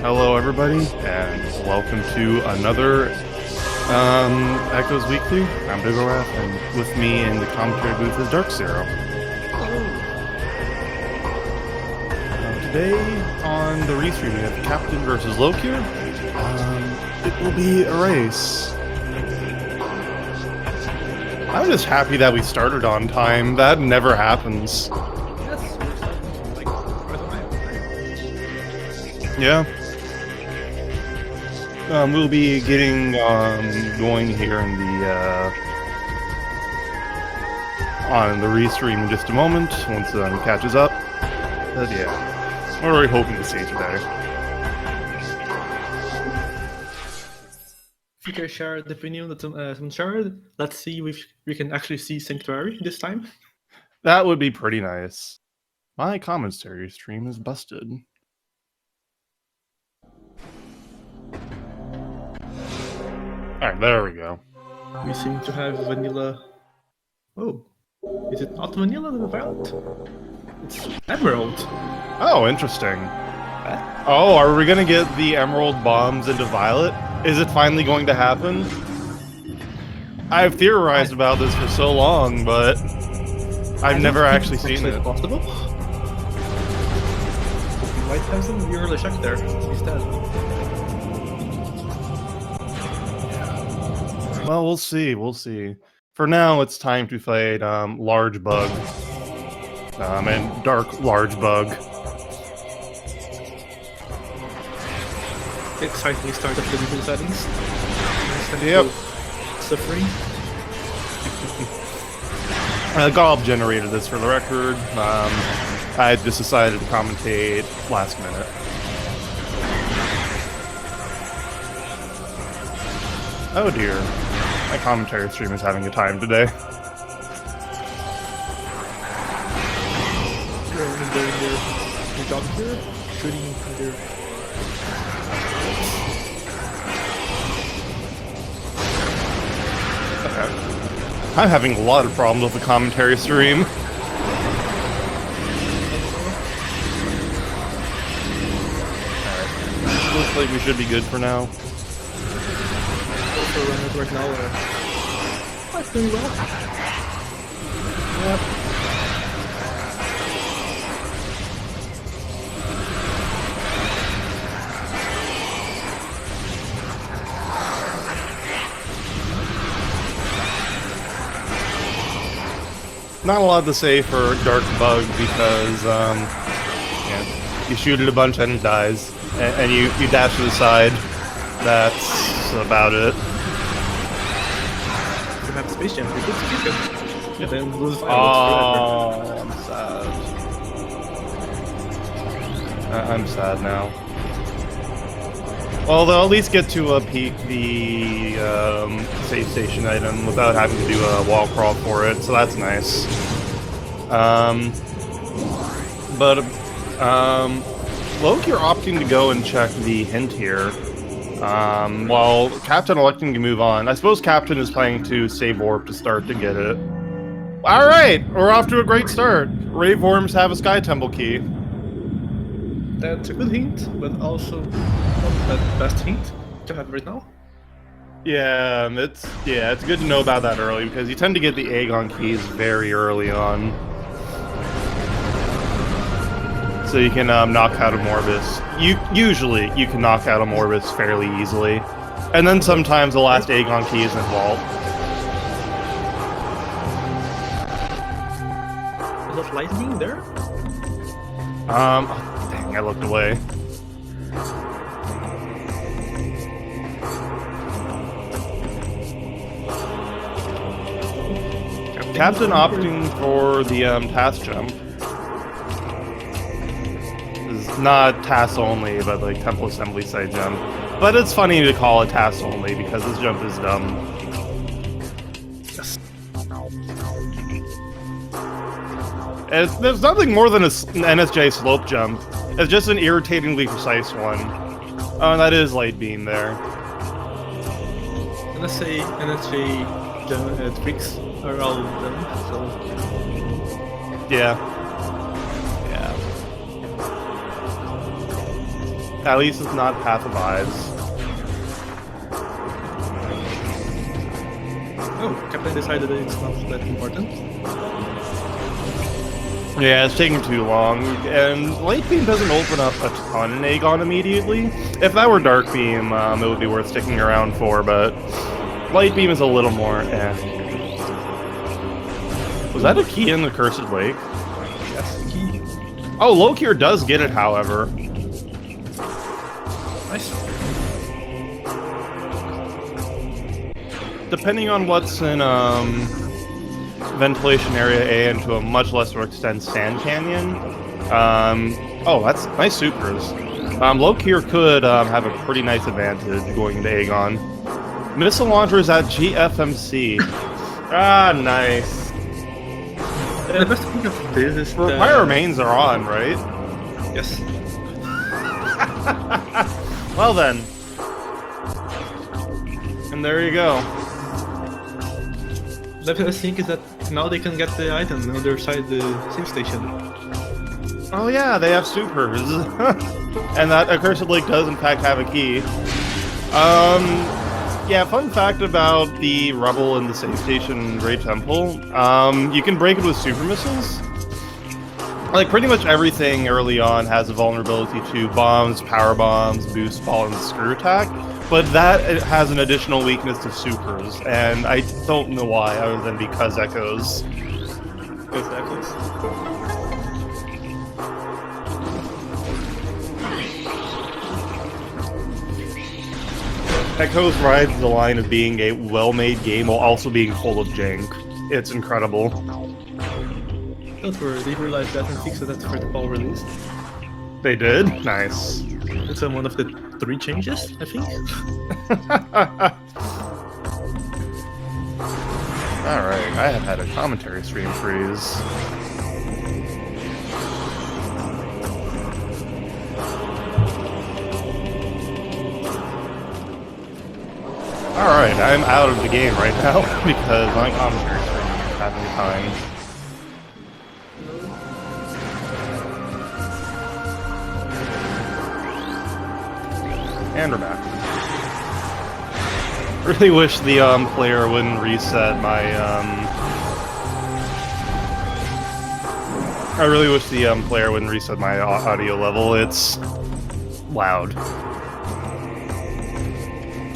Hello, everybody, and welcome to another Echoes Weekly. I'm Bigorath, and with me in the commentary booth is Dark Zero. Today on the restream, we have Captain versus Lokir. It will be a race. I'm just happy that we started on time. That never happens. Yes, we're starting like right away. Yeah. We'll be getting going here in the restream in just a moment once it catches up. But yeah, what are we hoping to see today? If you can share the opinion that someone shared, let's see if we can actually see Sanctuary this time. That would be pretty nice. My commentary stream is busted. Alright, there we go. We seem to have vanilla. Oh, is it not vanilla the Violet? It's Emerald. Oh, interesting. Oh, are we gonna get the Emerald bombs into Violet? Is it finally going to happen? I've theorized about this for so long, but I've never actually seen it. Possible? We might have some early check there instead. Well, we'll see. We'll see. For now, it's time to fight Large Bug and Dark Large Bug. Exciting start of the different settings. Yep. Suffering. Gob generated this for the record. I just decided to commentate last minute. Oh dear. My commentary stream is having a time today. Doing their job here, shooting their. Okay. I'm having a lot of problems with the commentary stream. Alright. Looks like we should be good for now. Also run it right now. That's doing well. Yep. Not a lot to say for Dark Bug because yeah, you shoot it a bunch and it dies, and you dash to the side. That's about it. You have space jam, you could skip it. Yep. Then lose Oh, I'm sad. I'm sad now. Well, they'll at least get to peek the save station item without having to do a wall crawl for it, so that's nice. Loki are opting to go and check the hint here, while Captain electing to move on. I suppose Captain is planning to save warp to start to get it. Alright, we're off to a great start. Rave Worms have a Sky Temple key. That's a good hint, but also not the best hint to have right now. Yeah, it's good to know about that early because you tend to get the Aegon keys very early on, so you can knock out a Morbus. Usually you can knock out a Morbus fairly easily, and then sometimes the last Aegon key is in Vault. Is that lightning there? Oh, dang, I looked away. Captain opting for the task jump. Is not task only, but like Temple Assembly side jump. But it's funny to call it task only because this jump is dumb. Yes. There's nothing more than an NSJ slope jump. It's just an irritatingly precise one. Oh, and that is Light Beam there. NSJ tricks are all done, so. Yeah. At least it's not Path of Eyes. Oh, Captain decided that it's not that important. Yeah, it's taking too long, and Light Beam doesn't open up a ton in Aegon immediately. If that were Dark Beam, it would be worth sticking around for, but Light Beam is a little more Was that a key in the Cursed Lake? Yes, the key. Oh, Lokir does get it, however. Nice. Depending on what's in Ventilation Area A and to a much lesser extent Sand Canyon. Oh, that's nice supers. Lokir could have a pretty nice advantage going into Aegon. Missile launchers at GFMC. Ah, nice. The best thing of this is Fire Remains are on, right? Yes. Well then. And there you go. The best thing is that now they can get the item on the other side of the save station. Oh yeah, they have supers. And that Accursed Lake does in fact have a key. Yeah, fun fact about the rubble in the save station Great Temple. You can break it with super missiles. Like, pretty much everything early on has a vulnerability to bombs, power bombs, boost ball, and screw attack. But that it has an additional weakness to supers, and I don't know why, other than because echoes. Because echoes. Echoes rides the line of being a well-made game while also being full of jank. It's incredible. Don't worry, they realized that and fixed that for the ball release. They did? Nice. It's one of the 3 changes, I think. Alright, I have had a commentary stream freeze. Alright, I'm out of the game right now because my commentary stream is having a time. And we're back. Really wish the player wouldn't reset my I really wish the player wouldn't reset my audio level. It's loud.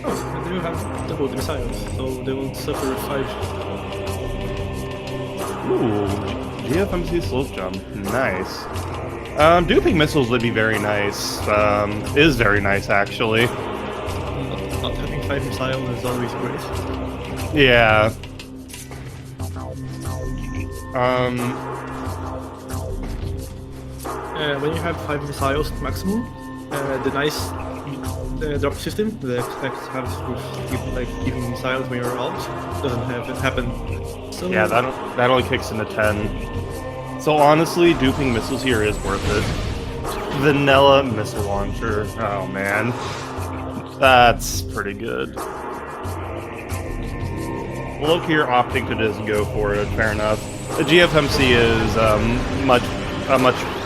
Oh, and they have double missiles, so they won't suffer 5. Ooh, GFMC slope jump, nice. Duping missiles would be very nice. Is very nice actually. Not having 5 missiles is always great. Yeah. When you have 5 missiles maximum, the nice drop system that has like giving missiles when you're out doesn't have it happen. So Yeah, that only kicks into 10. So honestly, duping missiles here is worth it. Vanilla missile launcher. Oh man. That's pretty good. Look here, opting to just go for it, fair enough. The GFMC is much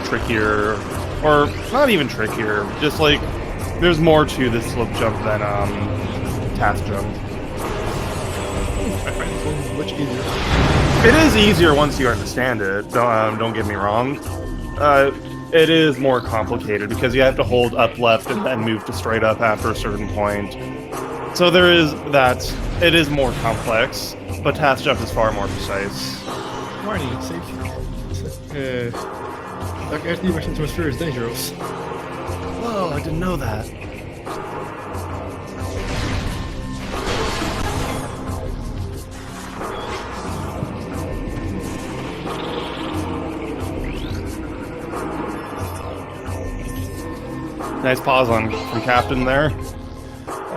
trickier, or not even trickier, just like there's more to this slip jump than task jump. I find it one much easier. It is easier once you understand it, don't get me wrong. It is more complicated because you have to hold up left and then move to straight up after a certain point. So there is that. It is more complex, but task jump is far more precise. Warning, safe. Dark SD version transfer is dangerous. Whoa, I didn't know that. Nice pause on from Captain there.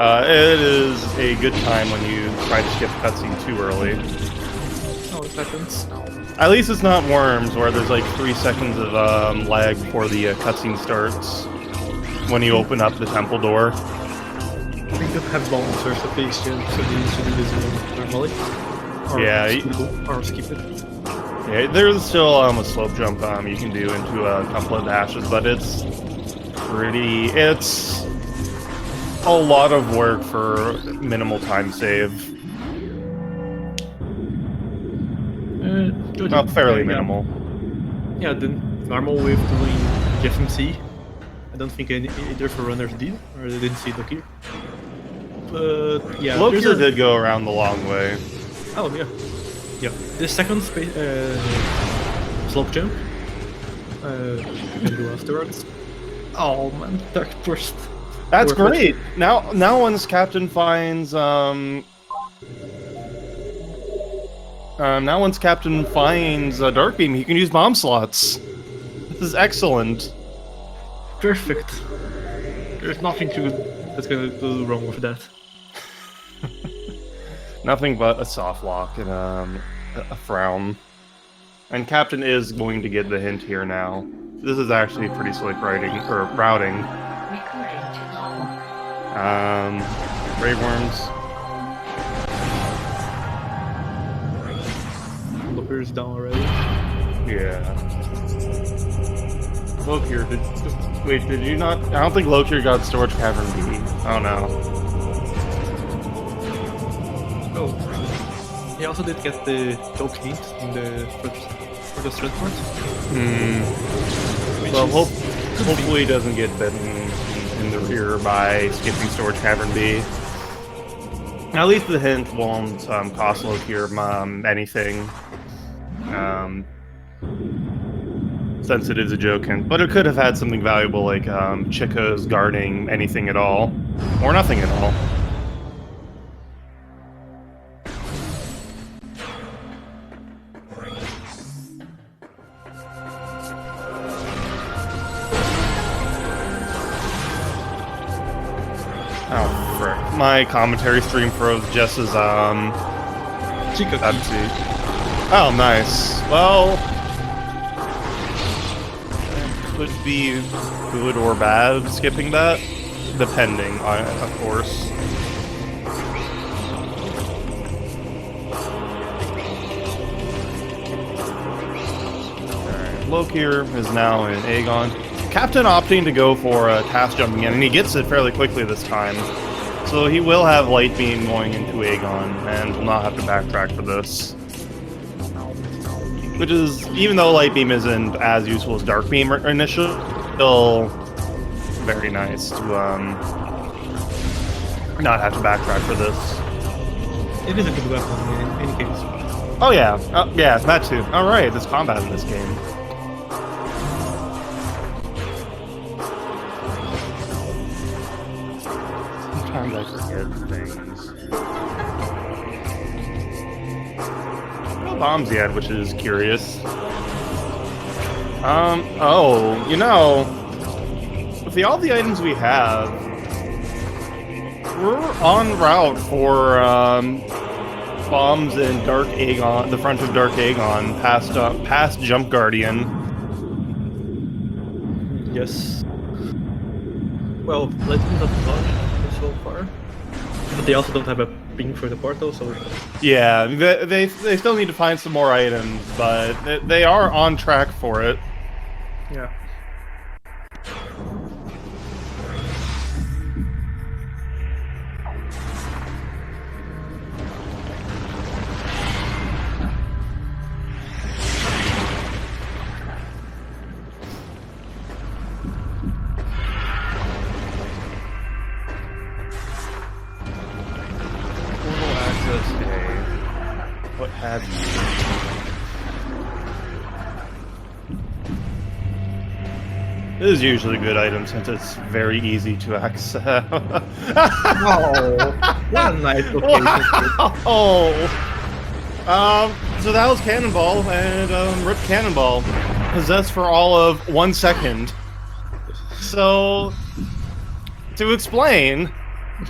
It is a good time when you try to skip cutscene too early. Oh, it happens. At least it's not Worms, where there's like 3 seconds of lag before the cutscene starts when you open up the temple door. I think you have bouncers at the exchange, so they should do this normally. Or skip it. Yeah, there's still a slope jump you can do into a couple of dashes, but it's It's a lot of work for minimal time save. Well, fairly minimal. Yeah, the normal way of doing GFMC, I don't think either of the runners did, or they didn't see it here. But yeah, Lokier did go around the long way. Oh yeah, yeah. The second slope jump, you can do afterwards. Oh man, Dark Burst. That's great. Now once Captain finds Dark Beam, he can use bomb slots. This is excellent. Perfect. There's nothing that's gonna go wrong with that. Nothing but a soft lock and a frown. And Captain is going to get the hint here now. This is actually pretty slick routing. Grave Worms. Looker's down already. Yeah. Lokier, did you not? I don't think Lokier got Storage Cavern B. Oh no. Oh. He also did get the choke hint in the first strength part. Well, hopefully he doesn't get bitten in the rear by skipping Storage Cavern B. At least the hint won't cost Lokier anything. Since it is a joke hint, but it could have had something valuable like Chico's guarding anything at all, or nothing at all. Oh frick! My commentary stream froze just as Chico. Oh, nice. Well. Could be good or bad skipping that, depending on, of course. Alright, Lokier is now in Aegon. Captain opting to go for task jumping in, and he gets it fairly quickly this time. So he will have Light Beam going into Aegon, and will not have to backtrack for this. Which is, even though Light Beam isn't as useful as Dark Beam initially, still very nice to not have to backtrack for this. It is a good weapon in any case. Oh yeah, yeah, that too. Alright, there's combat in this game. Sometimes I forget things. Bombs yet, which is curious. Oh, you know, with all the items we have, we're en route for bombs in Dark Aegon, the front of Dark Aegon, past Jump Guardian. Yes. Well, Lightning's not dodged so far, but they also don't have a ping for the portal, so. Yeah, they still need to find some more items, but they are on track for it. Yeah. Portal access A. What have you? This is usually a good item since it's very easy to access. Oh, what a nice location. Wow. So that was Cannonball, and Rip Cannonball, possessed for all of 1 second. So, to explain,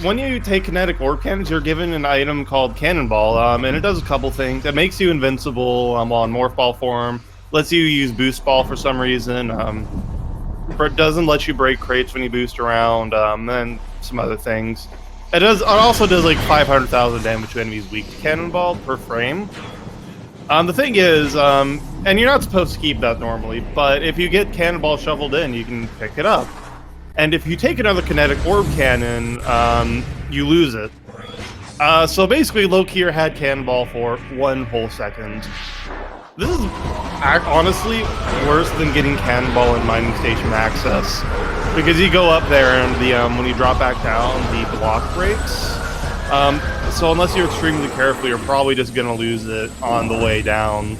when you take kinetic orb cannons, you're given an item called Cannonball, and it does a couple things. It makes you invincible on Morph Ball form, lets you use Boost Ball for some reason, it doesn't let you break crates when you boost around, and some other things. It also does like 500,000 damage to enemies weak to Cannonball per frame. The thing is, and you're not supposed to keep that normally, but if you get Cannonball shoveled in, you can pick it up. And if you take another kinetic orb cannon, you lose it. So basically, Lokier had Cannonball for 1 whole second. This is honestly worse than getting Cannonball in Mining Station Access. Because you go up there and when you drop back down, the block breaks. So unless you're extremely careful, you're probably just gonna lose it on the way down.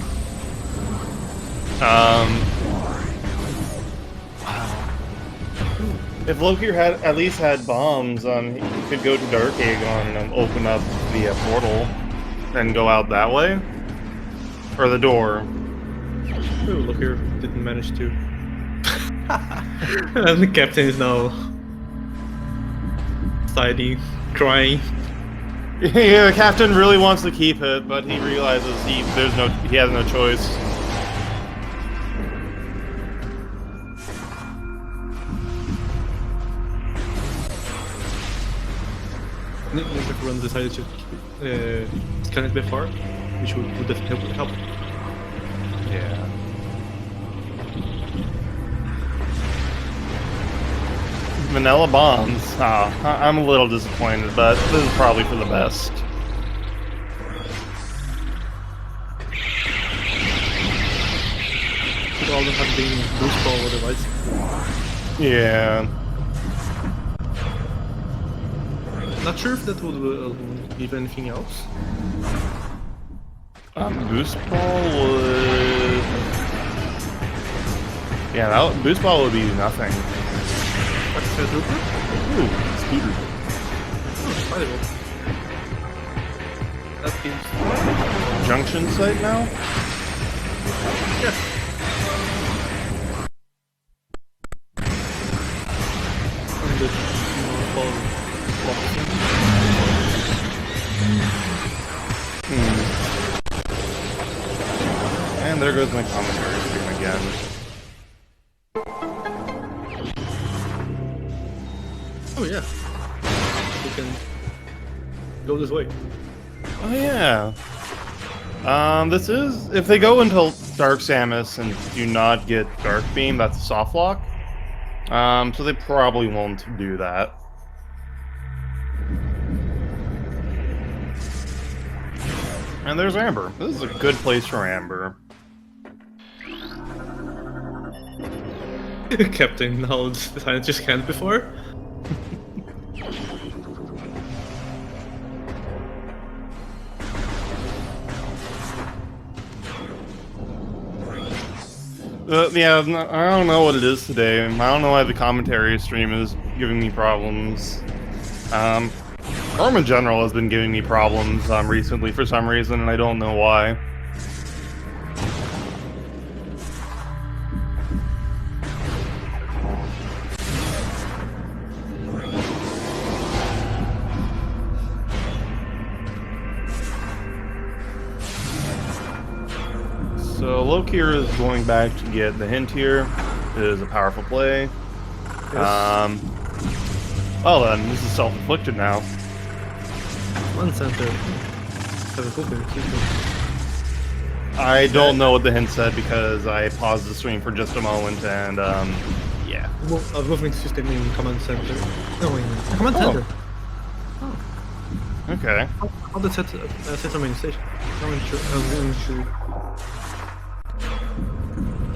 If Lokier had at least had bombs, he could go to Dark Aegon and open up the portal and go out that way. Or the door. Oh, Lokier didn't manage to. And the captain is now siding, crying. Yeah, the captain really wants to keep it, but he realizes he has no choice. Everyone decided to scan it before, which would definitely help. Yeah. Vanilla bombs. I'm a little disappointed, but this is probably for the best. Should all have been boost ball otherwise. Yeah. Not sure if that would give anything else. Boost ball would. Yeah, boost ball would be nothing. Ooh, Speeder. spider. That gives Junction site now? yes. And the ball. And there goes my commentary stream again. Oh yeah. We can go this way. Oh yeah. This is if they go until Dark Samus and do not get Dark Beam, that's a soft lock. So they probably won't do that. And there's Amber. This is a good place for Amber. Captain held the scientist hand before. Yeah, I don't know what it is today. I don't know why the commentary stream is giving me problems. Chrome in general has been giving me problems recently for some reason, and I don't know why. So Lokier is going back to get the hint here. It is a powerful play. Yes. Well then, this is self-inflicted now. One center. Have a cooking. I don't know what the hint said because I paused the stream for just a moment and, yeah. Movement system in command center. No, in command center. Oh. Okay. How did center main station? I'm sure.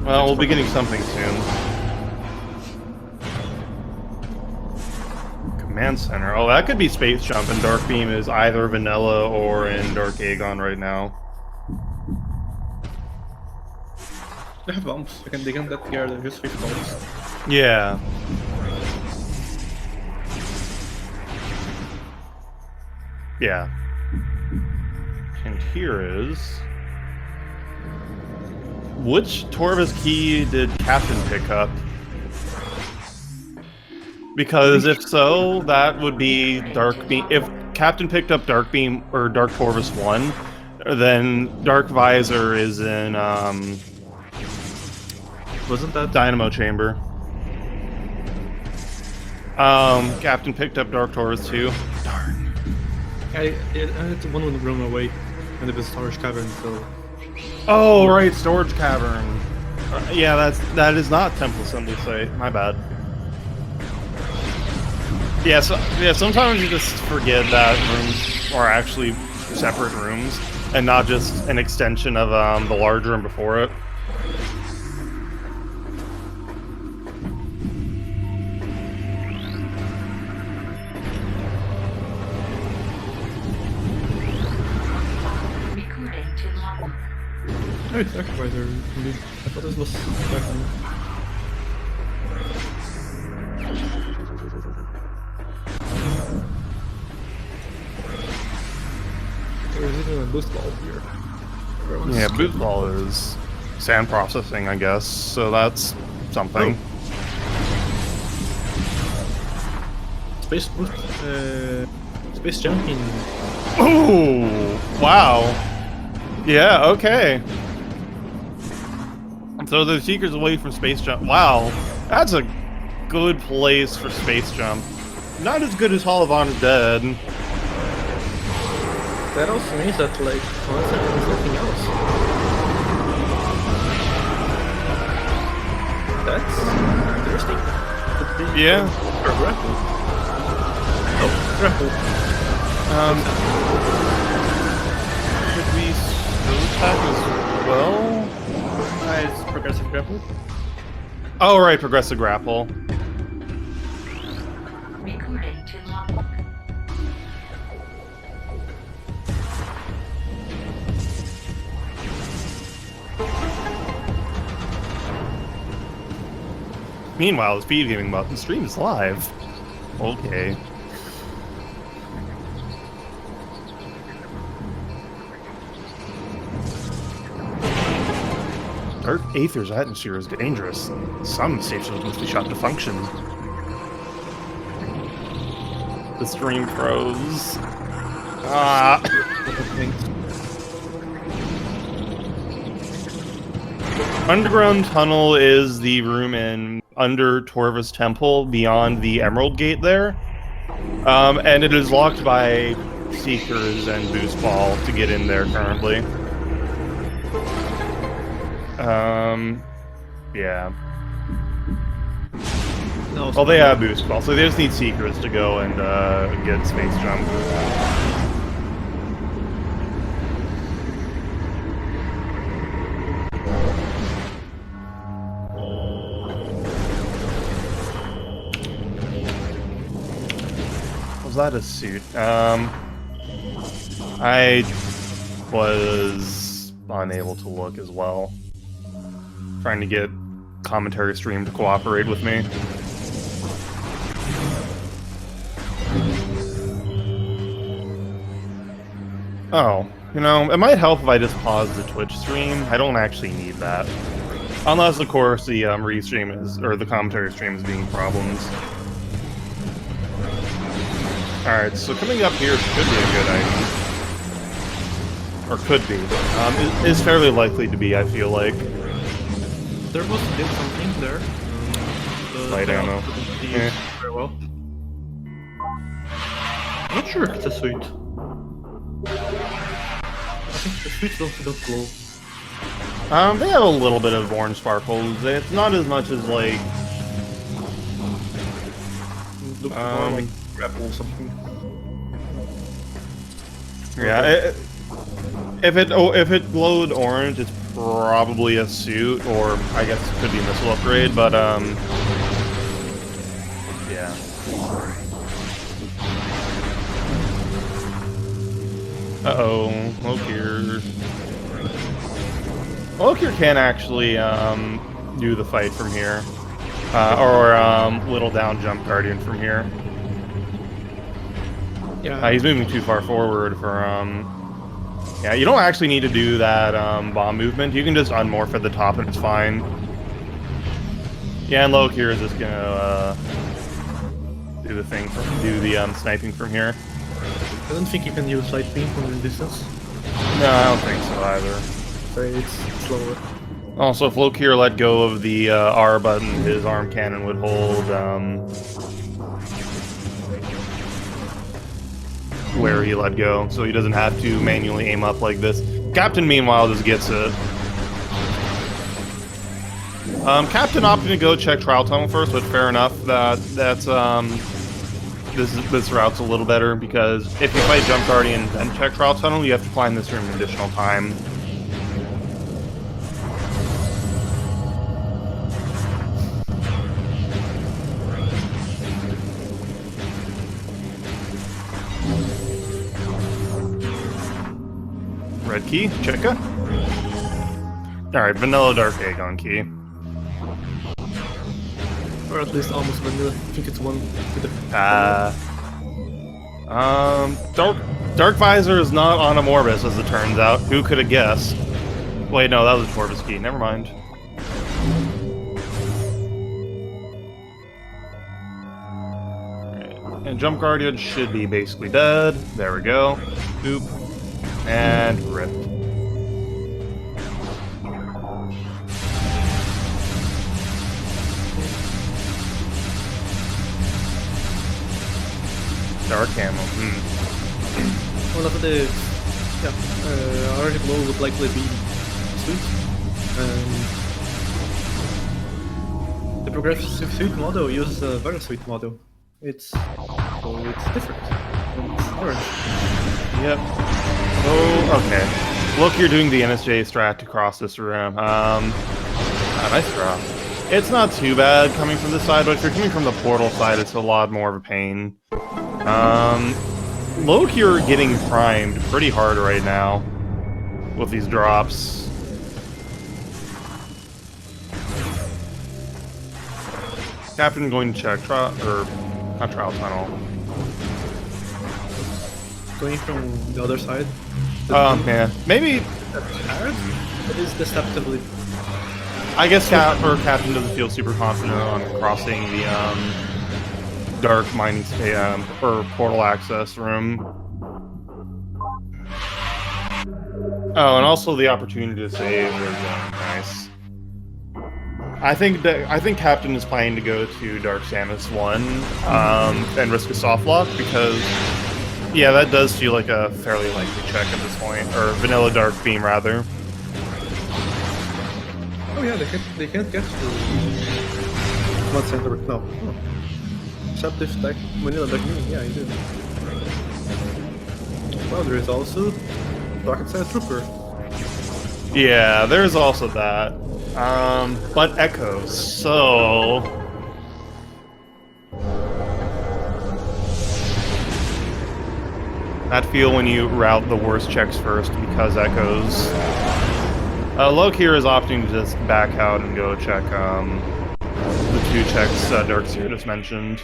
Well, we'll be getting something soon. Command Center. Oh, that could be Space Jump, and Dark Beam is either Vanilla or in Dark Aegon right now. They have bombs. They can get here. They're just 5 bombs. Yeah. Yeah. And here is... Which Torvus key did Captain pick up? Because if so, that would be Dark Beam. If Captain picked up Dark Beam or Dark Torvus 1, then Dark Visor is in Wasn't that Dynamo Chamber. Captain picked up Dark Torvus 2. Darn. I had to one room away, and it was storage cavern. So Oh right, Storage Cavern. Yeah, that is not Temple Assembly site. My bad. Yeah, so, yeah, sometimes you just forget that rooms are actually separate rooms and not just an extension of the large room before it. Oh, it's Randomizer. I thought this was second. There's even a boost ball here. Everyone's Yeah, boot ball is sand processing, I guess, so that's something. Space boost, space jumping. Oh, wow. Yeah, okay. So the Seeker's away from Space Jump. Wow, that's a good place for Space Jump. Not as good as Hall of Honor Dead. That also means that, like, concept is something else. That's interesting. Could be Yeah. or grapple. Oh, grapple. Could we slow attack as well? It's progressive grapple. Oh, right, progressive grapple. Recording to logbook. Meanwhile, the SpeedGaming button stream is live. Okay. Dark Aether's atmosphere is dangerous. Some stations must be shot to function. The stream froze. Ah. Underground Tunnel is the room in under Torva's Temple beyond the Emerald Gate there. And it is locked by Seekers and Boost Ball to get in there currently. Yeah. No, Well, they have Boost Ball, so they just need Seekers to go and get Space Jump. Was that a suit? I was unable to look as well. Trying to get commentary stream to cooperate with me. Oh, you know, it might help if I just pause the Twitch stream. I don't actually need that. Unless, of course, the restream is, or the commentary stream is being problems. Alright, so coming up here should be a good idea. Or could be. Is fairly likely to be, I feel like. There must have been something there. Light ammo. Yeah. Very well. I'm not sure if it's a suit. I think the suits don't glow. They have a little bit of orange sparkles. It's not as much as, like... Looks more like grapple or something. Yeah, if it glowed orange, it's probably a suit, or I guess it could be a missile upgrade, but yeah. Uh-oh, Lokir. Lokir can actually do the fight from here. Or little down jump Guardian from here. Yeah. He's moving too far forward for yeah, you don't actually need to do that bomb movement. You can just unmorph at the top and it's fine. Yeah, and Lokir is just gonna do the thing, do the sniping from here. I don't think you can use light beam from the distance. No, I don't think so either. So it's slower. Also, if Lokir let go of the R button, his arm cannon would hold where he let go, so he doesn't have to manually aim up like this. Captain, meanwhile, just gets it. Captain opting to go check Trial Tunnel first, but fair enough. That's this route's a little better because if you fight Jump Guardian and check Trial Tunnel, you have to climb this room an additional time. Red key, Chica. Alright, vanilla dark egg on key. Or at least almost vanilla. I think it's one with the... Dark Visor is not on a Morbus, as it turns out. Who could have guessed? Wait, no, that was a Morbus key. Never mind. Right. And Jump Guardian should be basically dead. There we go. Oop. And rip. Dark ammo. One of the article would likely be sweet. The progressive sweet model uses a very sweet model. It's different. It's orange. Yep. Oh, okay. Look, you're doing the NSJ strat to cross this room. Nice drop. It's not too bad coming from this side, but if you're coming from the portal side, it's a lot more of a pain. Loki, you're getting primed pretty hard right now with these drops. Captain going to check not trial tunnel. Going from the other side. Yeah, maybe. It is deceptively. I guess Captain doesn't feel super confident on crossing the dark mining or portal access room. Oh, and also the opportunity to save is nice. I think Captain is planning to go to Dark Samus 1 and risk a soft lock because, yeah, that does feel like a fairly likely check at this point, or vanilla dark beam rather. Oh yeah, they can't get to one center. No. Oh. Except if like vanilla dark beam. Yeah, you do. Well, there is also Rocket Side Trooper. Yeah, there's also that. But echoes, so... That feel when you route the worst checks first because echoes. Loke here is opting to just back out and go check the two checks Darkseer just mentioned.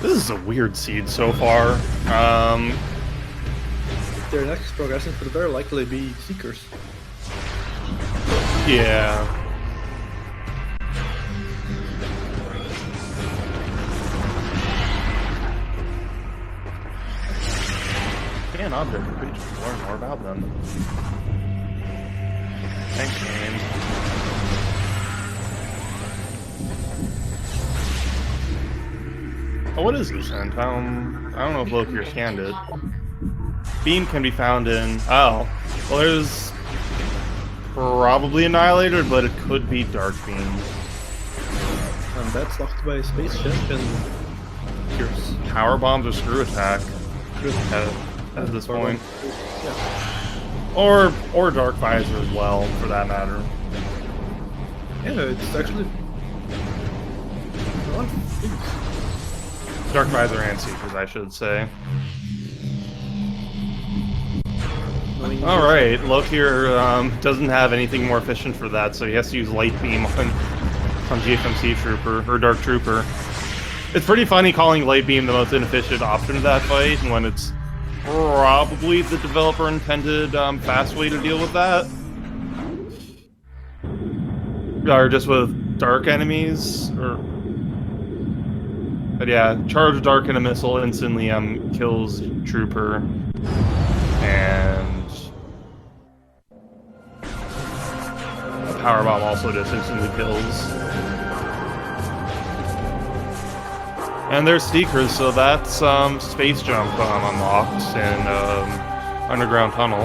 This is a weird seed so far. If their next progression could very likely be Seekers. Yeah. Scan object creatures to learn more about them. Thanks, game. Oh, what is this hint? I don't know if Loki scanned it. Beam can be found in... Oh. Well, there's... probably Annihilator, but it could be Dark Beam. And that's locked by Spaceship and... Pierce. Power Bombs or Screw Attack. At this point. Yeah. Or Dark Visor as well, for that matter. Yeah, it's actually... a lot of things. Dark Visor and Seekers, I should say. Alright, Loki here doesn't have anything more efficient for that, so he has to use Light Beam on GFMC Trooper, or Dark Trooper. It's pretty funny calling Light Beam the most inefficient option of that fight, when it's probably the developer intended fast way to deal with that. Or just with dark enemies, or... But yeah, charge Dark in a missile instantly kills Trooper, and power bomb also just instantly kills. And there's Seekers, so that's space jump unlocked in underground tunnel.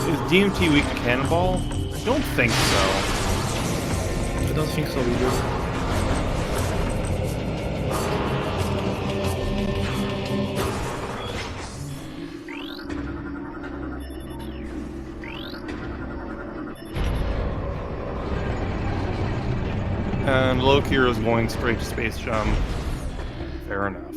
Is DMT weak to cannonball? I don't think so. I don't think so either. And Lokier is going straight to space jump. Fair enough.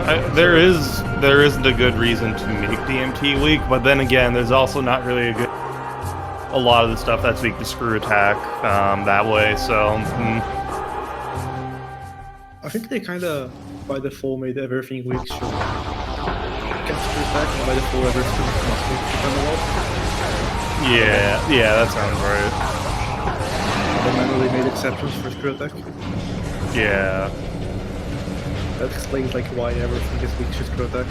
And there isn't a good reason to make DMT weak, but then again, there's also not really a lot of the stuff that's weak to screw attack that way. So I think they kind of by default made everything weak so capture attack, and by default everything must be kind of low. yeah, that sounds right. They manually made exceptions for screw attack. Yeah. That explains like why everything is weak to screw attack.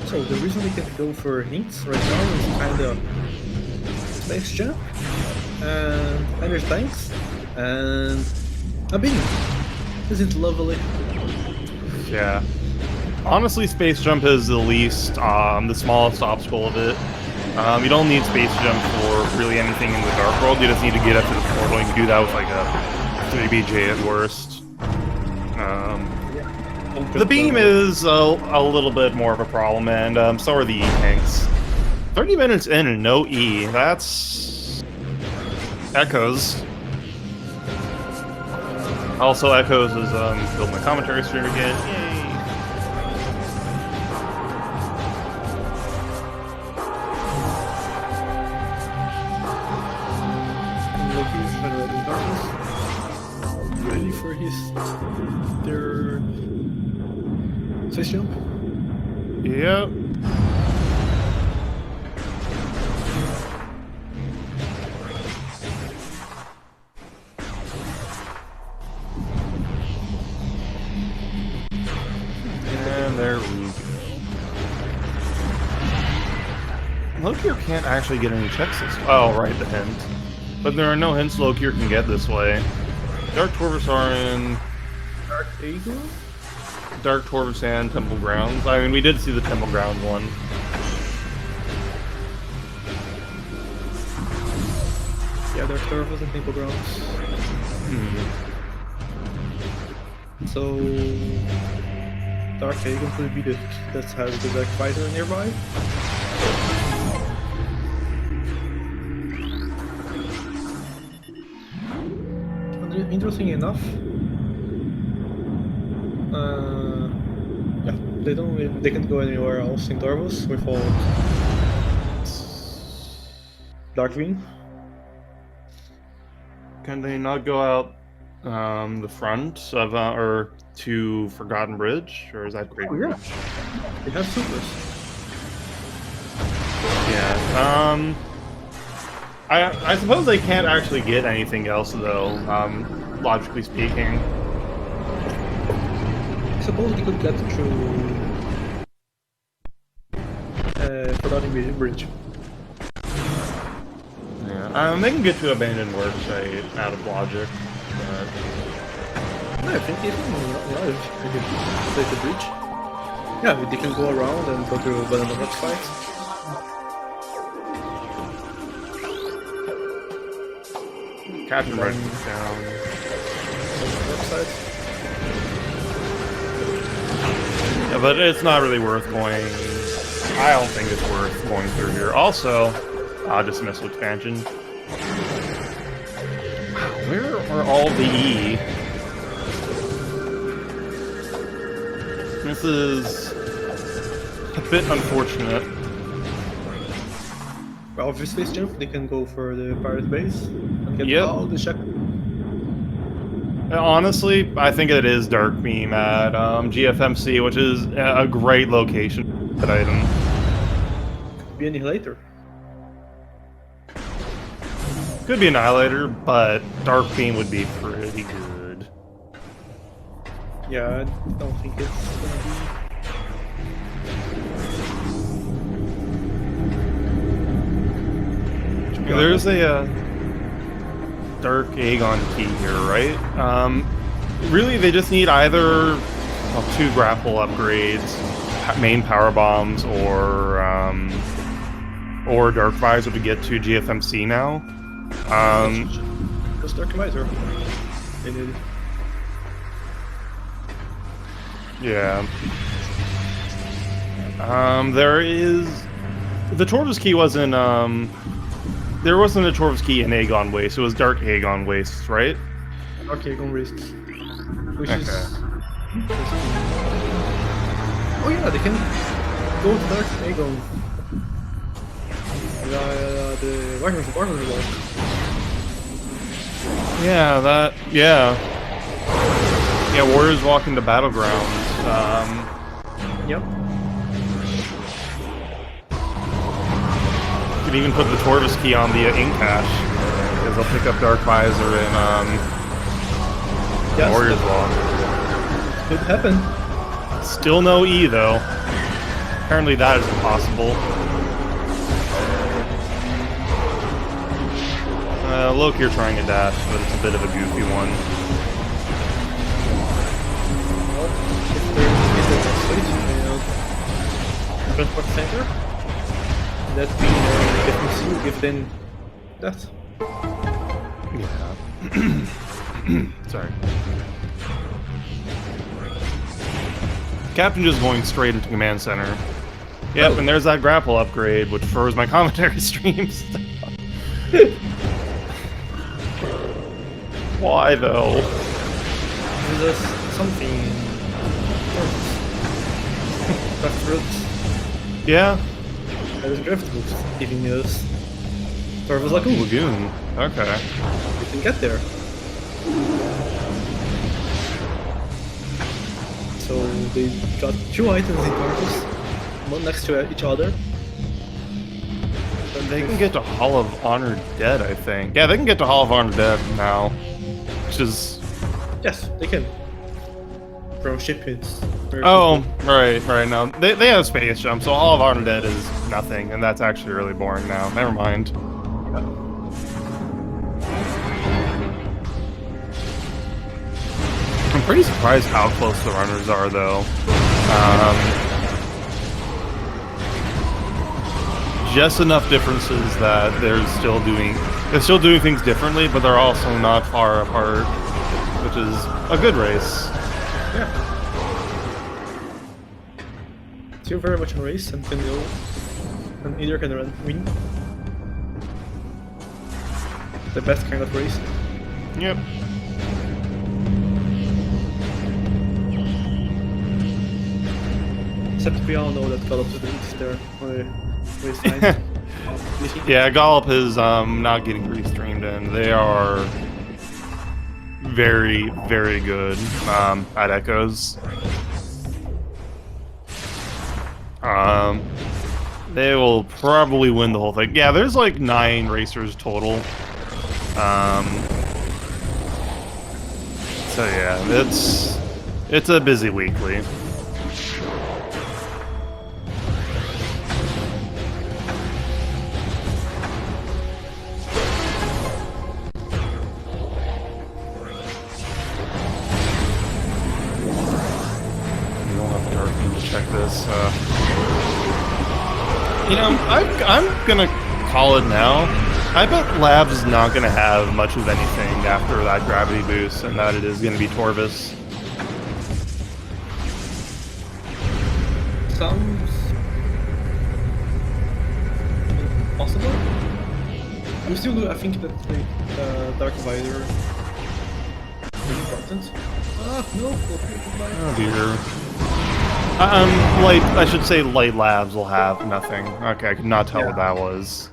So the reason we can go for hints right now is kind of space jump and energy tanks and a beam. Isn't it lovely? Yeah. Honestly, space jump is the smallest obstacle of it. You don't need space jump for really anything in the Dark World. You just need to get up to the portal. You can do that with like a 3BJ at worst. The beam is a little bit more of a problem, and so are the E-tanks. 30 minutes in and no E. That's... Echoes. Also, Echoes is filled my commentary stream again. Yay! Loki's generating darkness. Ready for his third space jump. Yep. And there we go. Lokier can't actually get any checks this way. Oh, right, the hint. But there are no hints Lokier can get this way. Dark Torvus are in... Dark Eagle? Dark Torvus and Temple Grounds. I mean, we did see the Temple Grounds one. Yeah, Dark Torvus and Temple Grounds. So... Dark Eagle could be the that has the Dark Fighter nearby. Interesting enough, yeah, they can't go anywhere else in Torvus without Darkwing. Can they not go out the front of or to Forgotten Bridge, or is that Great Bridge? Yeah, they have supers. Yeah. I suppose they can't actually get anything else though. Logically speaking. I suppose they could get through Forgotten Bridge. Yeah. They can get to Abandoned Worksite out of logic. But... No, I think even live they can take the bridge. Yeah, they can go around and go to Abandoned Worksite. Captain Red down. Yeah, but it's not really worth going. I don't think it's worth going through here. Also, dismissal expansion. Where are all the E? This is a bit unfortunate. Well, if space jump, they can go for the pirate base and get all the check. Honestly, I think it is Dark Beam at GFMC, which is a great location for that item. Could be Annihilator. Could be Annihilator, but Dark Beam would be pretty good. Yeah, I don't think it's gonna be. There's a Dark Aegon key here, right? Really, they just need either 2 grapple upgrades, main power bombs, or Dark Visor to get to GFMC now. Just Dark Visor. They need. Yeah. There is the Torvus key wasn't there wasn't a Torvus key in Aegon Waste. It was Dark Aegon Waste, right? Dark Aegon Waste, which Okay. is. Oh yeah, they can go to Dark Aegon. The Warriors Walk. Yeah, yeah, Warriors walk into Battlegrounds. Yep. You could even put the Torvus key on the ink cache, because they'll pick up Dark Visor and Yes, Warriors walk. could happen. Still no E though. Apparently that is impossible. Look, you're trying a dash, but it's a bit of a goofy one. Well, if there's a switch, transport center, that will give them that. Yeah. Sorry. Captain just going straight into command center. Yep, Oh. and there's that grapple upgrade, which froze my commentary streams. Why though? There's something. Craft roots. Yeah. There's craft roots giving us. Torvus Lagoon. Lagoon. Okay. You can get there. So they got 2 items in Torvus, one next to each other. They can get to Hall of Honored Dead, I think. Yeah, they can get to Hall of Honored Dead now. Which is... Yes, they can. From ship hits. Oh, right, now. They have space jump, so Hall of Honored Dead is nothing, and that's actually really boring now. Never mind. I'm pretty surprised how close the runners are, though. Just enough differences that they're still doing things differently, but they're also not far apart, which is a good race. Yeah. Still very much a race and can go. And either can win. The best kind of race. Yep. Except we all know that Call of Duty is there on the race line. Yeah, Gollop is not getting restreamed in. They are very, very good at echoes. They will probably win the whole thing. Yeah, there's like 9 racers total. So yeah, it's a busy weekly. Check this. You know, I'm gonna call it now. I bet Labs is not gonna have much of anything after that gravity boost, and that it is gonna be Torvus. Sounds possible. I'm still. I think that the Dark Visor is important. No. Oh dear. I should say Light Labs will have nothing. Okay, I could not tell what that was.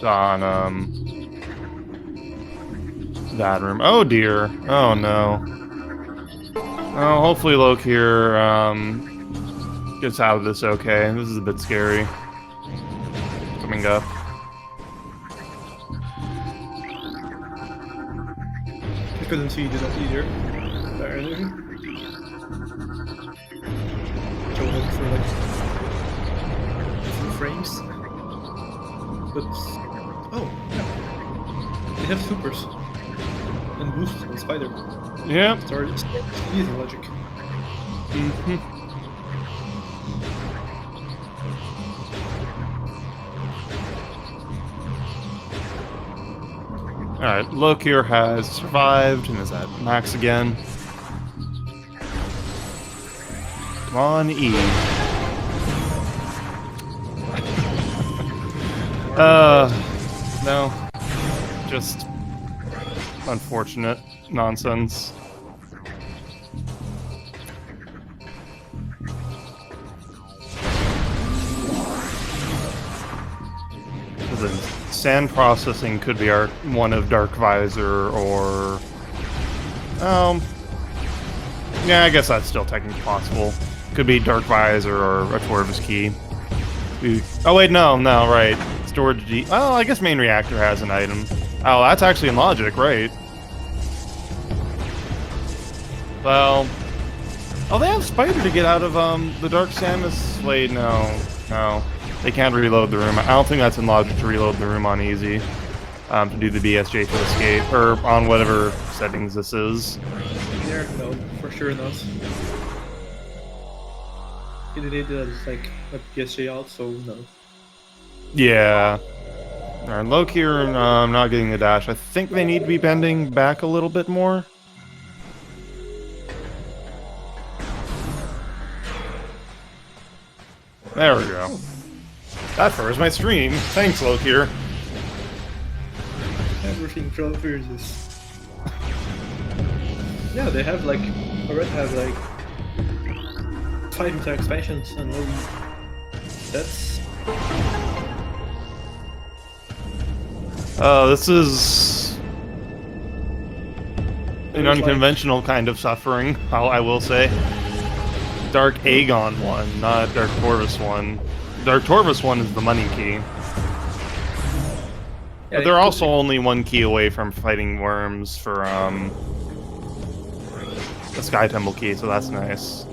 On, that room. Oh dear. Oh no. Oh, hopefully Loki here gets out of this okay. This is a bit scary. Coming up. I couldn't see that either. Apparently. So look for like a few frames. But oh, yeah. They have supers and boosts on Spider. Yeah. It's easy logic. Mm-hmm. Alright, Loki here has survived and is at max again. Come on, E. No. Just unfortunate nonsense. The sand processing could be one of Dark Visor or... yeah, I guess that's still technically possible. Could be Dark Visor or a Torvus key. Oh wait, no, right. Storage G... Oh, I guess main reactor has an item. Oh, that's actually in logic, right? Well... Oh, they have Spider to get out of, the Dark Samus... Wait, no. They can't reload the room. I don't think that's in logic to reload the room on easy. To do the BSJ to escape, or on whatever settings this is. There, no, for sure not. They did like a PSJ out, so no. Yeah. Alright, Loki here, not getting the dash. I think they need to be bending back a little bit more. There we go. That furs my stream. Thanks, Loki here. Everything furthers this. Yeah, they have like already have like 5 meter expansions and all. That's this is an unconventional kind of suffering, I will say. Dark Aegon one, not Dark Torvus one. Dark Torvus one is the money key. Yeah, But they're also only 1 key away from fighting worms for the Sky Temple key, so that's nice.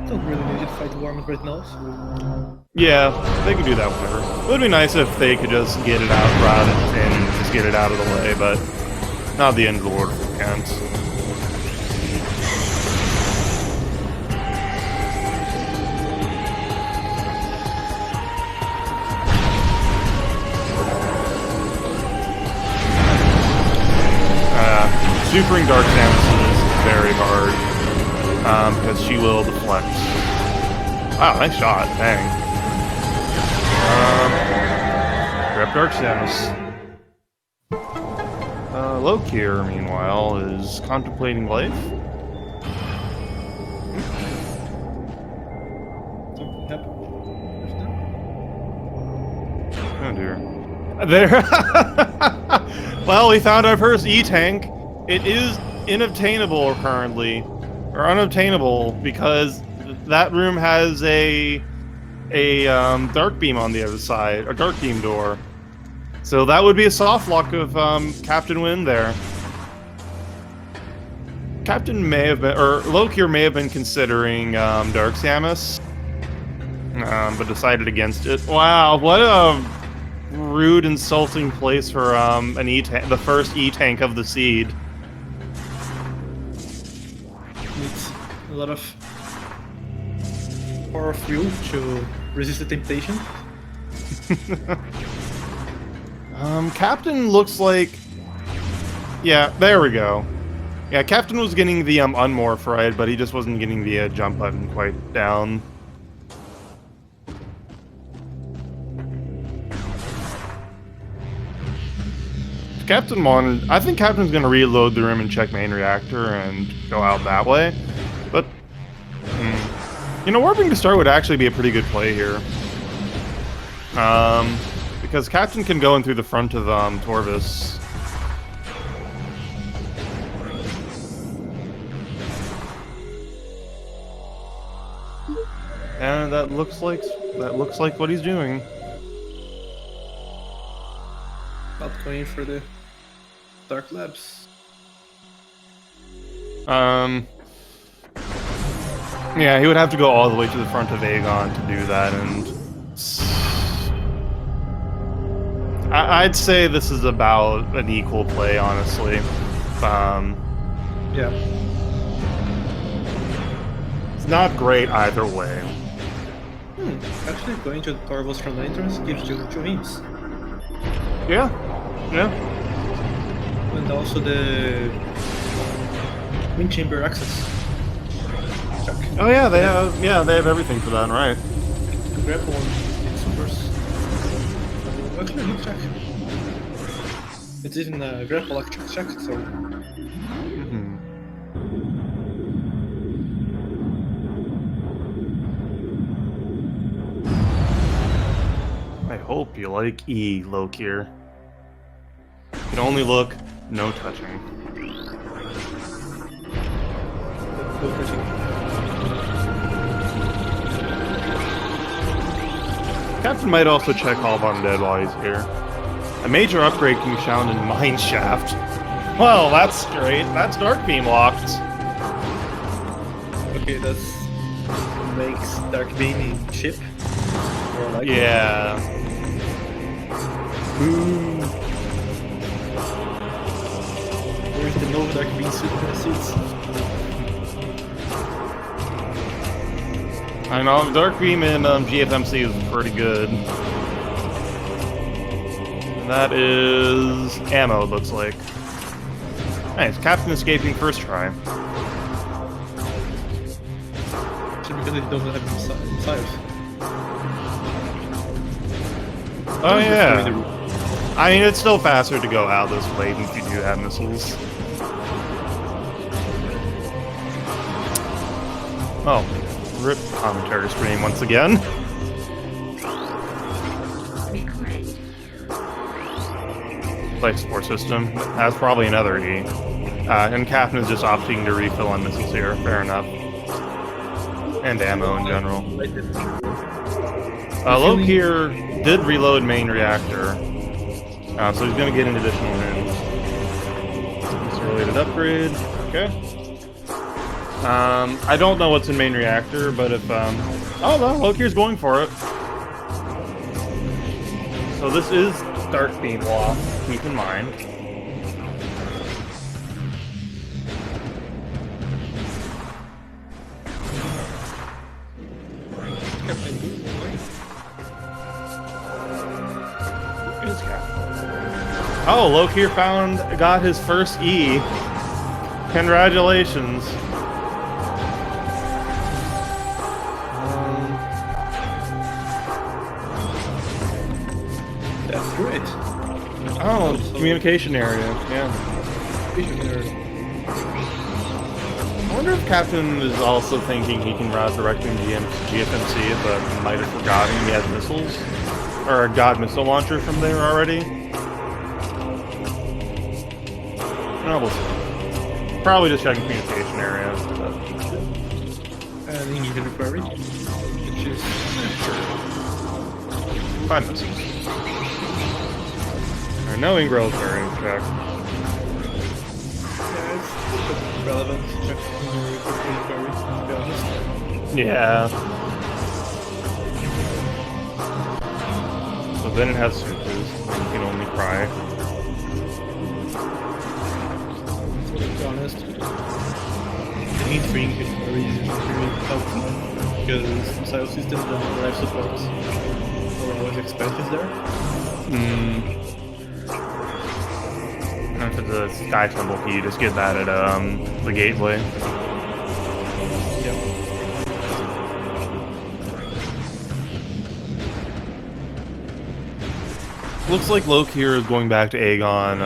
don't really need to fight worms right now. So. Yeah, they can do that whenever. It would be nice if they could just get it out rather than just get it out of the way, but not the end of the world if they can't. Supering Dark Samus is very hard, because she will deflect. Wow, nice shot, dang. Grab Dark Samus. Loki here, meanwhile, is contemplating life. Something happened. Oh dear. There! Well, we found our first E-Tank. It is inobtainable currently, or unobtainable, because that room has a dark beam on the other side, a dark beam door. So that would be a soft lock of Captain Win there. Captain may have been, or Loki may have been considering Dark Samus, but decided against it. Wow, what a rude, insulting place for the first E-Tank of the seed. Needs a lot of power fuel to resist the temptation. Captain looks like... Yeah, there we go. Yeah, Captain was getting the unmorph right, but he just wasn't getting the jump button quite down. Captain wanted... I think Captain's gonna reload the room and check main reactor and go out that way. But... you know, warping to start would actually be a pretty good play here. Because Captain can go in through the front of Torvus. And that looks like what he's doing. Not going for the Dark Labs. Yeah, he would have to go all the way to the front of Aegon to do that, and I'd say this is about an equal play, honestly. Yeah. It's not great either way. Actually, going to the Torval's from the entrance gives you 2 hints. Yeah, yeah. And also the Wind Chamber access. Check. Oh yeah, they have everything for that, right? Grapple on supers. Actually, good check. It's even a grapple like check, so. I hope you like E, Lokir. You can only look, no touching. No touching. Captain might also check Halv Undead while he's here. A major upgrade can be found in Mineshaft. Well, that's great. That's Dark Beam locked. Okay, that makes Dark Beaming chip more likely. Yeah. Ooh. Where's the Nova Dark Beam suits? I know, Dark Beam in GFMC is pretty good. That is ammo, it looks like. Nice, Captain escaping first try. Actually, because they don't have missiles. Oh yeah. I mean, it's still faster to go out this way if you do have missiles. Oh, rip commentary screen once again. Life support system has probably another E. And Captain is just opting to refill on missiles here, fair enough. And ammo in general. Lokir did reload main reactor, so he's going to get an additional hit. It's a related upgrade. Okay. I don't know what's in main reactor, but if oh no, Lokir's going for it. So this is Dark Beam Law. Keep in mind. Oh, Lokir got his first E. Congratulations. That's great. Oh, communication area, yeah. I wonder if Captain is also thinking he can route directly into GFMC, but might have forgotten he has missiles. Or a God missile launcher from there already. No, we'll see. Probably just checking communication area. But... And engine inquiry, which is... 5 missiles. Alright, no Ingrow's variant check. Yeah, it's relevant to check inquiry, to be honest. Yeah. So then it has supers, and you can only cry. So to be honest, the need for inquiry is really helpful, because missile systems and life supports are always expansions there. And for the Sky Temple key, you just get that at the gateway. Yeah. Looks like Lokir is going back to Aegon.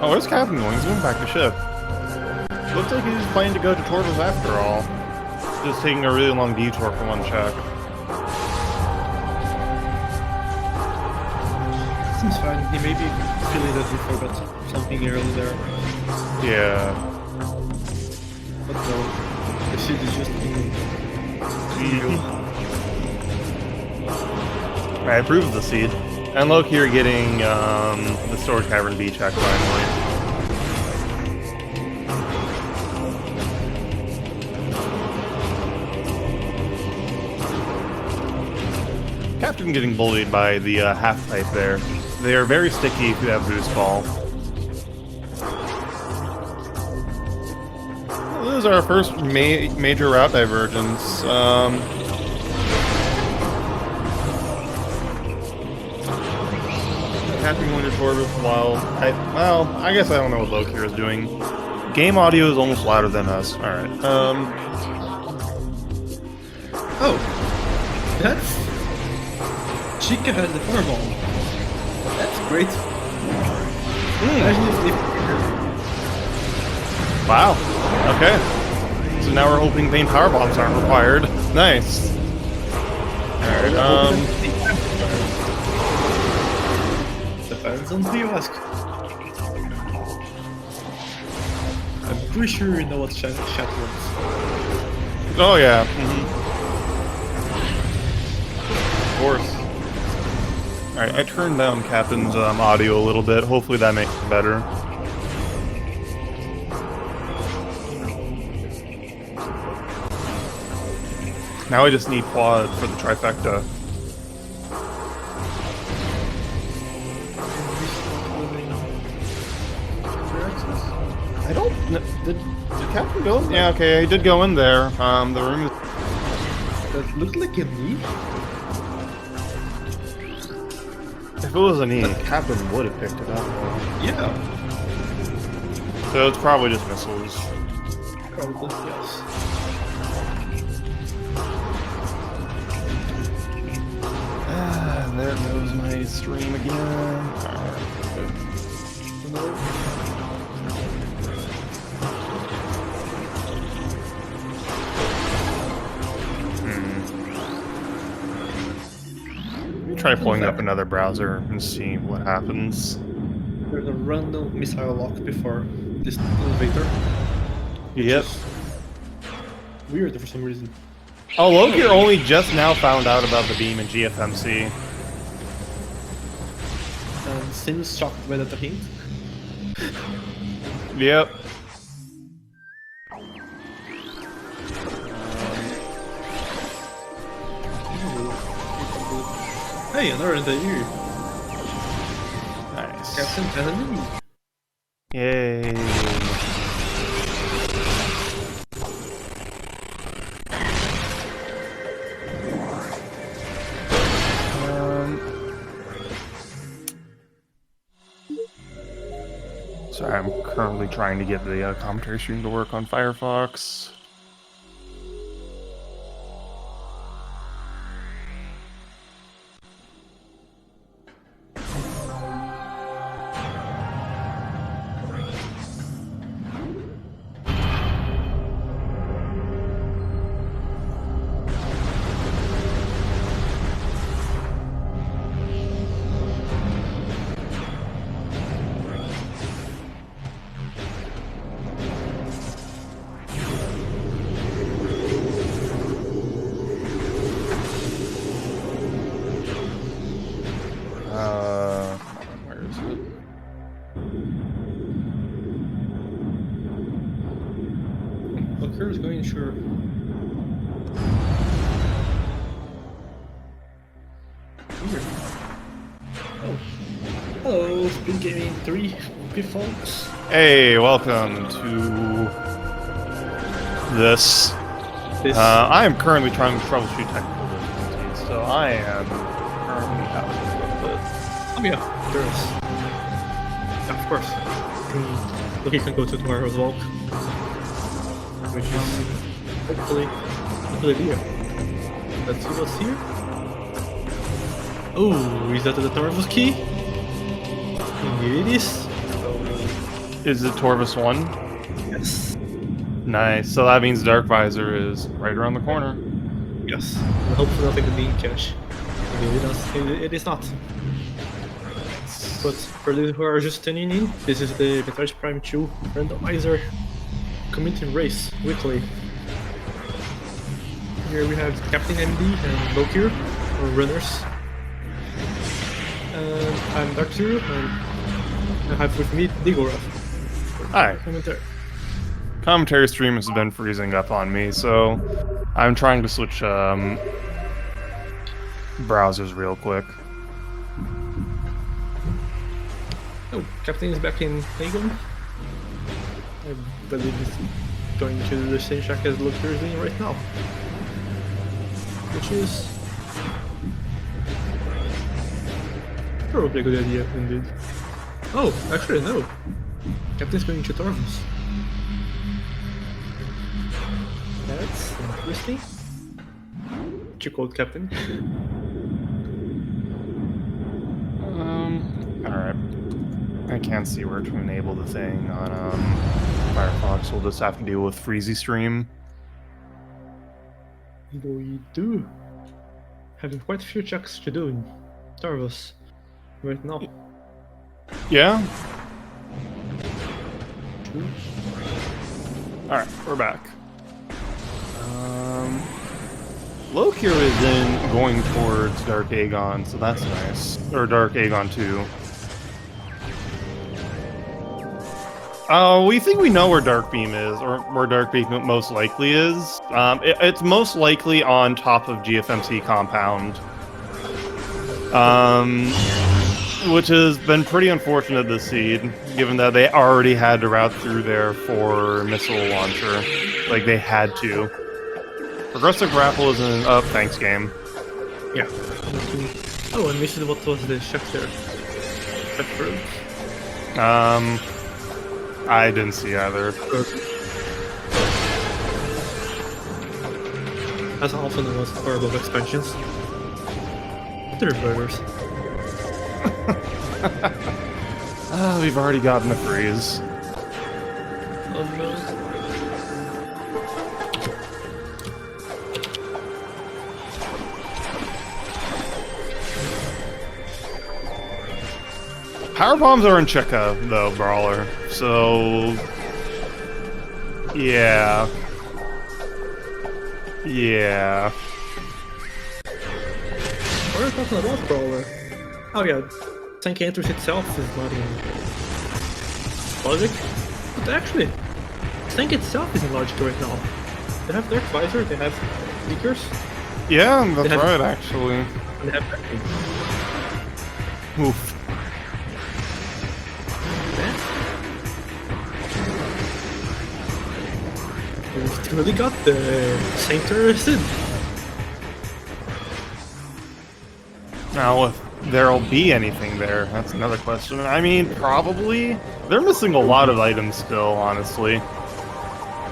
Oh, where's Captain going? He's going back to ship. Looks like he's planning to go to Torval's after all. Just taking a really long detour for one check. Seems fine. He may be feeling that he forgot something early there. Yeah. But no. The seed is just being I approve of the seed. And Loki, you're getting the Storage Cavern B check finally. Captain getting bullied by the half-pipe there. They are very sticky if you have Boost Ball. Well, this is our first major route divergence. Captain going to Torvis while I guess I don't know what Lokir is doing. Game audio is almost louder than us. Alright. Oh, that's Chica has the fireball. That's great. Imagine if Wow. Okay. So now we're hoping Pain Power Bombs aren't required. Nice. Alright, depends on who you ask. I'm pretty sure you know what chat wants. oh yeah. Of course. Alright, I turned down Captain's audio a little bit. Hopefully that makes it better. Now I just need quad for the trifecta. I don't. Did Captain go? Yeah, okay, he did go in there. The room is. That looked like a knee. If it was a knee, Captain would have picked it up. Yeah, So it's probably just missiles. probably yes. Ah, there goes my stream again. Alright, good. Try pulling up another browser and see what happens. There's a random missile lock before this elevator. Yep. Weird for some reason. Oh, Loki only just now found out about the beam in GFMC. And seems shocked by that hint. Yep. Hey, another interview. Nice. Captain Kennedy. Yay. Sorry, I'm currently trying to get the commentary stream to work on Firefox. Where is it? Locker is going sure. Weird. Oh. Hello, SpeedGaming 3, okay folks. Hey, welcome to this. I am currently trying to troubleshoot technical difficulties, so I am currently out a little bit. Oh yeah, there is. Yeah, of course. Look, you can go to tomorrow's walk. Which is hopefully a good idea. Let's see what's here. Oh, is that the Torvus key? Indeed it is. Is it Torvus 1? Yes. Nice, so that means Dark Visor is right around the corner. Yes. And hopefully nothing to be in cache. It is not. But for those who are just tuning in, this is the Metroid Prime 2 Randomizer community race weekly. Here we have Captain MD and Lokir, or runners. And I'm Dark Zero, and I have with me Digorov. Hi. Commentary. Commentary stream has been freezing up on me, so I'm trying to switch browsers real quick. Oh, Captain is back in Hagen. I believe he's going to the same shack as Lokir is doing right now. Which is probably a good idea, indeed. Oh, actually no. Captain's going to Torvus. That's interesting. What you called Captain? Alright. I can't see where to enable the thing on Firefox. We'll just have to deal with Freezy Stream. We do. Having quite a few checks to do in Torvus right now. Yeah? Alright, we're back. Lokir is then going towards Dark Aegon, so that's nice. Or Dark Aegon 2. We think we know where Dark Beam is, or where Dark Beam most likely is. It's most likely on top of GFMC compound. Which has been pretty unfortunate this seed, given that they already had to route through there for missile launcher. Like, they had to. Progressive grapple is in... Oh, thanks, game. Yeah. Oh, and this is what was the shack there. I didn't see either. As also known as horrible expansions. They're burgers. We've already gotten a freeze. Oh no. Power bombs are in Cheka, though, Brawler. So... Yeah. Yeah. What are you talking about, Brawler? Oh yeah, Tank Enters itself is not in logic. But actually, Tank itself is in logic right now. They have Dark Visor, they have Leakers. Yeah, that's right, actually. And they have Backing. Oof. We've really got the Saint arrested. Now, if there'll be anything there, that's another question. I mean, probably. They're missing a lot of items still, honestly.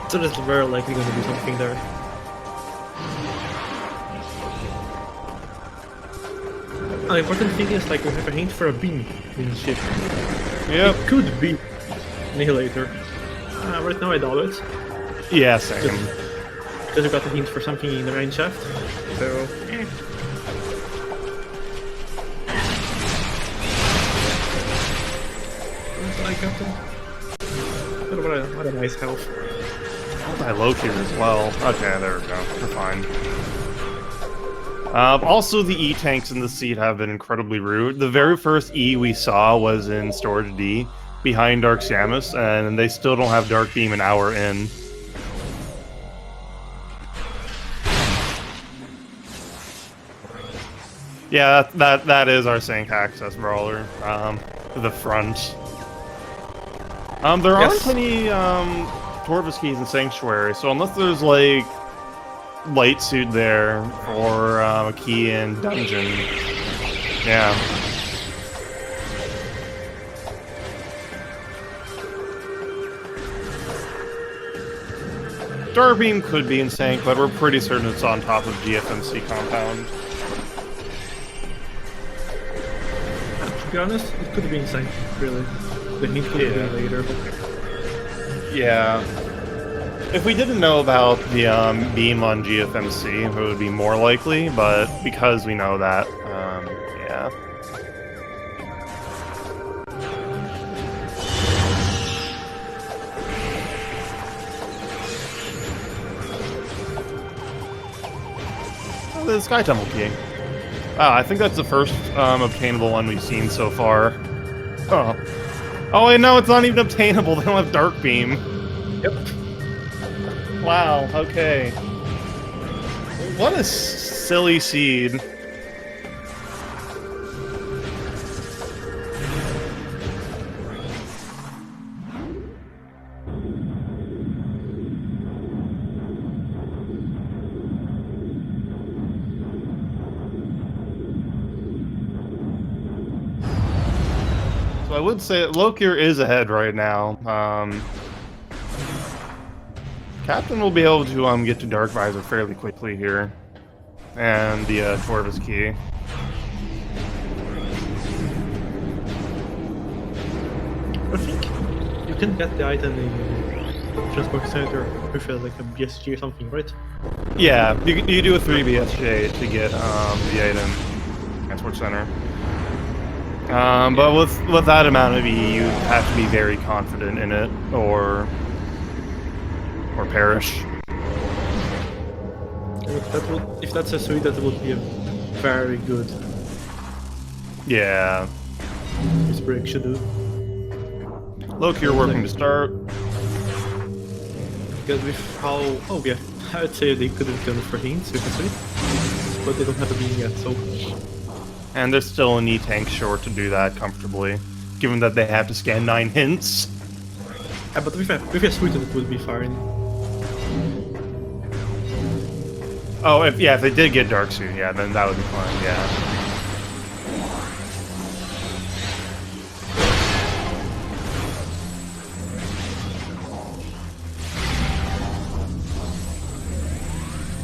So there's very likely going to be something there. The important thing is, like, we have a hint for a beam in the ship. Yep. It could be Annihilator. Right now I doubt it. Yeah, same. Because we got a hint for something in the main shaft. So, Captain. What a nice health. Multi-Lokir as well. Okay, there we go. We're fine. Also, the E-tanks in the seat have been incredibly rude. The very first E we saw was in Storage D, behind Dark Samus, and they still don't have Dark Beam an hour in. Yeah, that is our Sank Access Brawler. The front. There aren't any Torvus keys in Sanctuary, so unless there's like light suit there for a key in dungeon, yeah. Dark Beam could be in Sank, but we're pretty certain it's on top of GFMC compound. To be honest, it could be insane, really. The hint could be later. Yeah. If we didn't know about the beam on GFMC, it would be more likely, but because we know that, yeah. the Sky Temple key. Wow, I think that's the first obtainable one we've seen so far. Oh. Oh wait, no, it's not even obtainable. They don't have Dark Beam. Yep. Wow, okay. What a silly seed. So I would say Lokier is ahead right now. Captain will be able to get to Dark Visor fairly quickly here. And the Torvis key. I think you can get the item in Transport Center with like a BSG or something, right? Yeah, you do a 3 BSJ to get the item Transport Center. But with that amount of E, you have to be very confident in it, or perish. If that's a suite, that would be a very good Yeah. this break should do. Loki, you're working to start. Because with how... Oh yeah, I'd say they could have gone for hints with the suite, but they don't have a beam yet, so... And there's still an E-tank short to do that comfortably, given that they have to scan 9 hints. But with a suite, it would be fine. Oh, if they did get Dark Suit, yeah, then that would be fine, yeah.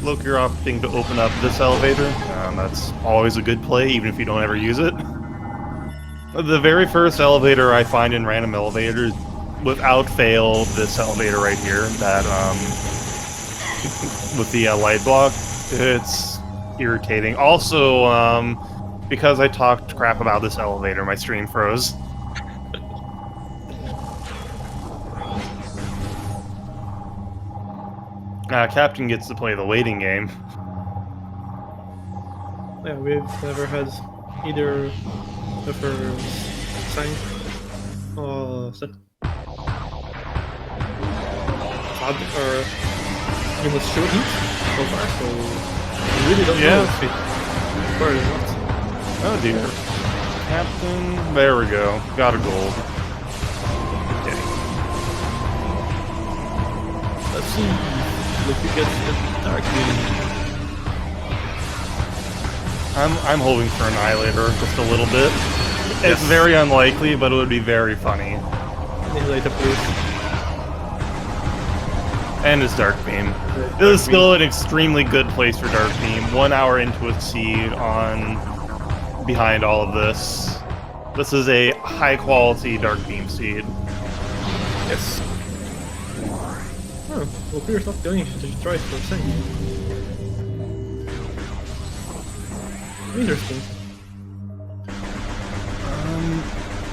Look, you're opting to open up this elevator. That's always a good play, even if you don't ever use it. The very first elevator I find in random elevators, without fail, this elevator right here, that, with the light block, it's irritating. Also, because I talked crap about this elevator, my stream froze. Captain gets to play the waiting game. Yeah, we've never had either of her sign or set. Or he was short heat so far, so we really don't know if it or not. Oh dear. Captain, there we go. Got a gold. Okay. Let's see. Look, you get the dark beam. I'm hoping for Annihilator just a little bit. It's very unlikely, but it would be very funny. Annihilator, please. And his Dark Beam. This is still an extremely good place for Dark Beam. 1 hour into a seed on behind all of this. This is a high quality Dark Beam seed. Yes. Oh, well, Pierre's not going to try for a second. Interesting.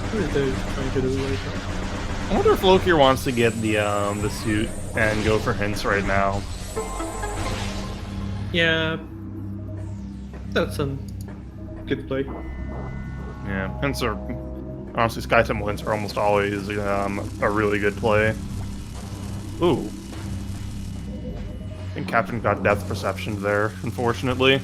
What is they trying to do right now? I wonder if Loki wants to get the suit and go for hints right now. Yeah, that's a good play. Yeah, hints are honestly Sky Temple hints are almost always a really good play. Ooh, I think Captain got depth perception there, unfortunately.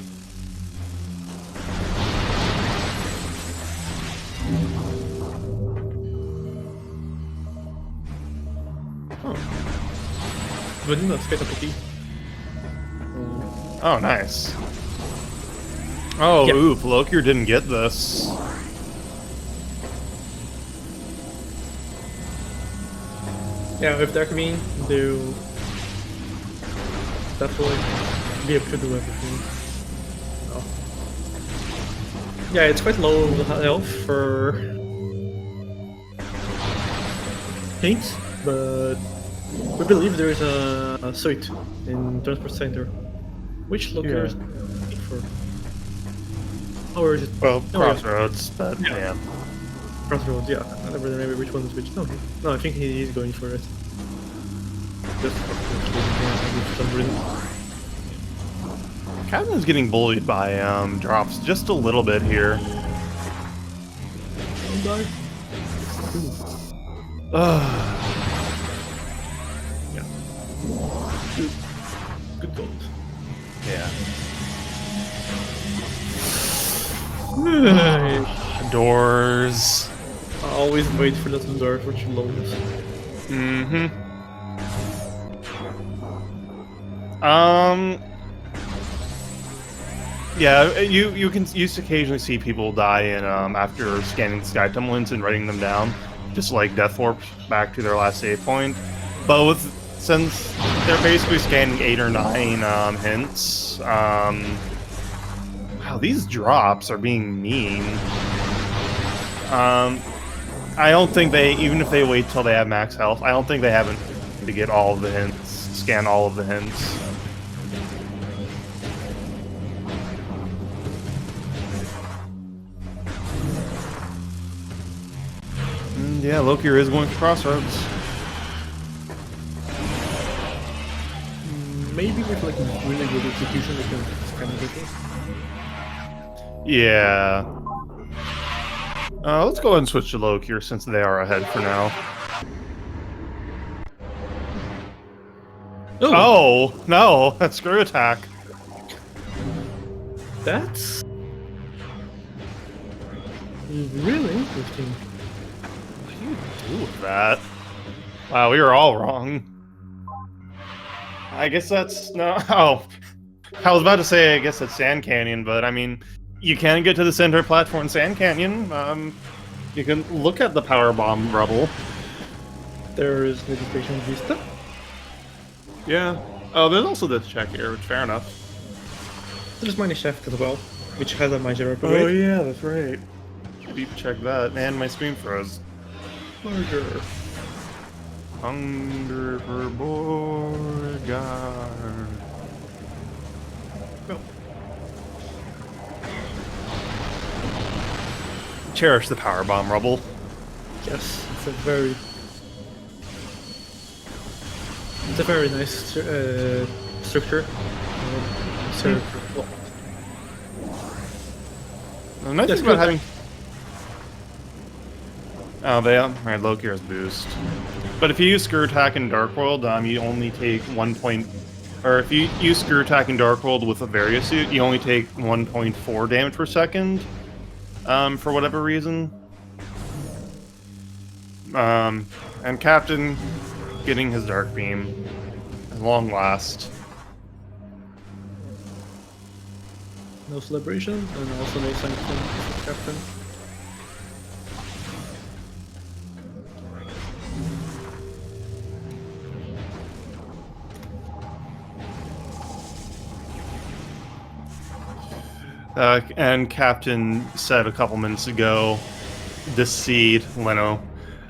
But let's get up a key. Oh, nice. Oh, Yep. oof, Lokier didn't get this. Yeah, with Dark Beam, they'll definitely be able to do everything. Oh. Yeah, it's quite low health for hints, but we believe there is a suite in Transport Center. Which lookers for? Or is it? Well, Oh, Crossroads, but yeah. Crossroads, yeah. I never remember which one is which. No, no, I think he's going for it. Just for some reason. Captain's getting bullied by drops just a little bit here. Don't die. Yeah. Good gold. Yeah. Doors. I always wait for that door for to load. Yeah, you can used to occasionally see people die in after scanning sky tumblings and writing them down, just like death warps back to their last save point. But since they're basically scanning 8 or 9 hints, wow, these drops are being mean. I don't think even if they wait till they have max health, I don't think they haven't to get all of the hints, scan all of the hints. Yeah, Lokier is going to Crossroads. Maybe with like really good execution, they can kind of get it. Yeah. Let's go ahead and switch to Lokier since they are ahead for now. Oh no, that's screw attack. That's really interesting. What do you do with that? Wow, we were all wrong. I guess that's no. Oh, I was about to say I guess that's Sand Canyon, but I mean, you can get to the center platform in Sand Canyon. You can look at the power bomb rubble. There is Meditation Vista. Yeah. Oh, there's also this check here, which fair enough. There's Mine Shaft as well, which has a major Oh upgrade. yeah, that's right. Should deep check that. Man, my stream froze. Larger. Hunger for Borgar. Well, Cherish the power bomb rubble. yes, it's a very nice structure. The nice thing about having. Oh, they right. Lokier's boost. But if you use Screw Attack in Dark World, you only take 1 point. Or if you use Screw Attack in Dark World with a Varia suit, you only take 1.4 damage per second. For whatever reason. And Captain getting his Dark Beam at long last. No celebration, and also no sanction for Captain. And Captain said a couple minutes ago, Decede Leno,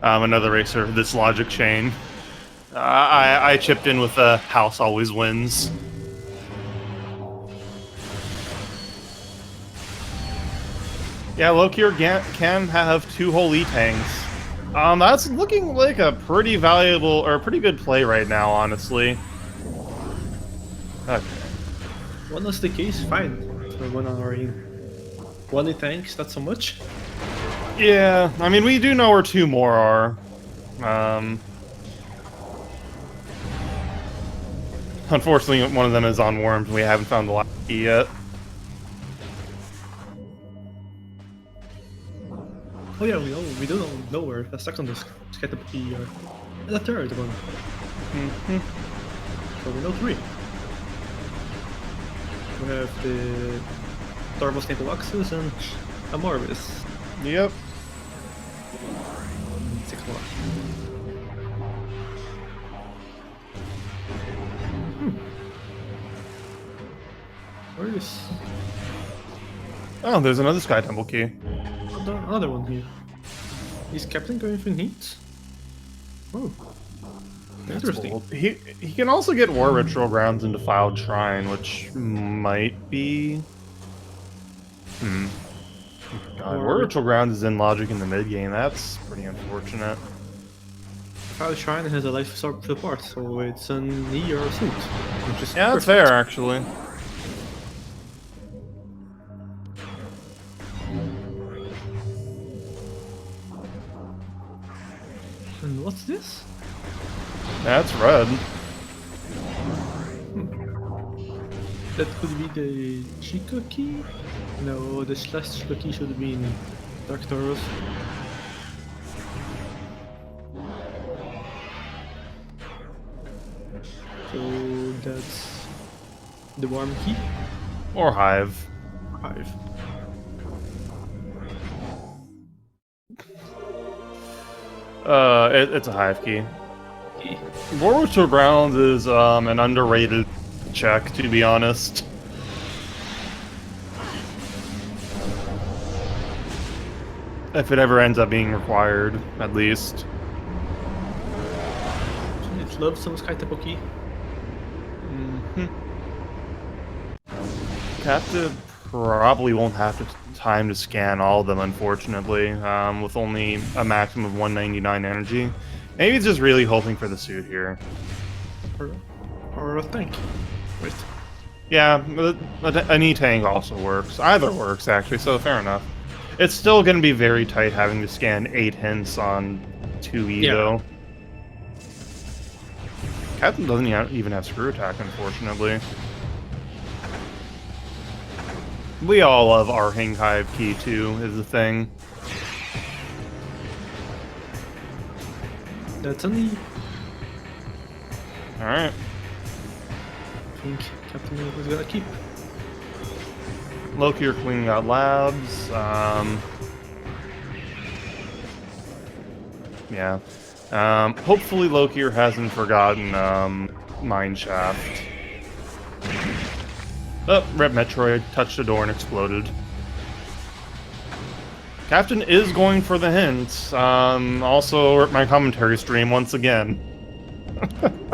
another racer, this logic chain. I chipped in with the house always wins. Yeah, Lokier can have 2 whole E-tanks. That's looking like a pretty valuable, or a pretty good play right now, honestly. Okay. When that's the case, fine. For 1 hour in. 1 E-tanks, not so much. Yeah, I mean, we do know where 2 more are. Unfortunately, one of them is on Worms, and we haven't found the last key yet. Oh yeah, we don't know where the second is. Let's get the key and the third one. So we know 3. We have the Turbo Staple Oxus and Amorbis. Yep. 6 more. Where is Oh, there's another Sky Temple key. another one here? Is Captain going for heat? Oh, interesting. Cool. He can also get War Ritual Grounds and Defiled Shrine, which might be. War Ritual Grounds is in Logic in the mid game. That's pretty unfortunate. Defiled Shrine has a life support, so it's an E or a suit. Which is Yeah, that's perfect. fair actually. What's this? That's red. That could be the Chica key? No, the slash Chica key should be in Dark Taurus. So that's the worm key? Or hive. 5. It's a hive key. Warwick to Grounds is an underrated check, to be honest. If it ever ends up being required, at least. It loves some Sky Temple key. Captive probably won't have time to scan all of them, unfortunately, with only a maximum of 199 energy. Maybe it's just really hoping for the suit here. Or a tank. Wait. Yeah, an E-Tank also works. Either works, actually, so fair enough. It's still going to be very tight having to scan 8 hints on 2E, though. Captain doesn't even have screw attack, unfortunately. We all love our Hing Hive key, too, is the thing. That's an E. Alright. I think Captain is gonna keep. Loki are cleaning out labs. Yeah. Hopefully Loki hasn't forgotten Mineshaft. Oh, Red Metroid touched the door and exploded. Captain is going for the hints. Also, my commentary stream once again. Come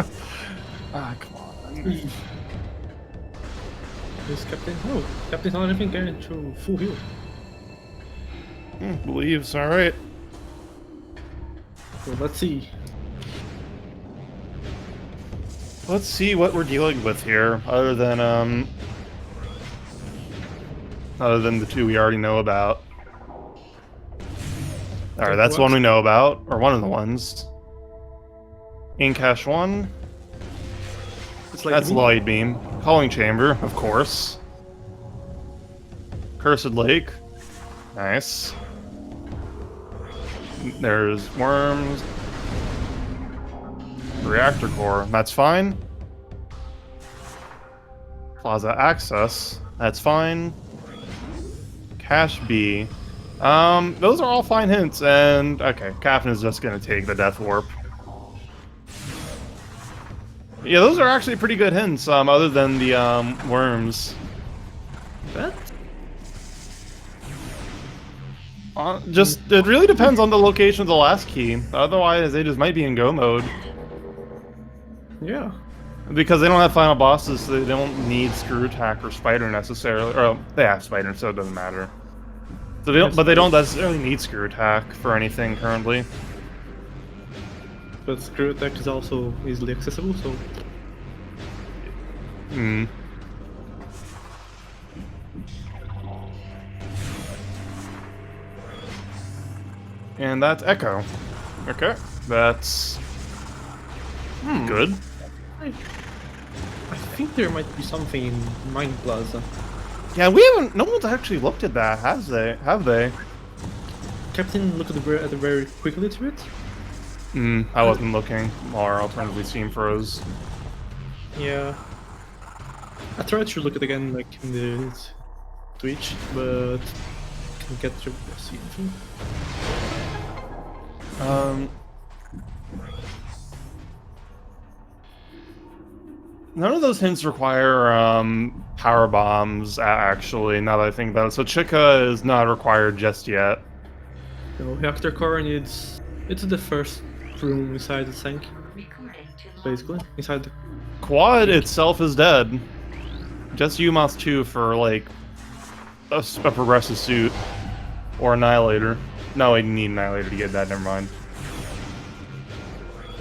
on. Is Captain? No, Captain's not even getting to full heal. Believes, alright. So let's see. Let's see what we're dealing with here, other than the two we already know about. Alright, that's the one we know about, or one of the ones. Incash 1. That's Light Beam. Calling Chamber, of course. Cursed Lake. Nice. There's Worms. Reactor Core. That's fine. Plaza Access. That's fine. Cash B. Those are all fine hints, and okay, Captain is just gonna take the Death Warp. Yeah, those are actually pretty good hints, other than the, worms. That? It really depends on the location of the last key. Otherwise, they just might be in go mode. Yeah. Because they don't have final bosses, so they don't need Screw Attack or Spider necessarily. Or, they have Spider, so it doesn't matter. So they don't necessarily need Screw Attack for anything currently. But Screw Attack is also easily accessible, so... And that's Echo. Okay, that's... good. I think there might be something in Mine Plaza. Yeah, no one's actually looked at that, have they? Captain looked at the very quickly to it. I wasn't looking, or alternatively Steam froze. Yeah. I tried to look at it again, like, in the Twitch, but can't get to see anything. None of those hints require power bombs, actually, now that I think about it. So Chica is not required just yet. No, Reactor Core needs... It's the first room inside the tank, basically. Inside the... Quad itself is dead. Just UMOS 2 for, like, a progressive suit. Or Annihilator. No, I need Annihilator to get that, never mind.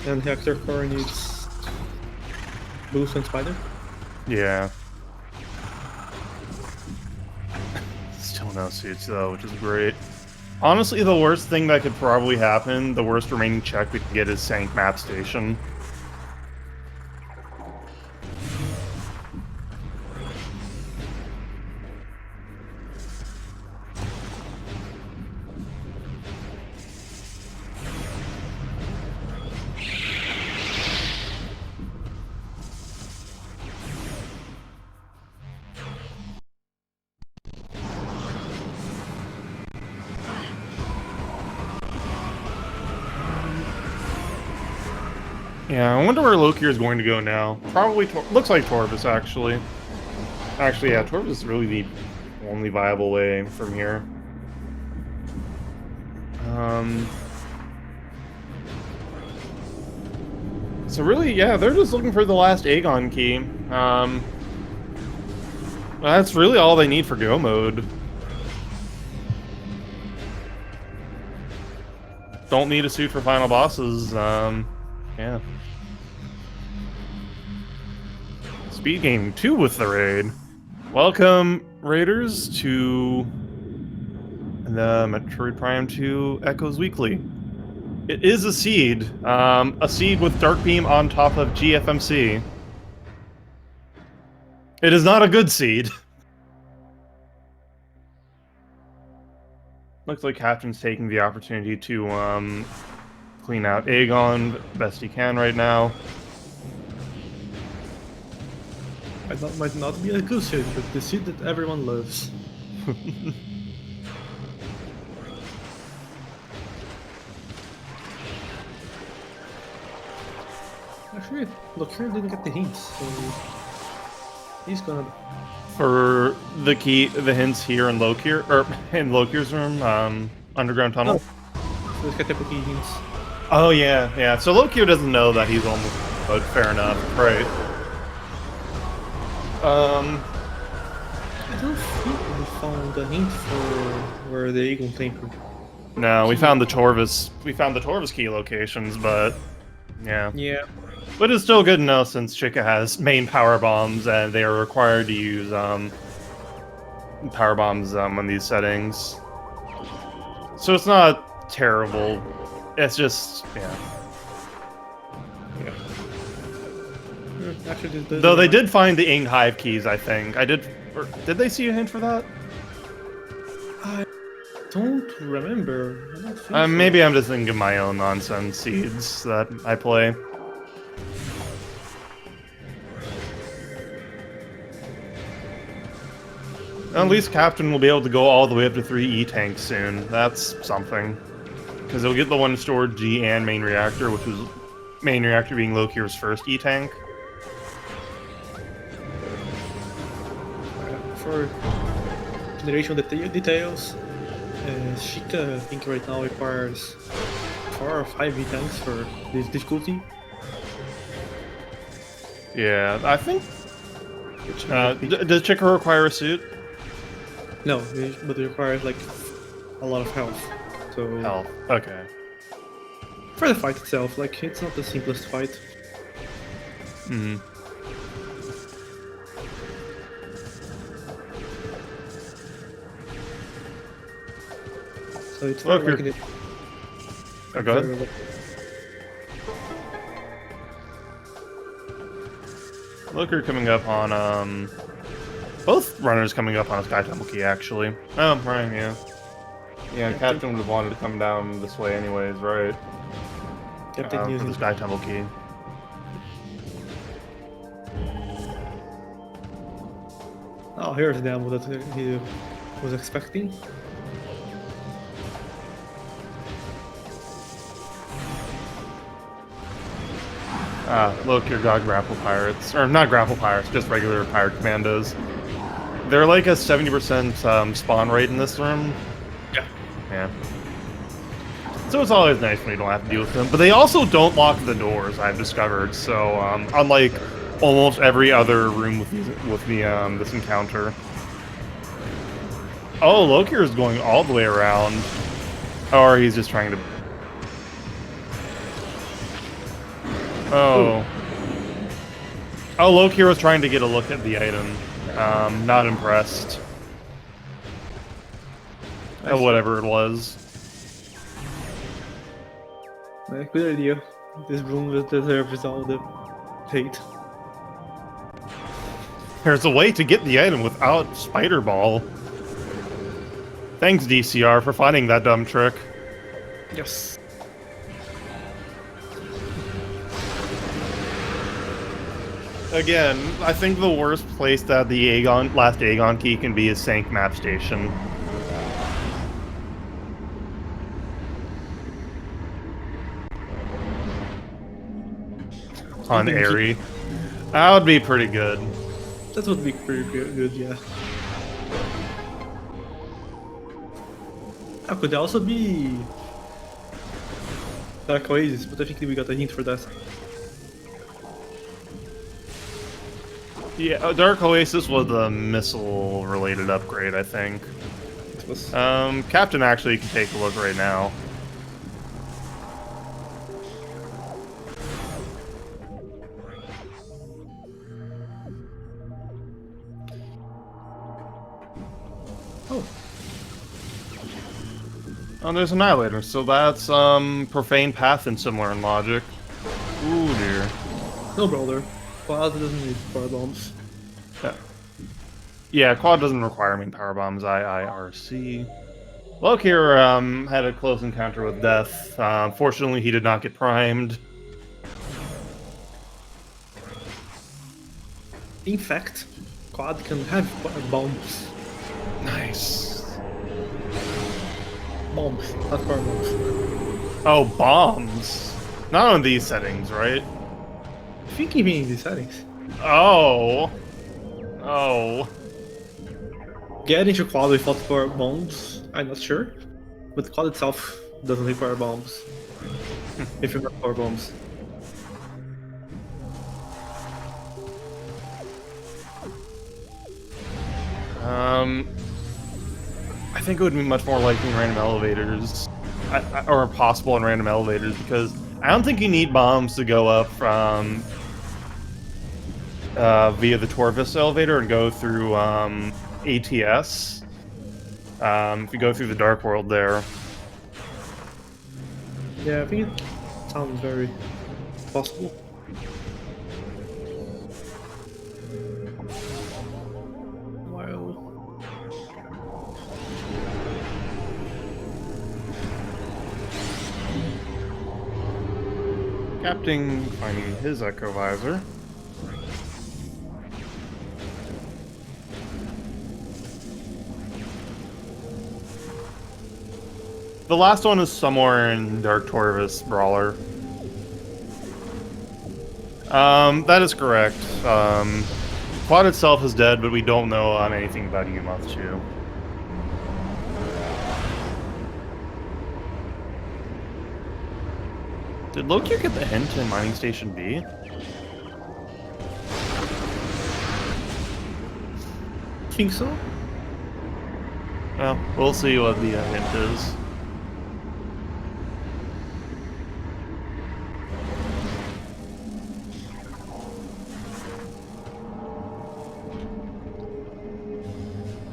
And Reactor Core needs... Boost and Spider? Yeah. Still no suits, though, which is great. Honestly, the worst thing that could probably happen, the worst remaining check we can get is Sank Map Station. Yeah, I wonder where Loki is going to go now. Probably, looks like Torvis, actually. Actually, yeah, Torvis is really the only viable way from here. So really, yeah, they're just looking for the last Aegon key. That's really all they need for go mode. Don't need a suit for final bosses. Yeah. SpeedGaming 2 with the raid. Welcome, raiders, to the Metroid Prime 2 Echoes Weekly. It is a seed with Dark Beam on top of GFMC. It is not a good seed. Looks like Captain's taking the opportunity to clean out Aegon best he can right now. Might not be a good seed, but the seed that everyone loves. Actually, look here didn't get the hints, so he's gonna. For the hints here in Lokir, or in Lokir's room, underground tunnel. Oh. Let's get the key hints. Oh yeah. So Lokir doesn't know that he's almost, but fair enough, right? I don't think we found a hint for where the Eagle Tanker. No, we found the Torvis key locations, but yeah. Yeah. But it's still good to know since Chica has main power bombs and they are required to use power bombs on these settings. So it's not terrible. It's just yeah. Actually, Though they did find the Ing Hive keys, I think. Did they see a hint for that? I don't remember. I don't think so. Maybe I'm just thinking of my own nonsense seeds that I play. At least Captain will be able to go all the way up to 3 E-tanks soon. That's something. Because he'll get the one stored G and main reactor, which was main reactor being Lokir's first E-tank. For generation details, Shika I think right now requires 4 or 5 E-tanks for this difficulty. Yeah, I think... does Chica require a suit? No, but it requires like a lot of health. So Health, okay. for the fight itself, like it's not the simplest fight. Hmm. So it's Look, not like Oh, go ahead. Looker coming up on, both runners coming up on a Sky Temple key, actually. Oh, right, yeah. Yeah, Captain would have wanted to come down this way anyways, right? Captain For using the Sky Temple key. Oh, here's the ammo that he was expecting. Look, your god grapple pirates. Or not grapple pirates, just regular pirate commandos. They're like a 70% spawn rate in this room. Yeah. Yeah. So it's always nice when you don't have to deal with them. But they also don't lock the doors, I've discovered. So, unlike almost every other room with this encounter. Oh, Lokir is going all the way around. Or he's just trying to... Oh. Ooh. Oh, Lokir was trying to get a look at the item. Not impressed. Oh, whatever it was. Good idea. This room deserves all the hate. There's a way to get the item without Spider Ball. Thanks, DCR, for finding that dumb trick. Yes. Again, I think the worst place that the last Aegon key can be is Sank Map Station. On Airy. That would be pretty good. That would be pretty good, yeah. That could also be Dark Oasis, but I think we got a hint for that. Yeah, Dark Oasis was a missile-related upgrade, I think. It was Captain actually can take a look right now. Oh, there's Annihilator, so that's, Profane Path and similar in logic. Ooh, dear. no brawler. Quad doesn't need fire bombs. Yeah, Quad doesn't require main power bombs, IIRC. Loki here, had a close encounter with death. Fortunately, he did not get primed. In fact, Quad can have bombs. Nice. Bombs, not fire bombs. Oh, bombs. Not on these settings, right? I think even in the settings. Oh. Oh. Getting to Quad without fire bombs, I'm not sure. But Quad itself doesn't require bombs. If you have fire bombs. I think it would be much more likely in random elevators, or possible in random elevators, because I don't think you need bombs to go up from via the Torvis elevator and go through ATS. If you go through the Dark World there. Yeah, I think it sounds very possible. While Captain finding his Echo Visor. The last one is somewhere in Dark Torvis Brawler. That is correct. Quad itself is dead, but we don't know on anything about Umoth 2. Did Loki get the hint in Mining Station B? think so. Well, we'll see what the hint is.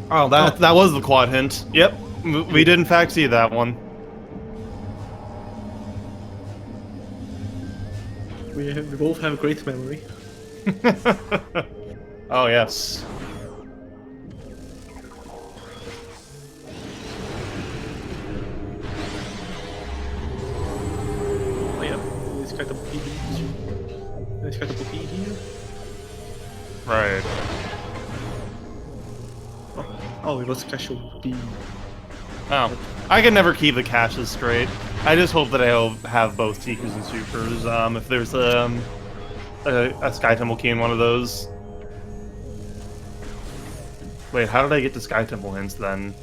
Oh, that was the quad hint. Yep, we did in fact see that one. We both have great memory. Oh yes. Oh yeah, it's quite a It's quite a pouquinho here. Right. Oh, it was casual B. Oh, I can never keep the caches straight. I just hope that I'll have both Tikus and Supers. If there's a Sky Temple key in one of those. Wait, how did I get to Sky Temple hints then?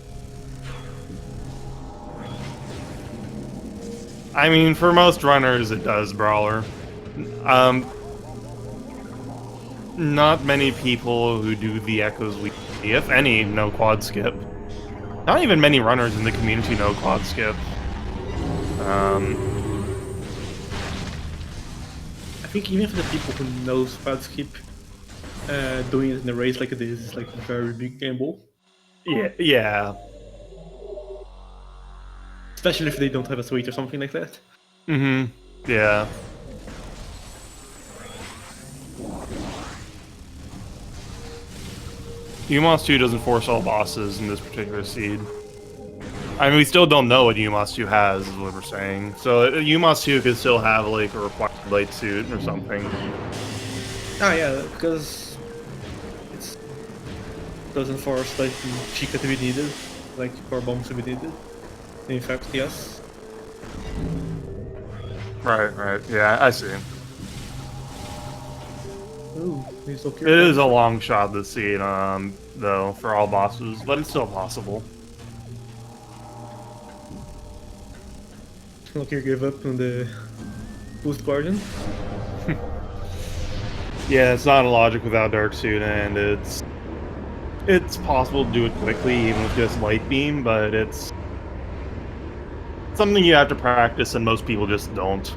I mean, for most runners, it does, Brawler. Not many people who do the Echoes weekly, if any, know quad skip. Not even many runners in the community know quad skip. I think even for the people who know quad skip, doing it in a race like this is like a very big gamble. Yeah. Especially if they don't have a suite or something like that. Mm-hmm. Yeah. UMOS 2 doesn't force all bosses in this particular seed. I mean, we still don't know what UMOS 2 has, is what we're saying. So UMOS 2 could still have, like, a required light suit or something. Ah, yeah, because it doesn't force, like, Chica to be needed, like, core bombs to be needed. In fact, yes. Right. Yeah, I see. Ooh, he's okay. It is a long shot this seed, though, for all bosses, but it's still possible. Look here, give up on the boost guardian. Yeah, it's not a logic without Dark Suit, and it's possible to do it quickly, even with just Light Beam, but it's something you have to practice, and most people just don't.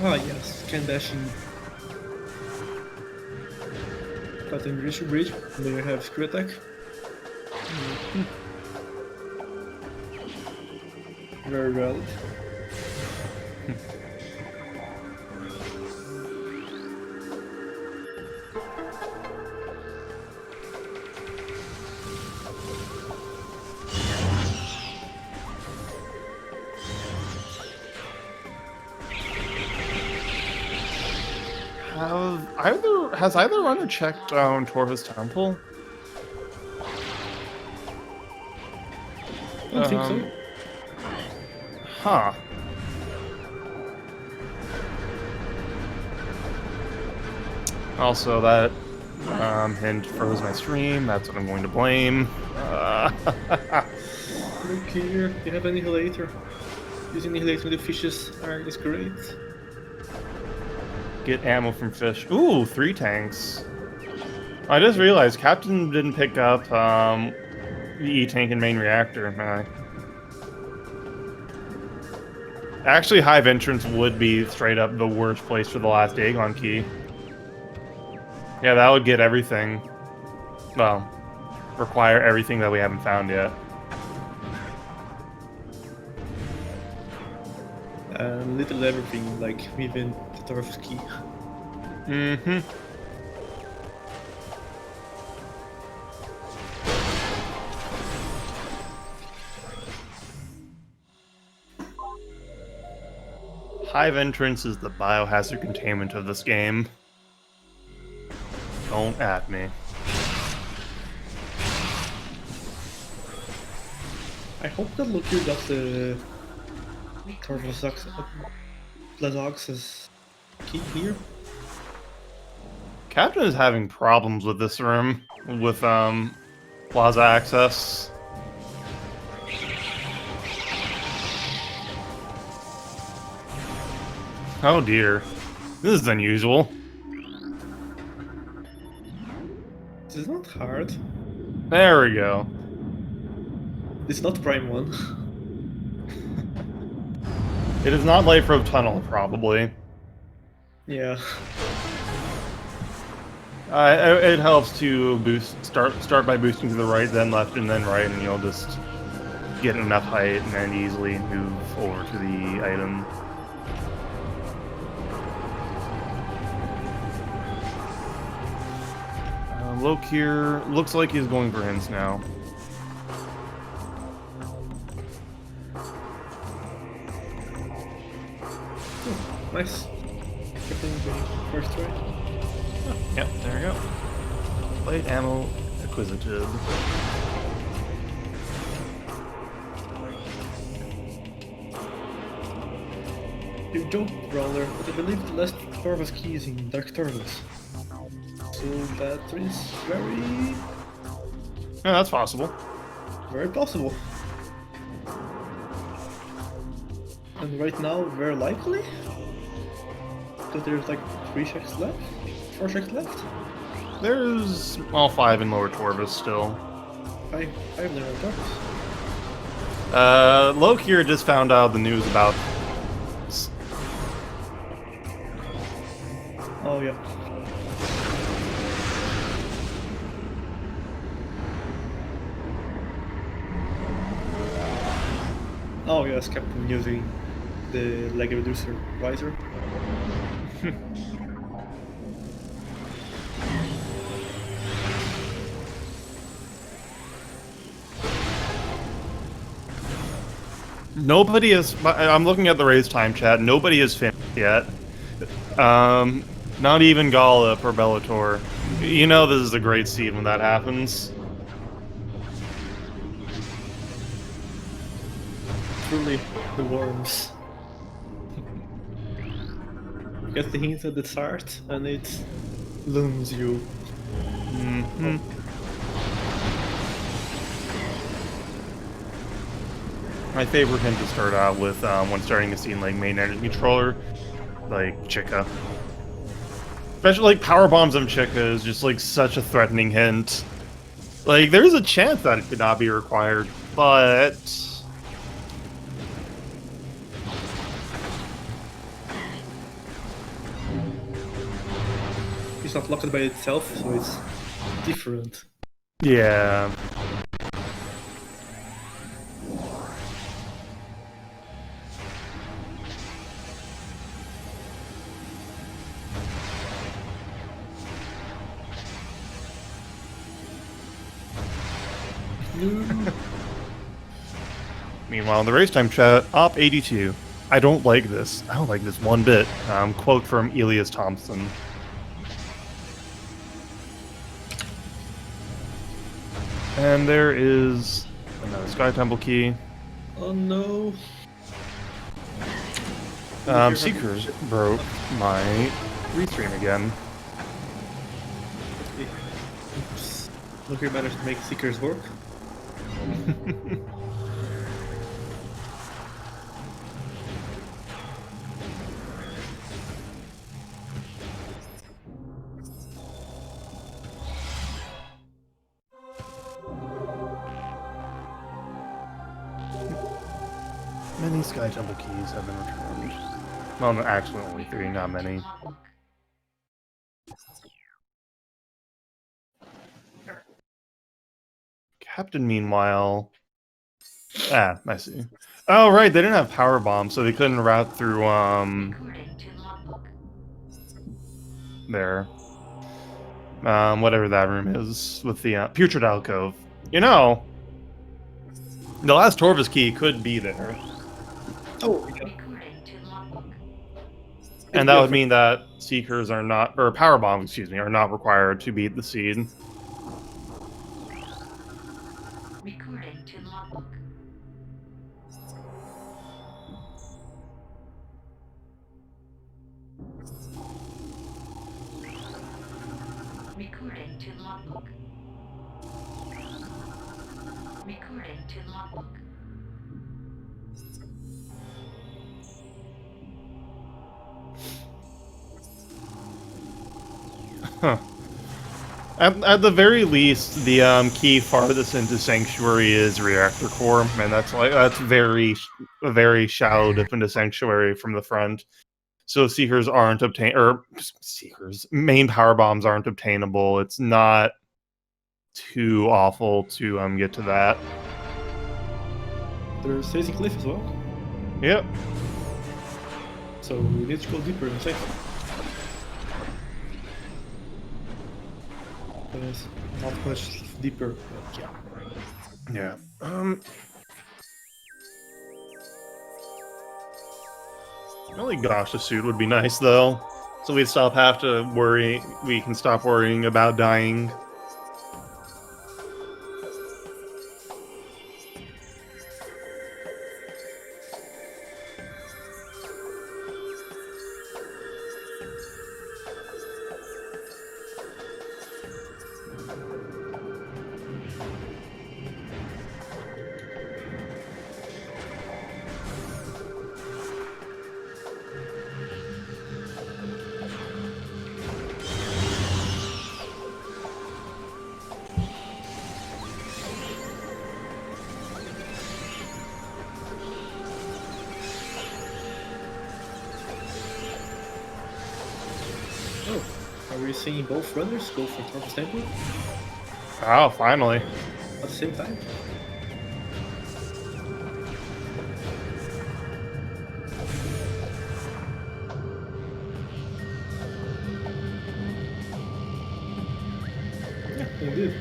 Ah, yes, can dash in. Cut in bridge to bridge, and then you have screw attack. Very valid. Has either runner checked Torva's temple? I don't think so. Huh. Also, that hint froze my stream. That's what I'm going to blame. Look here, you have Annihilator. Using Annihilator with the fishes is great. Get ammo from fish. Ooh, 3 tanks. I just realized Captain didn't pick up the E-tank and main reactor. Actually, Hive entrance would be straight up the worst place for the last Aegon key. Yeah, that would get everything. Well, require everything that we haven't found yet. Little everything, like even the Torf's key. Mm-hmm. Hive entrance is the biohazard containment of this game. Don't at me. I hope that Lucky got the Plazox's key here. Captain is having problems with this room, with plaza access. Oh dear. This is unusual. This is not hard. There we go. It's not Prime 1. It is not Life Road Tunnel, probably. Yeah. It helps to start by boosting to the right, then left, and then right, and you'll just get enough height and then easily move over to the item. Loke here looks like he's going for hints now. Oh, nice. First try. Oh, yep, there we go. Light ammo acquisitive. You jump, Brawler, but I believe the last Torvus key is in Dark Torvus. So that is very... Yeah, that's possible. very possible. And right now, very likely? Because there's like 3 checks left? 4 checks left? There's all 5 in Lower Torvus still. 5 there on Torvus. Loki here just found out the news about. Oh yeah. Oh yes, Captain using the leg reducer visor. Nobody is. I'm looking at the race time chat. Nobody is finished yet. Not even Gollop or Bellator. You know this is a great seed when that happens. Truly, the worms. You get the hint at the start, and it looms you. Mm-hmm. My favorite hint to start out with when starting a scene like main energy controller, like Chica. Especially like power bombs of Chica is just like such a threatening hint. Like there's a chance that it could not be required, but It's not locked by itself, so it's different. yeah. Meanwhile, in the race time chat, Op82. I don't like this. I don't like this one bit. Quote from Elias Thompson. And there is another Sky Temple key. Oh no. Seekers broke my restream again. Oops. Look, here managed to make Seekers work. Many Sky Temple keys have been returned. Well, no, actually only 3, not many. Captain, meanwhile... I see. Oh, right, they didn't have power bombs, so they couldn't route through, there. Whatever that room is, with the, Putrid Alcove. You know, the last Torvus key could be there. Oh, yeah. And that would mean that Seekers are not, or Power Bombs, excuse me, are not required to beat the seed. Recording to logbook. Recording to logbook. Recording to logbook. Huh. At the very least, the key farthest into Sanctuary is Reactor Core, and that's very shallow dip into Sanctuary from the front. So Seekers aren't main power bombs aren't obtainable. It's not too awful to get to that. There's Stacey Cliff as well. Yep. So we need to go deeper in safe. But it's not much deeper. But yeah. Yeah. Only Gasha suit would be nice though, so we'd have to worry. We can stop worrying about dying. we're seeing both runners go for Tortoise Temple Oh, finally. at the same time. Yeah, indeed.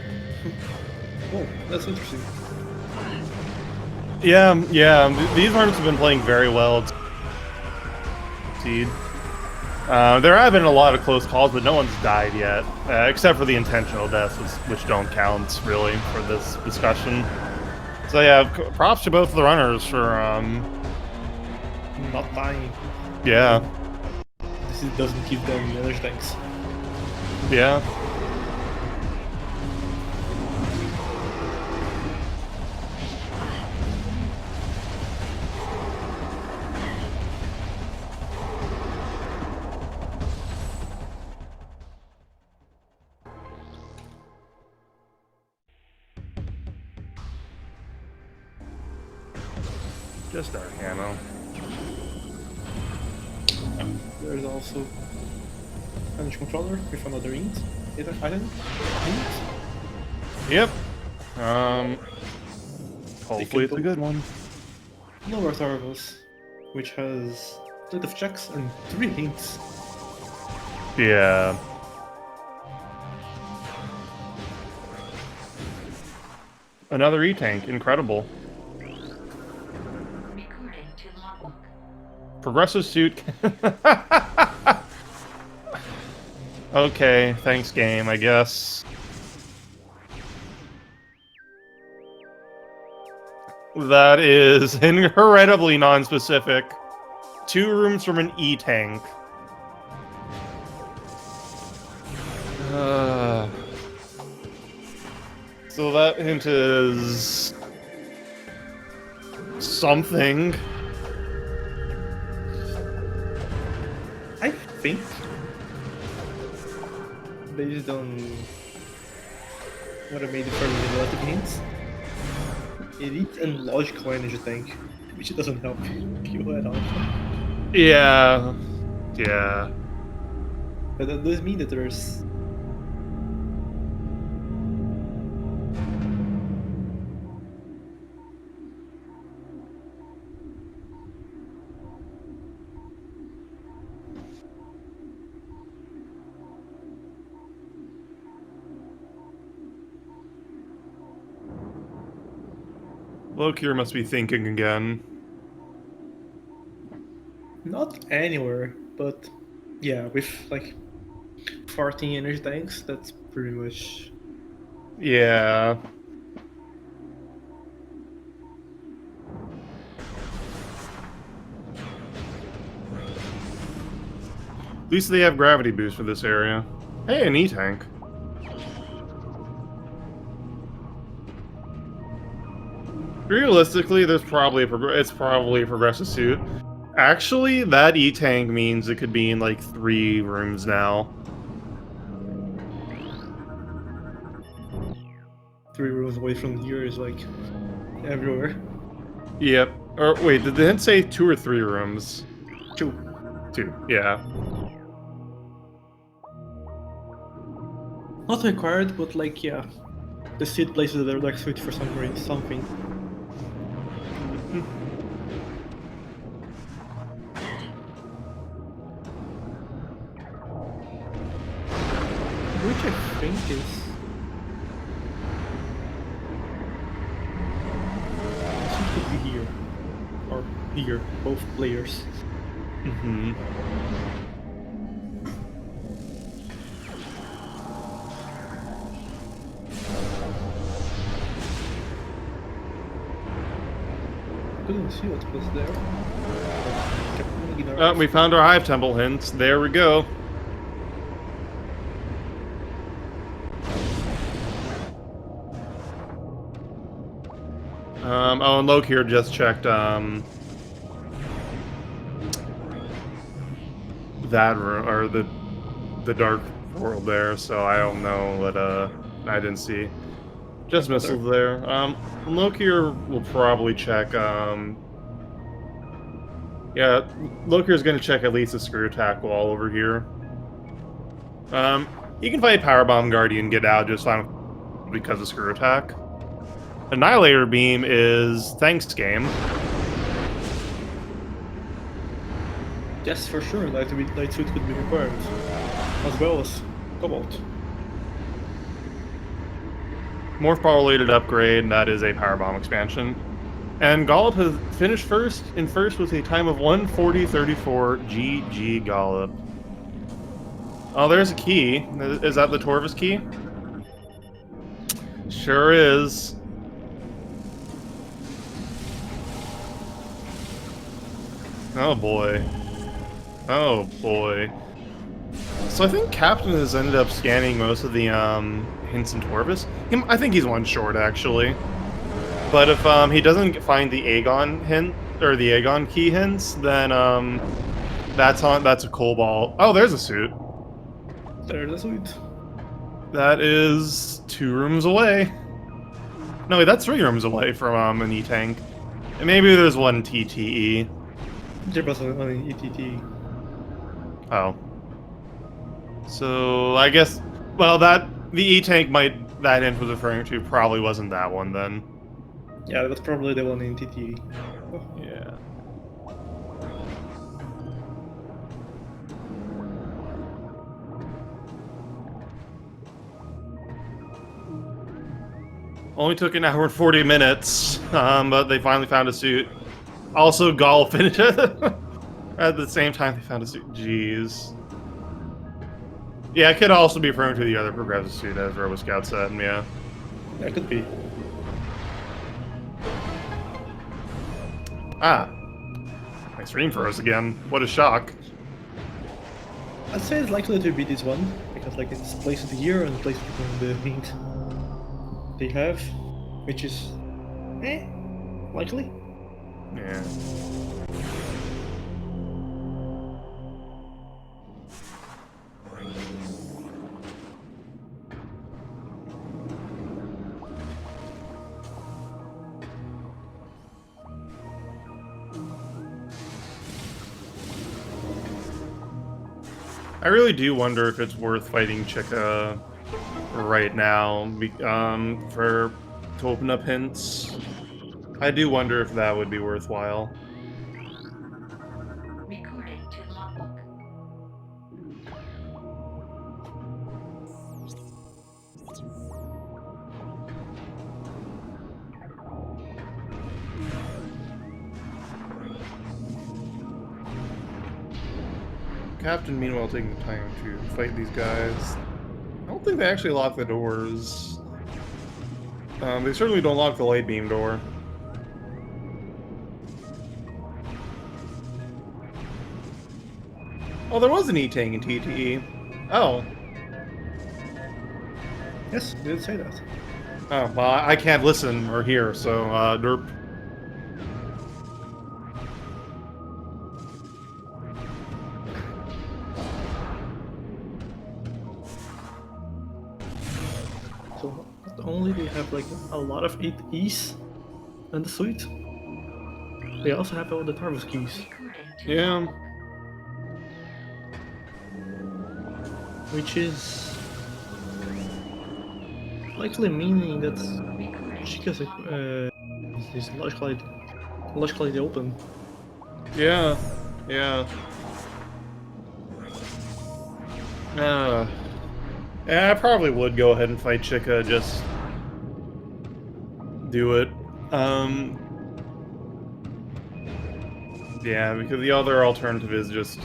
Oh, that's interesting. Yeah. These runners have been playing very well. Indeed. There have been a lot of close calls, but no one's died yet, except for the intentional deaths, which don't count really for this discussion. So yeah, props to both of the runners for Not dying. yeah, This doesn't give them energy tanks. yeah. Just our ammo. There's also energy controller with another int item. Yep. Hopefully it's a good one. Lower Tarvos, which has a lot of checks and 3 hints. Yeah. Another E-tank, incredible. Recording to logbook. Progressive suit. Okay, thanks game, I guess. That is incredibly non-specific. 2 rooms from an E-tank. So that hint is something. I think, based on what I made for the relative hints, it is a logical energy tank, which doesn't help you at all. Yeah. Yeah. But that does mean that there's Lokir must be thinking again. not anywhere, but yeah, with like 14 energy tanks, that's pretty much. Yeah. At least they have gravity boost for this area. Hey, an E-tank. Realistically, there's probably it's probably a progressive suit. Actually, that E-tank means it could be in like 3 rooms now. 3 rooms away from here is like everywhere. Yep. Or wait, did the hint say 2 or 3 rooms? 2. 2. Yeah. Not required, but like yeah, the seed places their like suit for some reason, something. Which I think is. It could be here. Or here, both players. Mm-hmm. Couldn't see what was there. Kept moving around. We found our Hive Temple hints. There we go. Oh, and Loke here just checked, that room, or the dark world there, so I don't know what, I didn't see. Just missiles there. Loke here will probably check, yeah, Loke here is gonna check at least a screw attack wall over here. You can fight Powerbomb Guardian, get out just fine because of Screw Attack. Annihilator Beam is thanks game. Yes, for sure, Light Suit could be required, as well as Cobalt. Morph Power related upgrade, and that is a Powerbomb expansion. And Gollop has finished first with a time of 1:40:34. GG Gollop. Oh, there's a key. Is that the Torvus key? Sure is. Oh boy. Oh boy. So I think Captain has ended up scanning most of the hints in Torvus. I think he's one short actually. But if he doesn't find the Aegon hint or the Aegon key hints, then that's a Cobalt. Oh, there's a suit. There's a suit. That is 2 rooms away. No, wait, that's 3 rooms away from an E-Tank. And maybe there's one TTE. There was an ETT. Oh. So, I guess, well, the E-Tank that hint was referring to probably wasn't that one then. Yeah, that's probably the one in TTE. Oh. Yeah. Only took an hour and 40 minutes, but they finally found a suit. Also, Gall finished it. At the same time, they found a suit. Jeez. Yeah, it could also be referring to the other progressive suit, as Robo Scout said, yeah. That could be. Ah. My stream froze again. What a shock. I'd say it's likely to be this one, because like it's placed here and placed in the hint they have, which is likely. Yeah. I really do wonder if it's worth fighting Chica right now, to open up hints. I do wonder if that would be worthwhile. Recording to logbook. Captain, meanwhile, taking the time to fight these guys. I don't think they actually lock the doors. They certainly don't lock the light beam door. Oh, there was an E-Tank in TTE. Oh. Yes, you did say that. Oh, well, I can't listen or hear, so, derp. So not only do you have like a lot of 8Es in the suite, they also have all the Tarvus keys, Recording to Yeah. logbook. which is likely meaning that Recording Chica's to logbook. is logically open. Yeah. Yeah. Yeah, I probably would go ahead and fight Chica, just do it. Yeah, because the other alternative is just...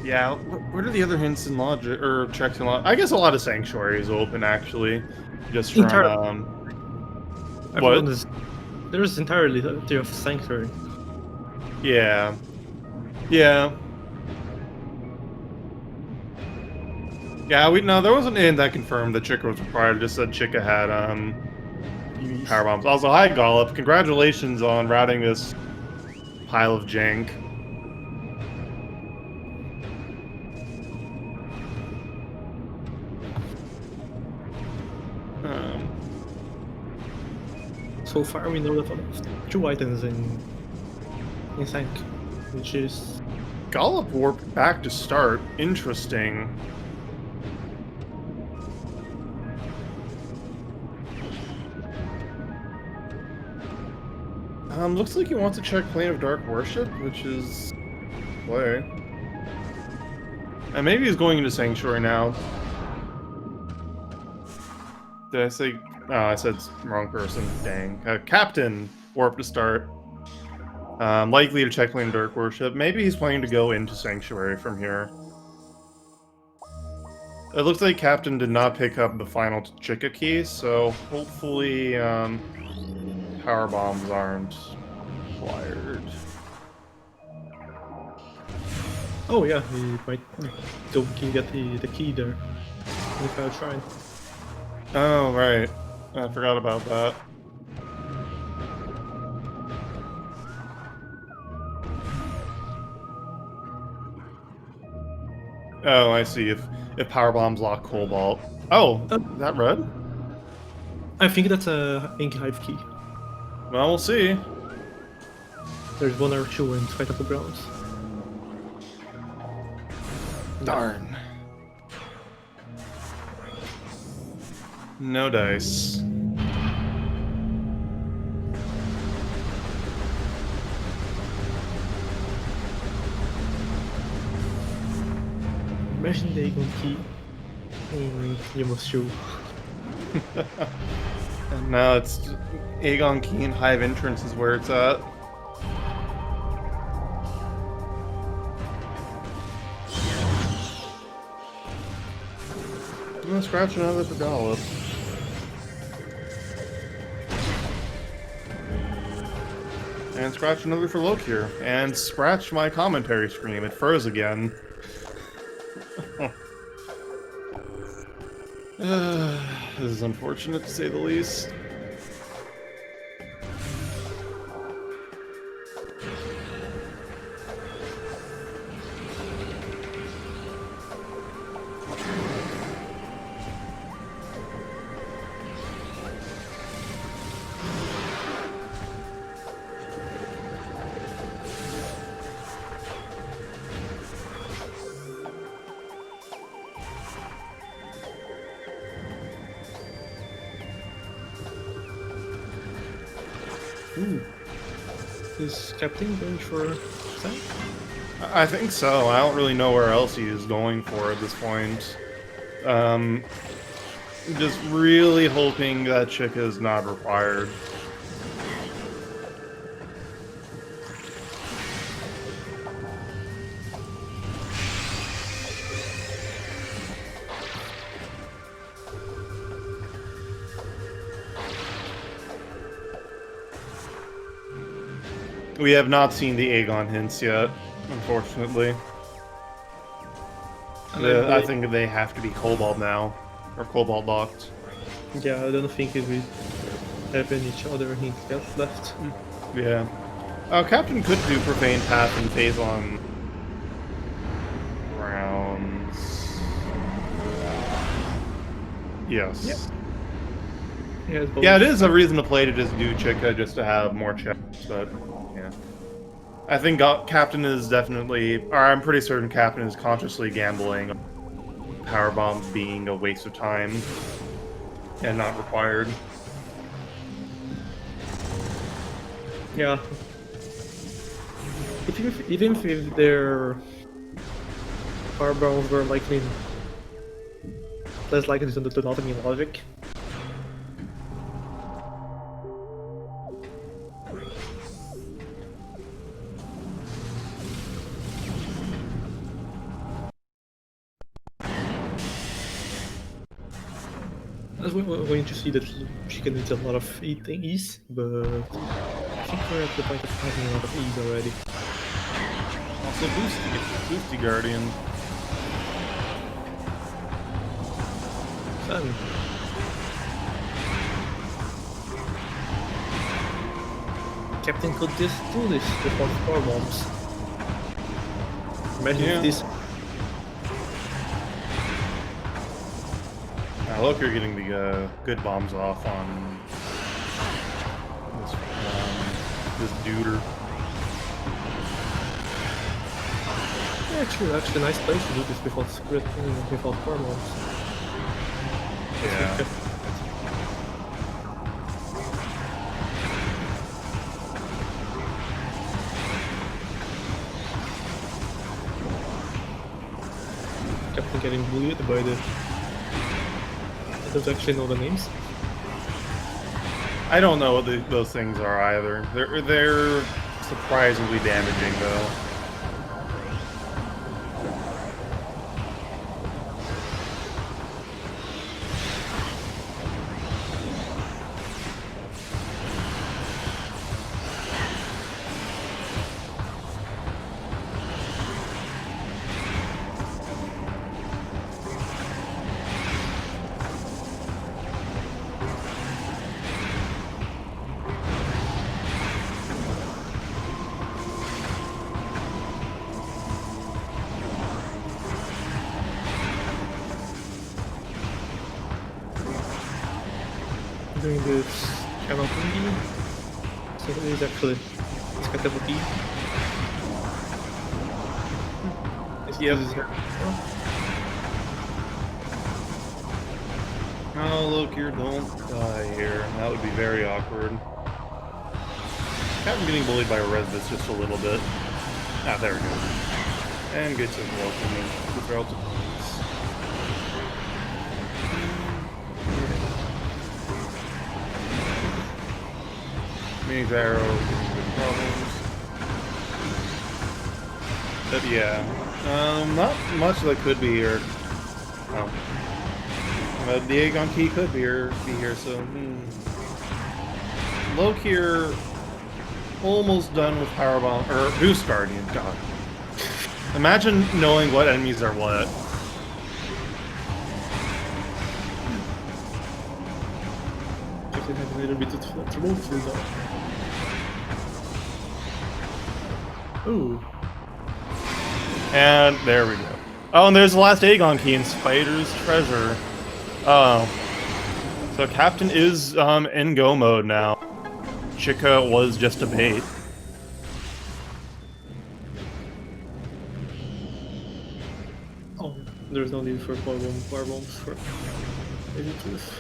Yeah, what are the other hints in logic, or checks in logic? I guess a lot of sanctuaries open, actually. Just from, Everyone what? There's entirely of Sanctuary. Yeah. Yeah. Yeah, no, there wasn't an that confirmed that Chica was required. It just said Chica had, power bombs. Also, hi, Gollop. Congratulations on routing this pile of jank. So far, we know that 2 items in Sank, which is Gollop warped back to start. Interesting. Looks like he wants to check Plane of Dark Worship, which is play. And maybe he's going into Sanctuary now. Did I say? Oh, I said wrong person. Dang. Captain warp to start. Likely to check Plane of Dark Worship. Maybe he's planning to go into Sanctuary from here. It looks like Captain did not pick up the final Chica key, so hopefully power bombs aren't required. Oh yeah, he might go can get the key there. If I try. Oh, right. I forgot about that. Oh, I see. If power bombs lock Cobalt. Oh, is that red? I think that's a Ink Hive key. Well, we'll see. There's one or two in Fight of the Browns. Darn. No dice. Imagine the Aegon key. You must shoot. And now it's Aegon Key and Hive Entrance is where it's at. I'm gonna scratch another for Gollop. And scratch another for Lokir. And scratch my commentary screen. It froze again. This is unfortunate to say the least. Ooh. Is Captain going for that? I think so. I don't really know where else he is going for at this point. Just really hoping that Chica is not required. We have not seen the Aegon hints yet, unfortunately. I think they have to be Cobalt now, or Cobalt locked. Yeah, I don't think it will have any other hints left. Yeah. Captain could do Profane Path and phase on rounds. Yes. Yep. Yeah, it is a reason to play to just do Chica just to have more checks, but yeah. I think Captain is definitely, or I'm pretty certain Captain is consciously gambling power bombs being a waste of time and not required. Yeah. Even if their power bombs were likely less likely to not be logic. I was going to see that Chica needs a lot of E's, but I think we're at the point of having a lot of E's already. Also Boosty Guardian. 7. Captain could just do this without power bombs. Imagine if this. Look, you're getting the good bombs off on this duder. Actually, nice place to do this without script, without hormones. Yeah. Captain getting bullied by the. I don't actually know the names. I don't know what those things are either. They're surprisingly damaging though. Doing this channel thingy. So it is actually it's kind of a key. Yep. This is Oh, look here, don't die here. That would be very awkward. Captain getting bullied by a Resbus just a little bit. Ah, there we go. And gets a blow from me. Gets out to points. Mini Arrow giving good problems. But yeah, not much that could be here. Oh. The Aegon Key could be here, so Loke here, almost done with Power Bomb, or Boost Guardian, god. Imagine knowing what enemies are what. actually have a little bit of trouble with that. Ooh. And there we go. Oh, and there's the last Aegon Key in Spider's Treasure. Oh. So Captain is in go mode now. Chica was just a bait. Oh, there's no need for power bombs for this.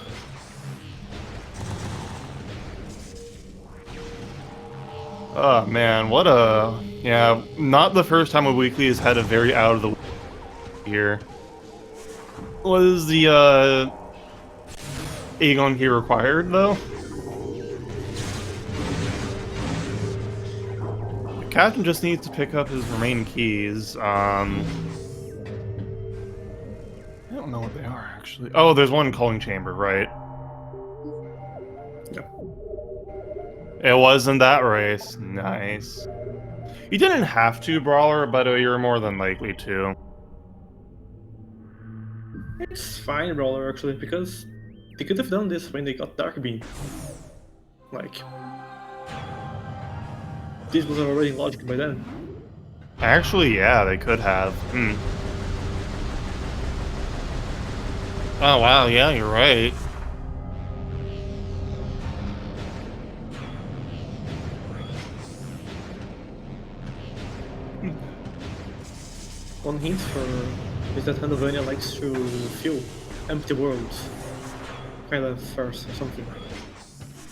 Oh man, what a... Yeah, not the first time a weekly has had a very out of the here. Was the Aegon Key required though? The Captain just needs to pick up his remaining keys. I don't know what they are actually. Oh, there's one calling chamber, right? Yeah. It was in that race. Nice. You didn't have to, Brawler, but you were more than likely to. It's fine, Brawler, actually, because they could have done this when they got Dark Beam. Like, this was already logic by then. Actually, yeah, they could have. Oh, wow, yeah, you're right. One hint is that Handovania likes to fill empty worlds, kind of first or something.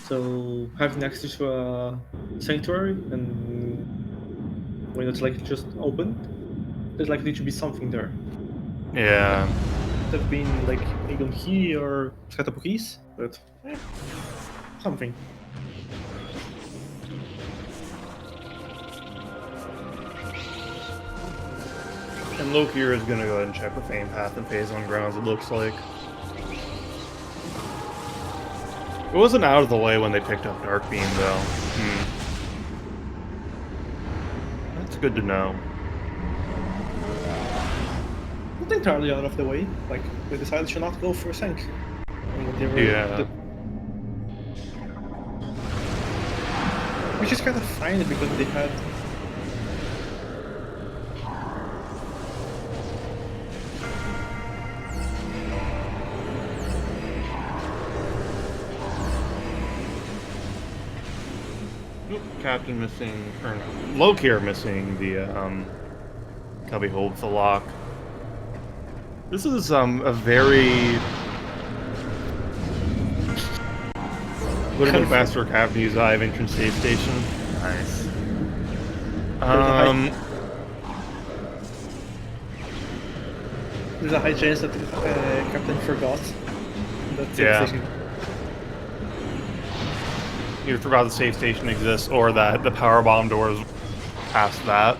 So having access to a sanctuary, and when it's like just open, there's likely to be something there. Yeah. Could have been like Aegon Key or Scatapokis, but something. And Loki is gonna go ahead and check the Fame Path and Phase on Grounds, it looks like. It wasn't out of the way when they picked up Dark Beam, though. That's good to know. Not entirely out of the way. Like, they decided to not go for a Sank. Yeah. Which is kind of fine because they had. Captain missing, or Loki are missing the Cubby holds the lock. This is a very literally faster Japanese dive entrance save station. Nice. There's a high chance that Captain forgot that Yeah. station. Either forgot the safe station exists or that the power bomb doors past that.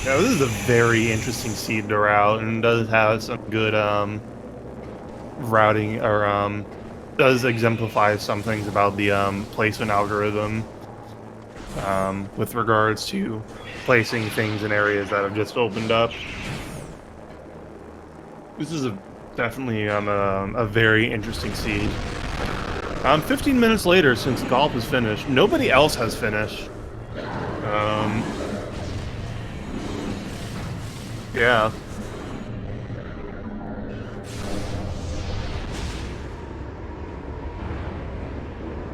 Yeah, this is a very interesting seed to route and does have some good routing or does exemplify some things about the placement algorithm with regards to placing things in areas that have just opened up. This is definitely a very interesting seed. 15 minutes later, since golf is finished, nobody else has finished. Yeah.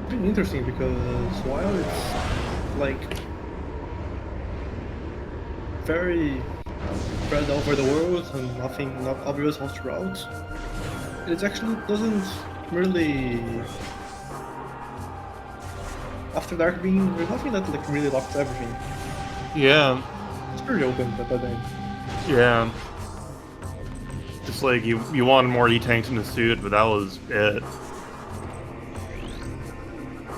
Pretty interesting because while it's like very spread over the world and nothing not obvious how to route, it actually doesn't really. After dark being, there's nothing that like really locks everything. Yeah. It's pretty open at that end. Yeah. Just like you wanted more E-tanks in the suit, but that was it.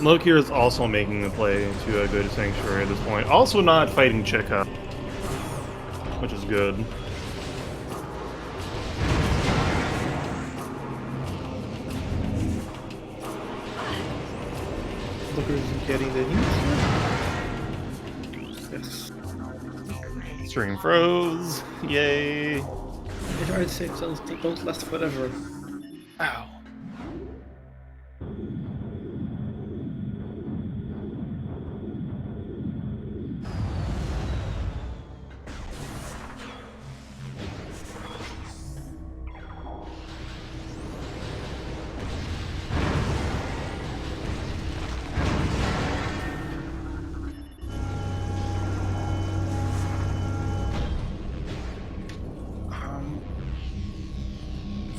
Loki is also making the play into a good sanctuary at this point. Also not fighting Chica, which is good. Looker's getting the hint. Yes. Stream froze. Yay. Metroid saves don't last forever. Ow.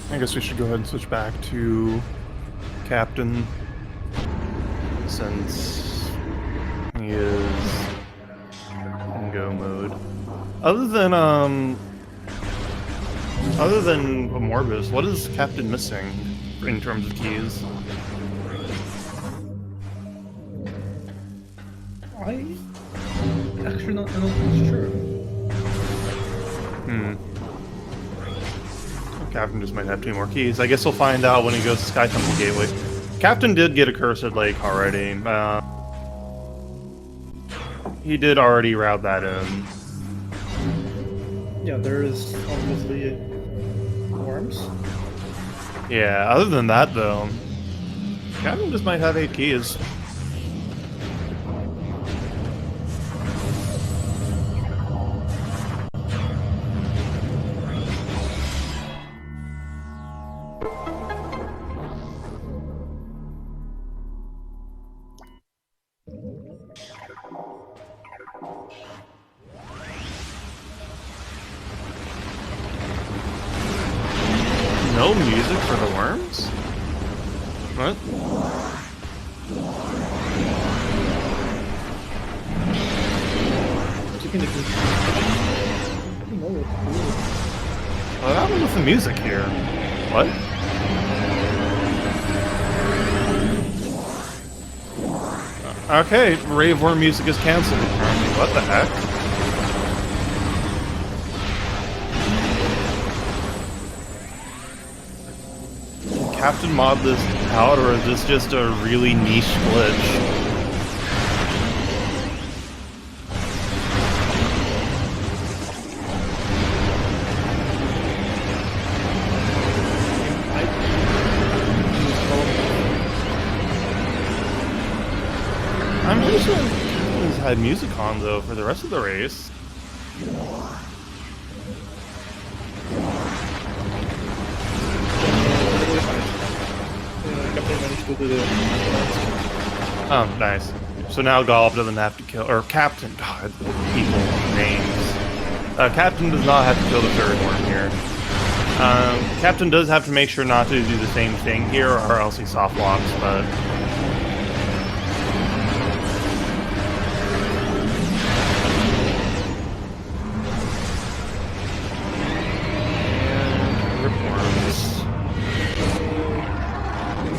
I guess we should go ahead and switch back to Captain, since he is in go mode. Other than Morbus, what is Captain missing in terms of keys? I'm not sure. Captain just might have 2 more keys. I guess we'll find out when he goes to Sky Temple Gateway. Captain did get a Cursed Lake already. He did already route that in. Yeah, there is obviously worms. Yeah, other than that though, Captain just might have 8 keys. No music for the worms? What? Keeping the key. I don't know what to do. What happened with the music here? What? Okay, Rave Worm music is cancelled apparently. What the heck? Captain mod this out, or is this just a really niche glitch? I'm pretty sure Captain's had music on though for the rest of the race. Captain managed to do the Oh, nice. So now Golf doesn't have to kill, or Captain. God, people names. Captain does not have to kill the third worm here. Captain does have to make sure not to do the same thing here, or else he soft locks. But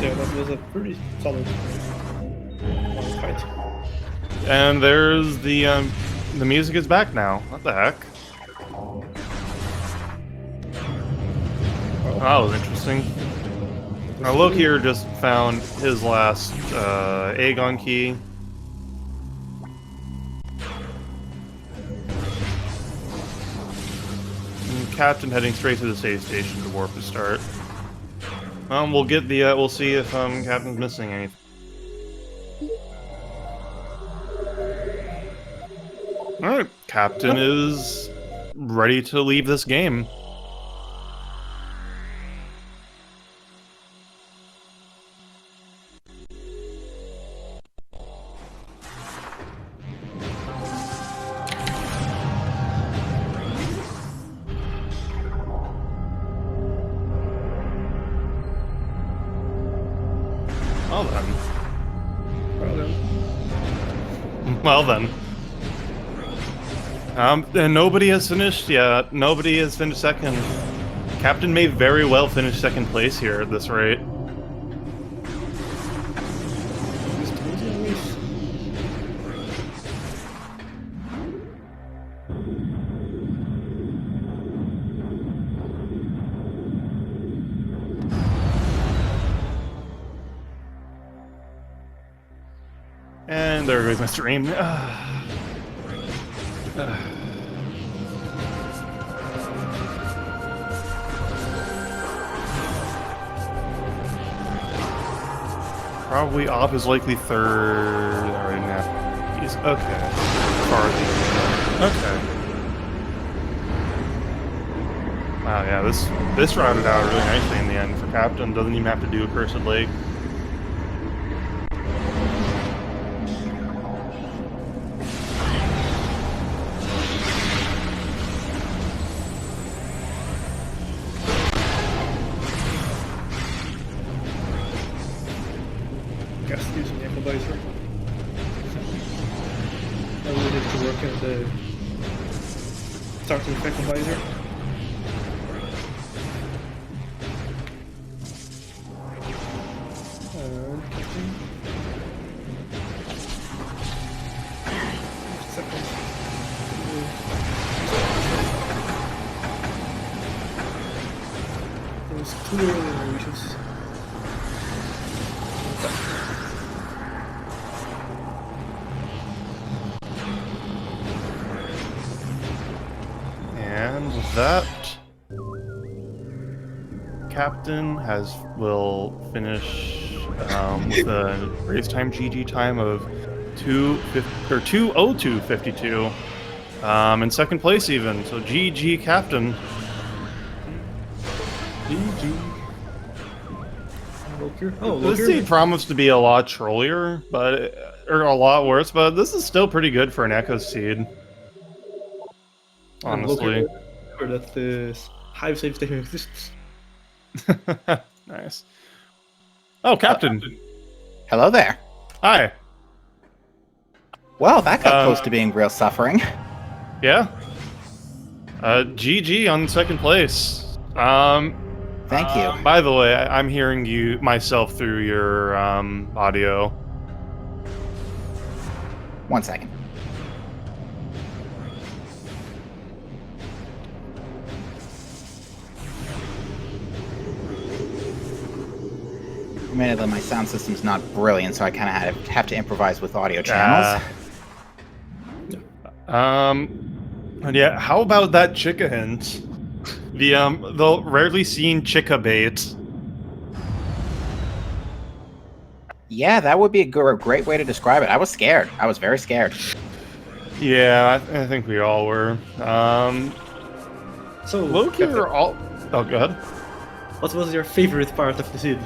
Yeah, that was a pretty solid fight. and there's the music is back now. What the heck? Oh, that was interesting. Now Loki here just found his last Aegon key. And Captain heading straight to the save station to warp to start. We'll get the we'll see if Captain's missing anything. All right, Captain is ready to leave this game. Well then. Well then. And nobody has finished yet. Nobody has finished second. Captain may very well finish second place here at this rate. And there goes my stream. Probably off is likely third right now. He's okay. Farley. Okay. Wow, yeah, this rounded out really nicely in the end for Captain. Doesn't even have to do a Cursed Lake. Guest using the equalizer. I really need to work on the starting the equalizer. And Captain. Second. It was too early animations. And with that, Captain will finish with a race time GG time of 2:02:52, in second place even. So GG Captain. GG. Oh, This scene promised to be a lot trollier, or a lot worse, but this is still pretty good for an Echo Seed. Honestly. That the hive save station exists. Nice. Oh, Captain. Hello there. Hi. Well, that got close to being real suffering. Yeah. GG on second place. Thank you. By the way, I'm hearing myself through your audio. 1 second. Admittedly, my sound system's not brilliant, so I kind of have to improvise with audio channels. And yeah, how about that Chica hint? The rarely seen Chica bait. Yeah, that would be a great way to describe it. I was scared. I was very scared. Yeah, I think we all were. So, Loki Captain, are all. Oh, good. what was your favorite part of the seed?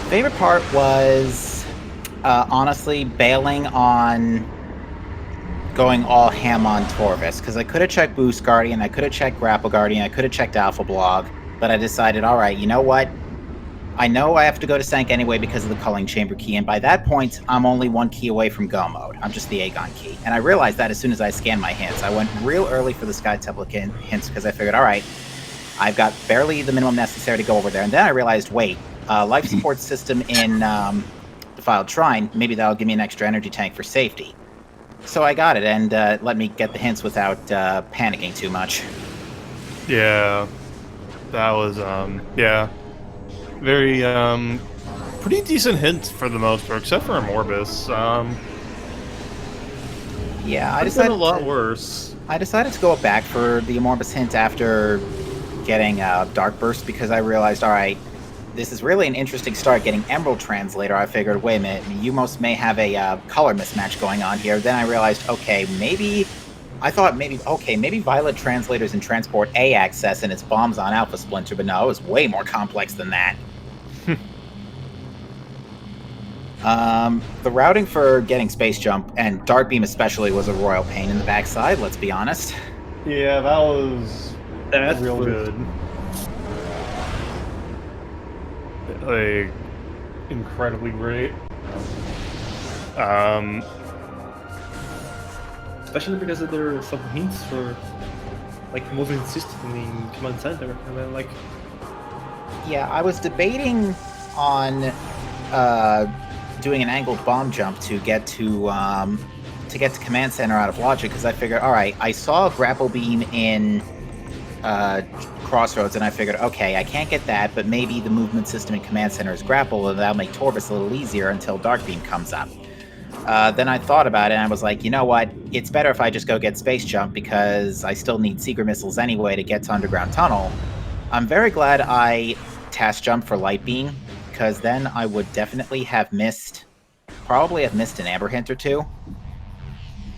Favorite part was Honestly, bailing on going all ham on Torvis, because I could have checked Boost Guardian, I could have checked Grapple Guardian, I could have checked Alpha Blog, but I decided, alright, you know what? I know I have to go to Sank anyway because of the culling chamber key, and by that point, I'm only one key away from go mode. I'm just the Aegon key. And I realized that as soon as I scanned my hints. I went real early for the Sky Temple hints because I figured, alright, I've got barely the minimum necessary to go over there. And then I realized, wait, life support system in Defiled Shrine, maybe that'll give me an extra energy tank for safety. So I got it, and let me get the hints without panicking too much. Yeah. That was, yeah. Very, pretty decent hint for the most part, except for Amorbus. Yeah, I It's been decided a lot worse. I decided to go back for the Amorbus hint after getting Dark Burst because I realized, alright, this is really an interesting start getting Emerald Translator. I figured, wait a minute, Umos may have a color mismatch going on here. Then I realized, okay, maybe Violet Translators and Transport A access and its bombs on Alpha Splinter, but no, it was way more complex than that. The routing for getting Space Jump, and Dark Beam especially, was a royal pain in the backside, let's be honest. Yeah, that was real good. Like, incredibly great. Especially because there are some hints for like moving system in Command Center, and then like Yeah, I was debating on doing an angled bomb jump to get to Command Center out of logic because I figured, all right, I saw a grapple beam in Crossroads, and I figured, okay, I can't get that, but maybe the movement system in Command Center is grapple, and that'll make Torvis a little easier until Dark Beam comes up. Then I thought about it, and I was like, you know what? It's better if I just go get Space Jump because I still need Secret Missiles anyway to get to Underground Tunnel. I'm very glad I Task Jump for Light Beam, because then I would definitely have missed an Amber Hint or two,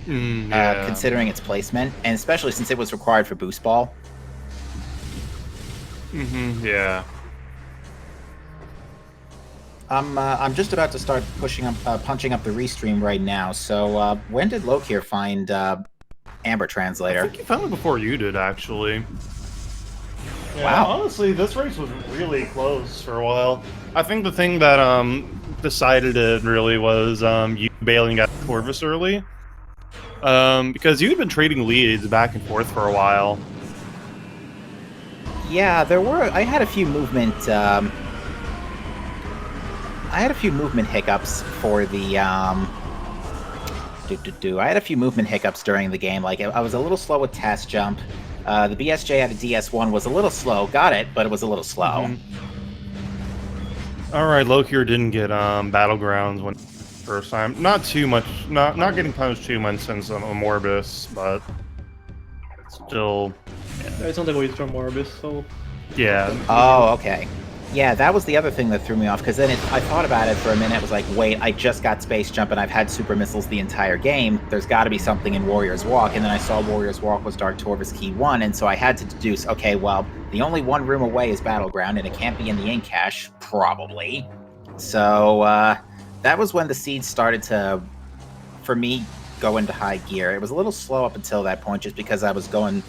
Yeah. considering its placement, and especially since it was required for Boost Ball. Yeah. I'm just about to start punching up the restream right now. So when did Lokir find Amber I Translator? think you found it before you did, actually. Yeah, Wow. honestly, this race was really close for a while. I think the thing that decided it really was you bailing out Corvus early. Because you had been trading leads back and forth for a while. Yeah, I had a few movement. I had a few movement hiccups for the. I had a few movement hiccups during the game. Like I was a little slow with Task Jump. The BSJ out of DS1 was a little slow. Got it, but it was a little slow. All right, Lokir didn't get Battlegrounds when first time. Not too much. Not getting punished too much since Amorbus, but still. yeah, it's not the way from Morbus, so Yeah. Oh, okay. Yeah, that was the other thing that threw me off, because then I thought about it for a minute. It was like, wait, I just got Space Jump and I've had Super Missiles the entire game. There's got to be something in Warrior's Walk. And then I saw Warrior's Walk was Dark Torvis Key 1, and so I had to deduce, okay, well, the only one room away is Battleground, and it can't be in the ink cache, probably. So that was when the seeds started to, for me, go into high gear. It was a little slow up until that point, just because I was going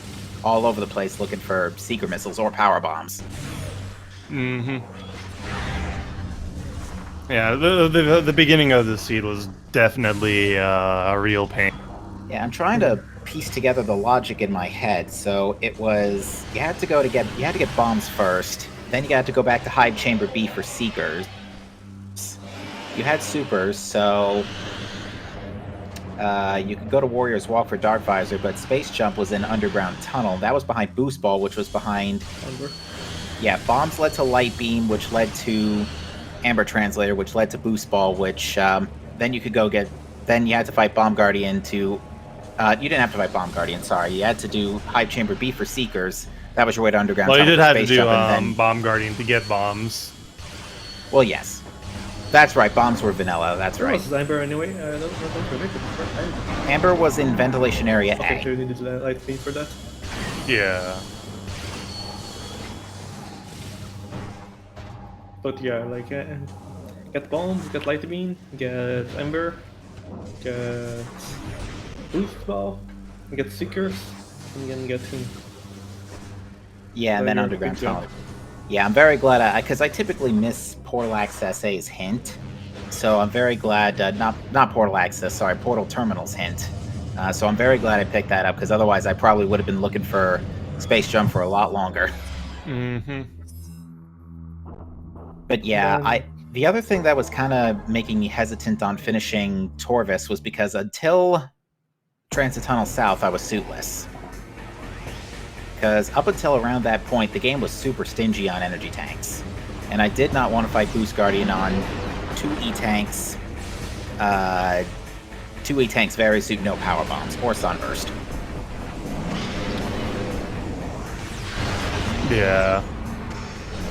all over the place looking for Secret Missiles or Power Bombs. Yeah, the beginning of the seed was definitely a real pain. Yeah, I'm trying to piece together the logic in my head. So it was you had to get bombs first, then you had to go back to Hive Chamber B for Seekers. You had supers, so you could go to Warrior's Walk for Dark Visor, but Space Jump was in Underground Tunnel. That was behind Boost Ball, which was behind. Yeah, bombs led to Light Beam, which led to Amber Translator, which led to Boost Ball, which then you could go get. Then you had to fight Bomb Guardian to. You didn't have to fight Bomb Guardian. Sorry, you had to do Hive Chamber B for Seekers. That was your way to Underground. Well, you Tunnel did for have to Space do Jump, and then, Bomb Guardian to get bombs. Well, yes, that's right. Bombs were vanilla. That's Where right. was Amber anyway? I don't predict it. Amber was in Ventilation Area Okay, A. so you needed to light beam for that. Yeah. But yeah, like Get bombs, get light beam, get ember, get boost ball, get seekers, and then get him. Yeah, and then Your underground big jump. tunnel. Yeah, I'm very glad because I typically miss Portal Access A's hint, so I'm very glad not Portal Access, sorry, Portal Terminal's hint. So I'm very glad I picked that up because otherwise I probably would have been looking for Space Jump for a lot longer. Mm-hmm. But yeah, Then- the other thing that was kind of making me hesitant on finishing Torvis was because until Transit Tunnel South, I was suitless. Because up until around that point, the game was super stingy on energy tanks. And I did not want to fight Boost Guardian on 2 E-Tanks. 2 E-Tanks, Varisuit, no power bombs, or Sunburst. Yeah.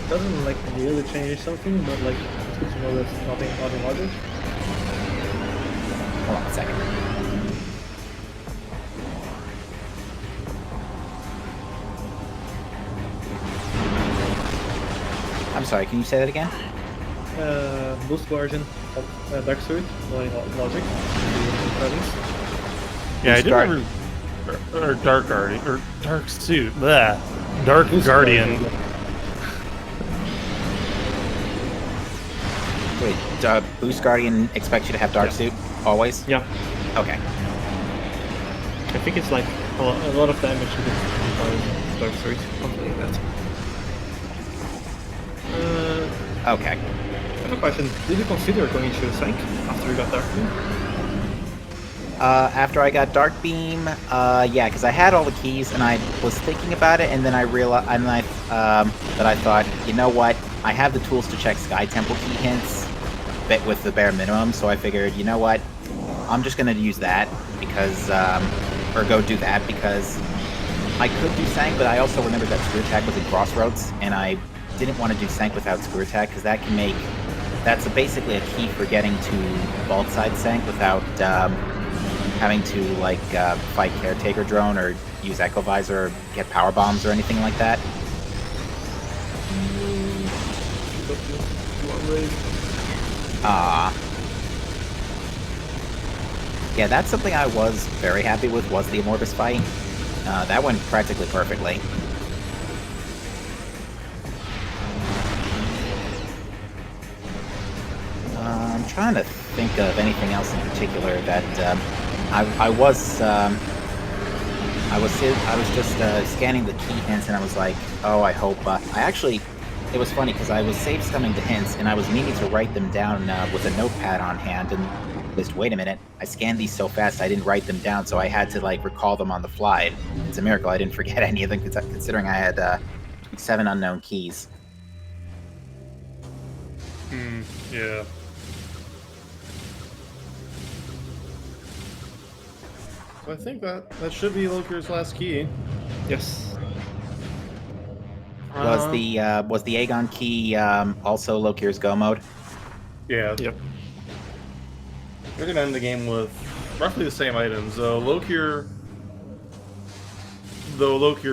doesn't like really change something, but like it's good to know that nothing logic. Hold on a second. I'm sorry, can you say that again? Boost version of Dark Suit, knowing logic. Yeah, I Boost did Guard- remember. Or Dark Guardian. Or Dark Suit. Bleh. Dark Boost Guardian. Wait, Boost Guardian expects you to have Dark Suit always? Yeah, Okay. I think it's like a lot of damage to the Dark Suit, something like that. Okay. I have a question. Did you consider going to Sank after you got Dark Beam? After I got Dark Beam, yeah, because I had all the keys and I was thinking about it, and then I realized, that I thought, you know what, I have the tools to check Sky Temple key hints, but with the bare minimum, so I figured, you know what, I'm just gonna use that because, or go do that because I could do Sank, but I also remembered that Screw Attack was in Crossroads, and I didn't want to do Sank without Screw Attack because that can make, that's basically a key for getting to Vault Side Sank without, having to like fight Caretaker Drone or use Echo Visor or get power bombs or anything like that. Yeah, that's something I was very happy with, was the Amorbus fight. That went practically perfectly. I'm trying to think of anything else in particular that I was just scanning the key hints and I was like, oh, I hope. It was funny because I was save scumming the hints and I was needing to write them down with a notepad on hand. And just wait a minute, I scanned these so fast I didn't write them down, so I had to like recall them on the fly. It's a miracle I didn't forget any of them considering I had 7 unknown keys. Yeah. So I think that should be Lokir's last key. Yes. Was the Aegon key also Lokir's Go mode? Yeah. Yep. We're gonna end the game with roughly the same items. Lokir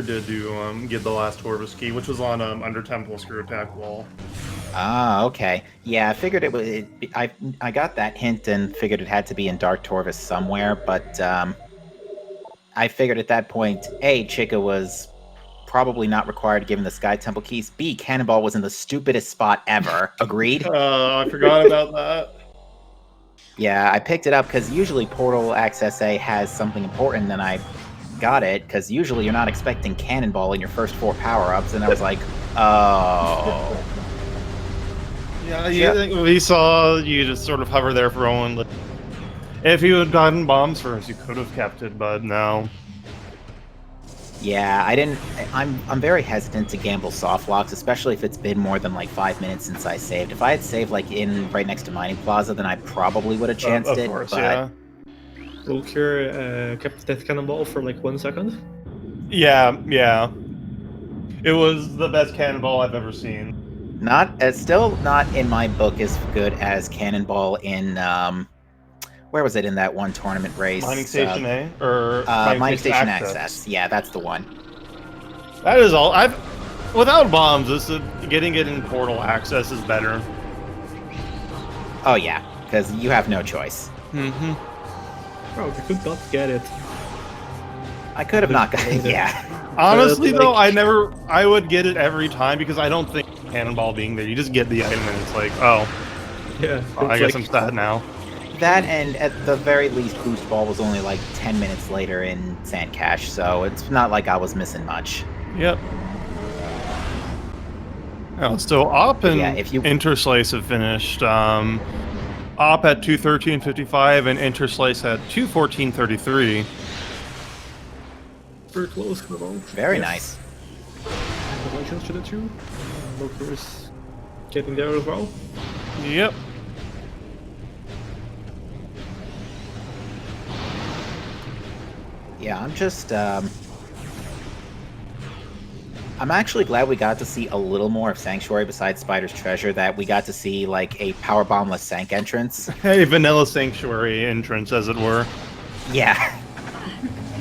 did do get the last Torvis key, which was on under Temple Screw Attack wall. Ah, okay. Yeah, I figured it was. I got that hint and figured it had to be in Dark Torvis somewhere, but I figured at that point, A, Chica was probably not required given the Sky Temple keys. B, Cannonball was in the stupidest spot ever. Agreed? I forgot about that. Yeah, I picked it up because usually Portal Access A has something important, and I got it because usually you're not expecting Cannonball in your first 4 power-ups, and I was like, oh. Yeah, we saw you just sort of hover there for a moment. If you had gotten bombs first, you could have kept it, but no. Yeah, I didn't. I'm very hesitant to gamble soft locks, especially if it's been more than like 5 minutes since I saved. If I had saved like in right next to Mining Plaza, then I probably would have chanced Of it. course, But yeah. Lokir kept that cannonball for like 1 second. Yeah. It was the best cannonball I've ever seen. it's still not in my book as good as Cannonball in where was it in that one tournament race? Mining Station A or Mining Station Access. Yeah, that's the one. That is all. Without bombs, getting it in Portal Access is better. Oh yeah, because you have no choice. Mm-hmm. Oh, we could not get it. I could have not got it. Later. Yeah. Honestly, But, though, like- I would get it every time because I don't think cannonball being there. You just get the item and it's like, oh, Yeah, well, I it's guess like- I'm sad now. That, and at the very least, Boost Ball was only like 10 minutes later in Sand Cache, so it's not like I was missing much. Yep. Oh, so Op and Yeah, if you- Interslice have finished. Op at 2:13:55 and Interslice at 2:14:33. Very close for the ball. Very Yes. nice. Congratulations to the two. Loker is getting there as well. Yep. Yeah, I'm just, I'm actually glad we got to see a little more of Sanctuary besides Spider's Treasure, that we got to see, like, a power bombless Sank entrance. Hey, Vanilla Sanctuary entrance, as it were. Yeah.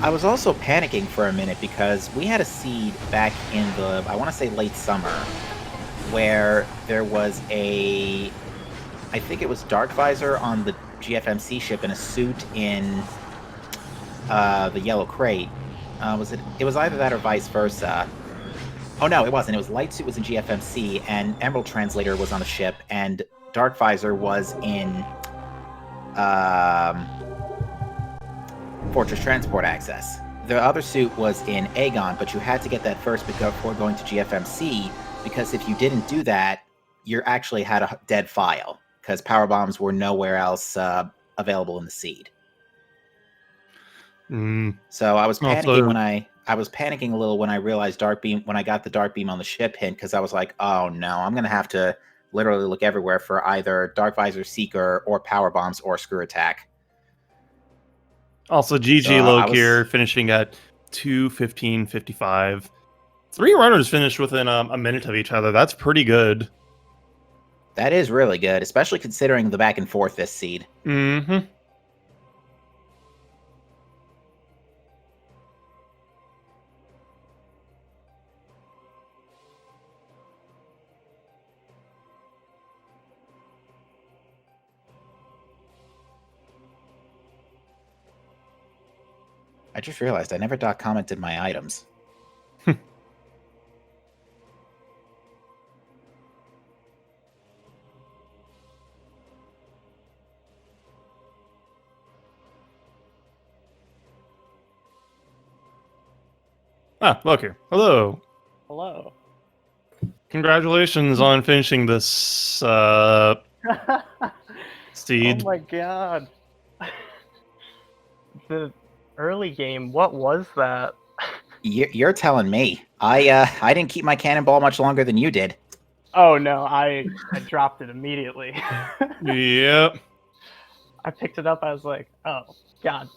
I was also panicking for a minute because we had a seed back in the, I want to say late summer, where there was a, I think it was Dark Visor on the GFMC ship in a suit in the Yellow Crate. It was either that or vice versa. Oh no, it wasn't. It was Light Suit was in GFMC, and Emerald Translator was on the ship, and Dark Visor was in Fortress Transport Access. The other suit was in Aegon, but you had to get that first before going to GFMC, because if you didn't do that, you actually had a dead file, because power bombs were nowhere else available in the seed. So I was panicking Also- when I was panicking a little when I realized Dark Beam, when I got the Dark Beam on the ship hint, because I was like, oh no, I'm gonna have to literally look everywhere for either Dark Visor Seeker or power bombs or Screw Attack. Also, GG So, Low I was- here finishing at 2:15:55. 3 runners finished within a minute of each other. That's pretty good. That is really good, especially considering the back and forth this seed. Mm-hmm. I just realized I never commented my items. Ah, look here. Hello. Hello. Congratulations on finishing this seed. Oh my god. The early game, what was that? You're telling me. I didn't keep my cannonball much longer than you did. Oh no, I dropped it immediately. Yep. I picked it up, I was like, oh god.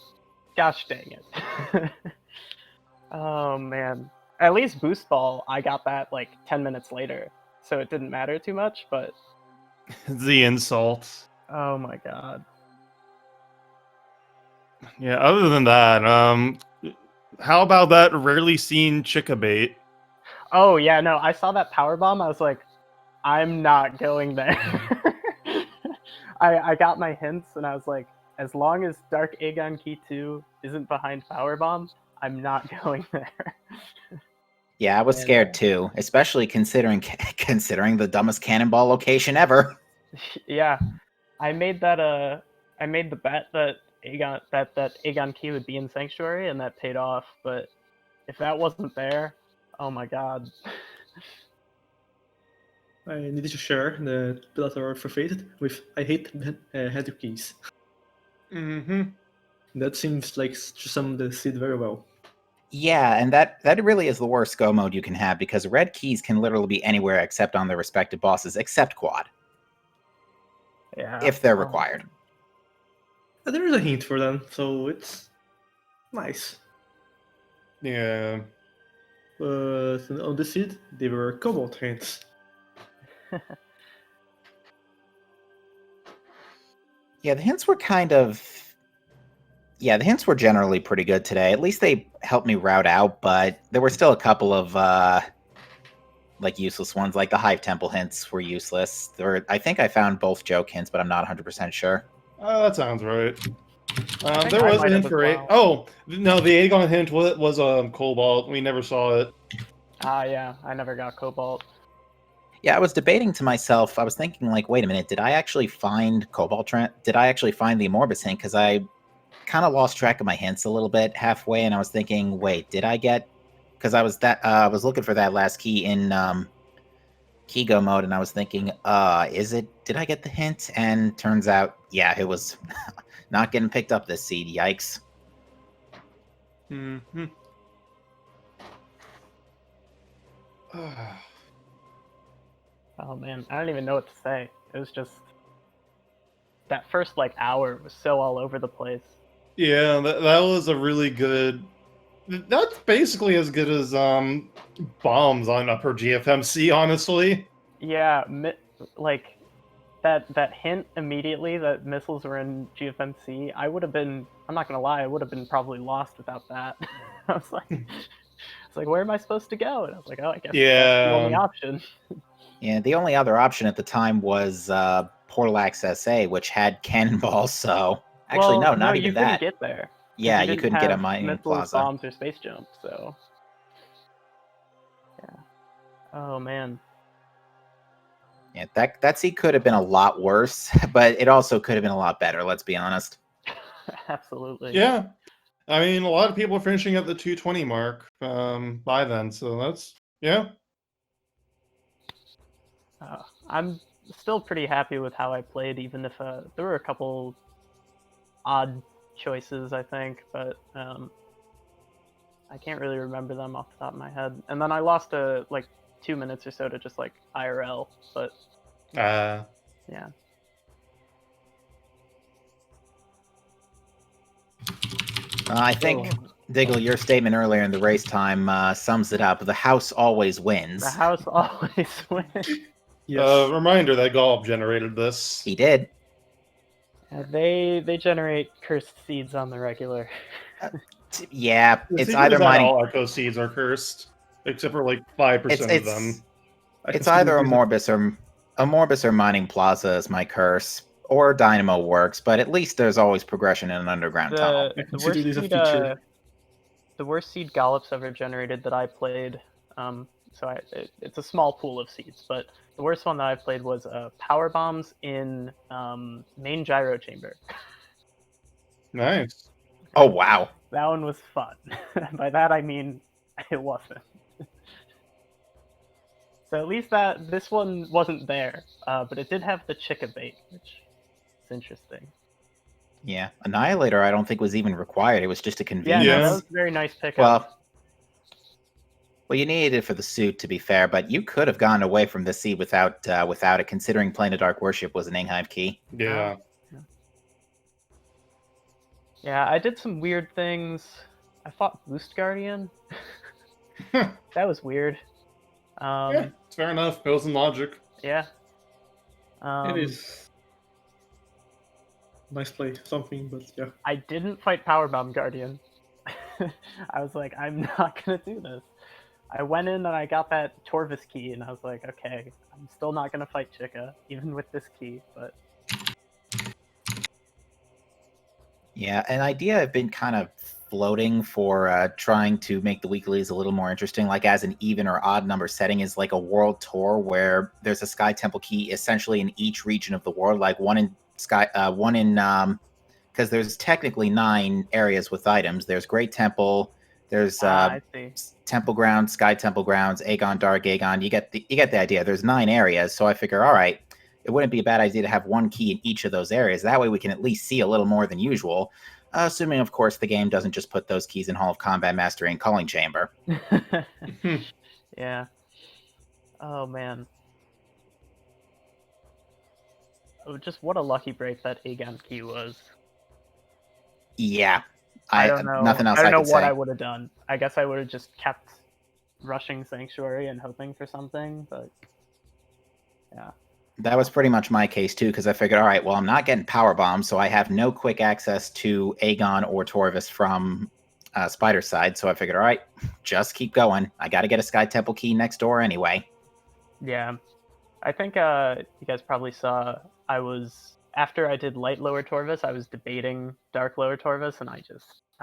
Gosh dang it. Oh man. At least Boost Ball, I got that like 10 minutes later. So it didn't matter too much, but The insult. oh my god. Yeah, other than that, how about that rarely seen chicka bait? Oh yeah, no, I saw that power bomb, I was like, I'm not going there. I got my hints and I was like, as long as Dark Aegon Key 2 isn't behind power bomb, I'm not going there. Yeah, I was And, scared too, especially considering the dumbest cannonball location ever. Yeah. I made the bet that Aegon Key would be in Sanctuary and that paid off, but if that wasn't there, oh my god. I needed to share the Pillator for Fate with I hate header keys. Mm-hmm. That seems like to sum the seed very well. Yeah, and that really is the worst go mode you can have, because red keys can literally be anywhere except on their respective bosses, except quad, Yeah. if they're Oh. required. And there is a hint for them, so it's nice. Yeah. But on the seed, they were cobalt hints. Yeah, the hints were the hints were generally pretty good today. At least they helped me route out, but there were still a couple of like useless ones, like the Hive Temple hints were useless. I think I found both joke hints, but I'm not 100% sure. That sounds right. think There I was a might hint have for as A. well. Oh no, the Aegon hint was Cobalt. We never saw it. Yeah, I never got Cobalt. Yeah, I was debating to myself. I was thinking, like, wait a minute, did I actually find Cobalt? Did I actually find the Amorbis hint? Because I kind of lost track of my hints a little bit halfway, and I was thinking, wait, did I get? Because I was looking for that last key in Kigo mode, and I was thinking, did I get the hint? And turns out, yeah, it was not getting picked up this seed. Yikes. Mm-hmm. Oh man, I don't even know what to say. It was just that first like hour was so all over the place. Yeah, that was a really good. That's basically as good as bombs on Upper GFMC, honestly. Yeah, like that hint immediately that missiles were in GFMC. I would have been. I'm not gonna lie. I would have been probably lost without that. I was like, where am I supposed to go? And I was like, oh, I guess that's the only option. Yeah, the only other option at the time was Portal Access A, which had cannonballs. So actually, well, no, not even you that. couldn't get there. Yeah, you you couldn't get a mining missiles, plaza. bombs, or space jump. So, yeah. Oh man. Yeah, that seed could have been a lot worse, but it also could have been a lot better. Let's be honest. Absolutely. Yeah, I mean, a lot of people are finishing at the 220 mark by then, so that's yeah. I'm still pretty happy with how I played, even if there were a couple odd choices, I think, but I can't really remember them off the top of my head. And then I lost like 2 minutes or so to just like IRL, but yeah. I think, Diggle, your statement earlier in the race time sums it up. The house always wins. The house always wins. Yes. Reminder that Golb generated this. He did. They generate cursed seeds on the regular. Yeah, The it's secret either is that mining. all Echo seeds are cursed, except for like 5% of them. It's either Amorbis or Mining Plaza is my curse, or Dynamo works, but at least there's always progression in an underground tunnel. The worst seed Gallops ever generated that I played. It's a small pool of seeds, but the worst one that I played was power bombs in main gyro chamber. Nice. Oh wow. That one was fun. By that I mean it wasn't. So at least this one wasn't there, but it did have the Chica bait, which is interesting. Yeah, Annihilator I don't think was even required. It was just a convenience. Yeah, no, that was a very nice pickup. Well, you needed it for the suit, to be fair, but you could have gone away from the seed without it, considering Plane of Dark Worship was an Inghive key. Yeah. Yeah, I did some weird things. I fought Boost Guardian. That was weird. Yeah, it's fair enough. Goes in logic. Yeah. It is nice play, something, but yeah. I didn't fight Powerbomb Guardian. I was like, I'm not gonna do this. I went in and I got that Torvis key, and I was like, okay, I'm still not gonna fight Chica, even with this key, but... Yeah, an idea I've been kind of floating for trying to make the weeklies a little more interesting, like as an even or odd number setting, is like a world tour where there's a Sky Temple key essentially in each region of the world, like one in because there's technically 9 areas with items. There's Great Temple, there's Temple Grounds, Sky Temple Grounds, Aegon, Dark Aegon. You get the idea. There's 9 areas, so I figure, all right, it wouldn't be a bad idea to have one key in each of those areas. That way we can at least see a little more than usual. Assuming, of course, the game doesn't just put those keys in Hall of Combat Mastery and Calling Chamber. Yeah. Oh, man. Oh, just what a lucky break that Aegon key was. Yeah. I don't know. Nothing else I don't know what say. I would have done. I guess I would have just kept rushing Sanctuary and hoping for something, but yeah. That was pretty much my case, too, because I figured, all right, well, I'm not getting power bombs, so I have no quick access to Aegon or Torvis from Spider's side, so I figured, all right, just keep going. I got to get a Sky Temple key next door anyway. Yeah, I think you guys probably saw I was after I did light lower Torvus, I was debating dark lower Torvus, and I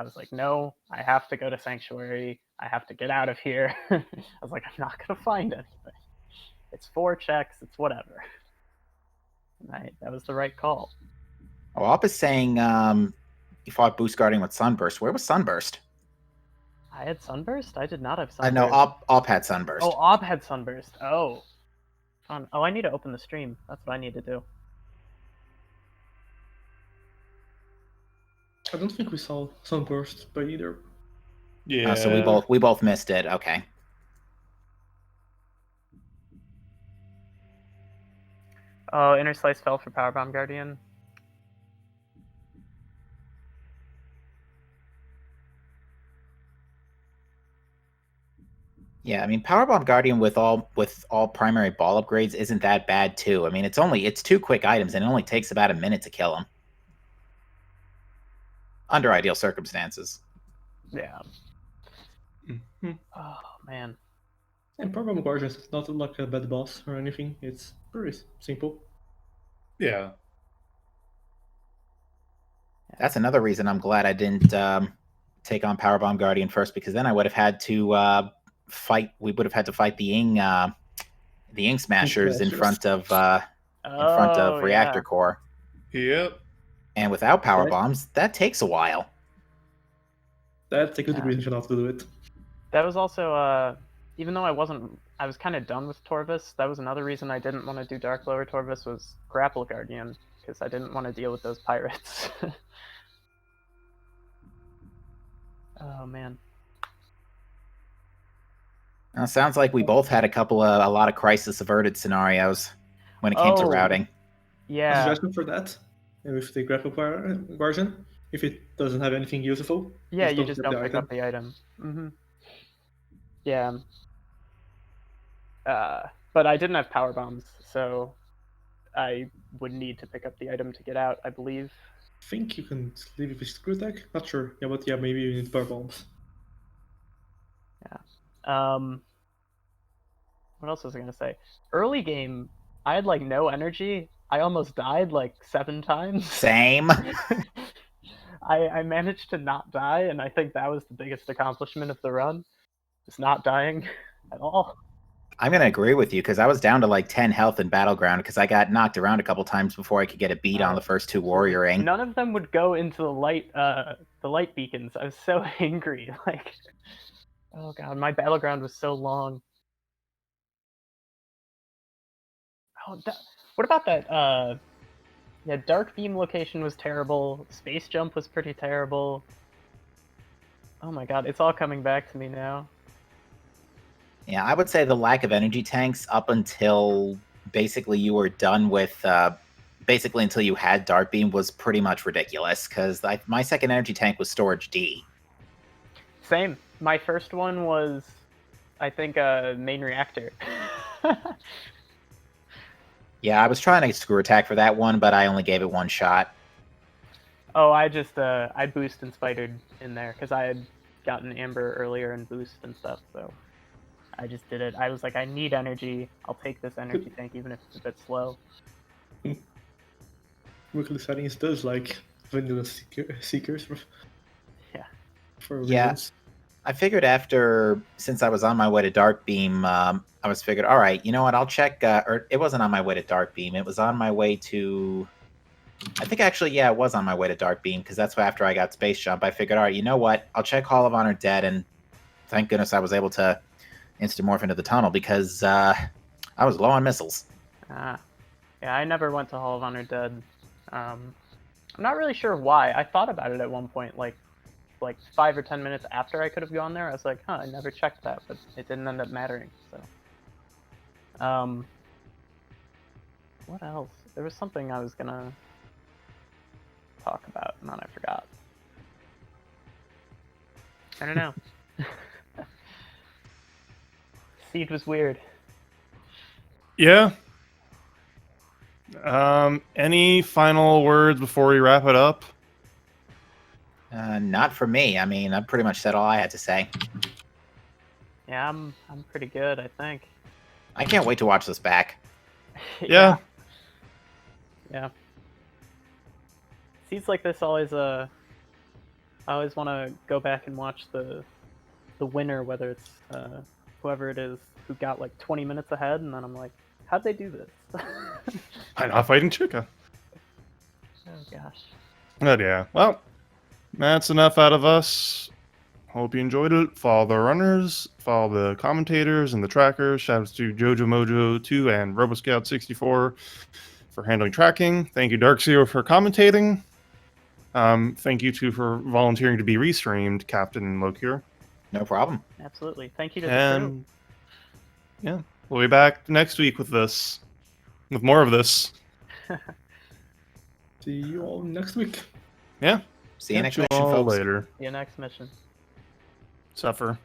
was like, no, I have to go to Sanctuary. I have to get out of here. I was like, I'm not gonna find anything. It's 4 checks. It's whatever. And that was the right call. Oh, Op is saying you fought Boost Guardian with Sunburst. Where was Sunburst? I had Sunburst. I did not have I Sunburst. know Op had Sunburst. Oh, Ob had Sunburst. Oh, fun. Oh, I need to open the stream. That's what I need to do. I don't think we saw Sunburst by either. Yeah. So we both missed it. Okay. Oh, Inner Slice fell for Powerbomb Guardian. Yeah, I mean, Powerbomb Guardian with all primary ball upgrades isn't that bad too. I mean, it's 2 quick items and it only takes about a minute to kill them. Under ideal circumstances. Yeah. Mm-hmm. Oh man. And Powerbomb Guardian is not like a bad boss or anything. It's pretty simple. Yeah. That's another reason I'm glad I didn't take on Powerbomb Guardian first, because then I would have had to fight. We would have had to fight the Ing Smashers in front of Reactor Core. Yep. And without power bombs, that takes a while. That's a good reason not to do it. That was also even though I was kind of done with Torvus. That was another reason I didn't want to do Dark Lower Torvus was Grapple Guardian, because I didn't want to deal with those pirates. Oh man. Now, sounds like we both had a lot of crisis averted scenarios when it came to routing. Yeah. Suggestion for that, with the Grapple Guardian, if it doesn't have anything useful. Yeah, you just don't pick up the item. Mm-hmm. Yeah. But I didn't have power bombs, so I would need to pick up the item to get out, I believe. I think you can leave it with screw attack. Not sure. Yeah, but yeah, maybe you need power bombs. Yeah. What else was I gonna say? Early game, I had like no energy. I almost died like 7 times. Same. I managed to not die, and I think that was the biggest accomplishment of the run. Just not dying at all. I'm going to agree with you, because I was down to like 10 health in Battleground because I got knocked around a couple times before I could get a beat on the first 2 Warrior Ing. None of them would go into the light beacons. I was so angry. Like, oh god, my Battleground was so long. Oh, what about that? Yeah, Dark Beam location was terrible. Space Jump was pretty terrible. Oh my god, it's all coming back to me now. Yeah, I would say the lack of energy tanks up until basically you were done with, basically until you had Dark Beam was pretty much ridiculous, because my second energy tank was Storage D. Same. My first one was, I think, Main Reactor. Yeah, I was trying to screw attack for that one, but I only gave it 1 shot. Oh, I just, I boost and spidered in there, because I had gotten Amber earlier and boost and stuff, so I just did it. I was like, I need energy. I'll take this energy tank, even if it's a bit slow. Weekly settings does like vanilla seekers for reasons. I figured since I was on my way to Dark Beam, I was figured, all right, you know what, I'll check, or it wasn't on my way to Dark Beam, it was on my way to, I think actually, yeah, it was on my way to Dark Beam, because that's after I got Space Jump. I figured, all right, you know what, I'll check Hall of Honor Dead, and thank goodness I was able to instamorph into the tunnel, because I was low on missiles. Yeah, I never went to Hall of Honor Dead. I'm not really sure why. I thought about it at one point, like 5 or 10 minutes after I could have gone there. I was like, huh, I never checked that, but it didn't end up mattering. So, what else? There was something I was gonna talk about, and then I forgot. I don't know. Siege was weird. Yeah. Any final words before we wrap it up? Not for me. I mean, I pretty much said all I had to say. Yeah, I'm pretty good, I think. I can't wait to watch this back. Yeah. Yeah. Scenes like this always I always want to go back and watch the winner, whether it's whoever it is who got like 20 minutes ahead, and then I'm like, how'd they do this? I'm not fighting Chica. Oh gosh. But yeah, well, that's enough out of us. Hope you enjoyed it. Follow the runners, follow the commentators and the trackers. Shoutouts to Jojo Mojo 2 and RoboScout 64 for handling tracking. Thank you, Darkseer, for commentating. Thank you too for volunteering to be restreamed, Captain Locure. No problem. Absolutely. Thank you to the crew. And yeah, we'll be back next week with this, with more of this. See you all next week. Yeah. See you next Catch mission, all folks. later. See you next mission. Suffer.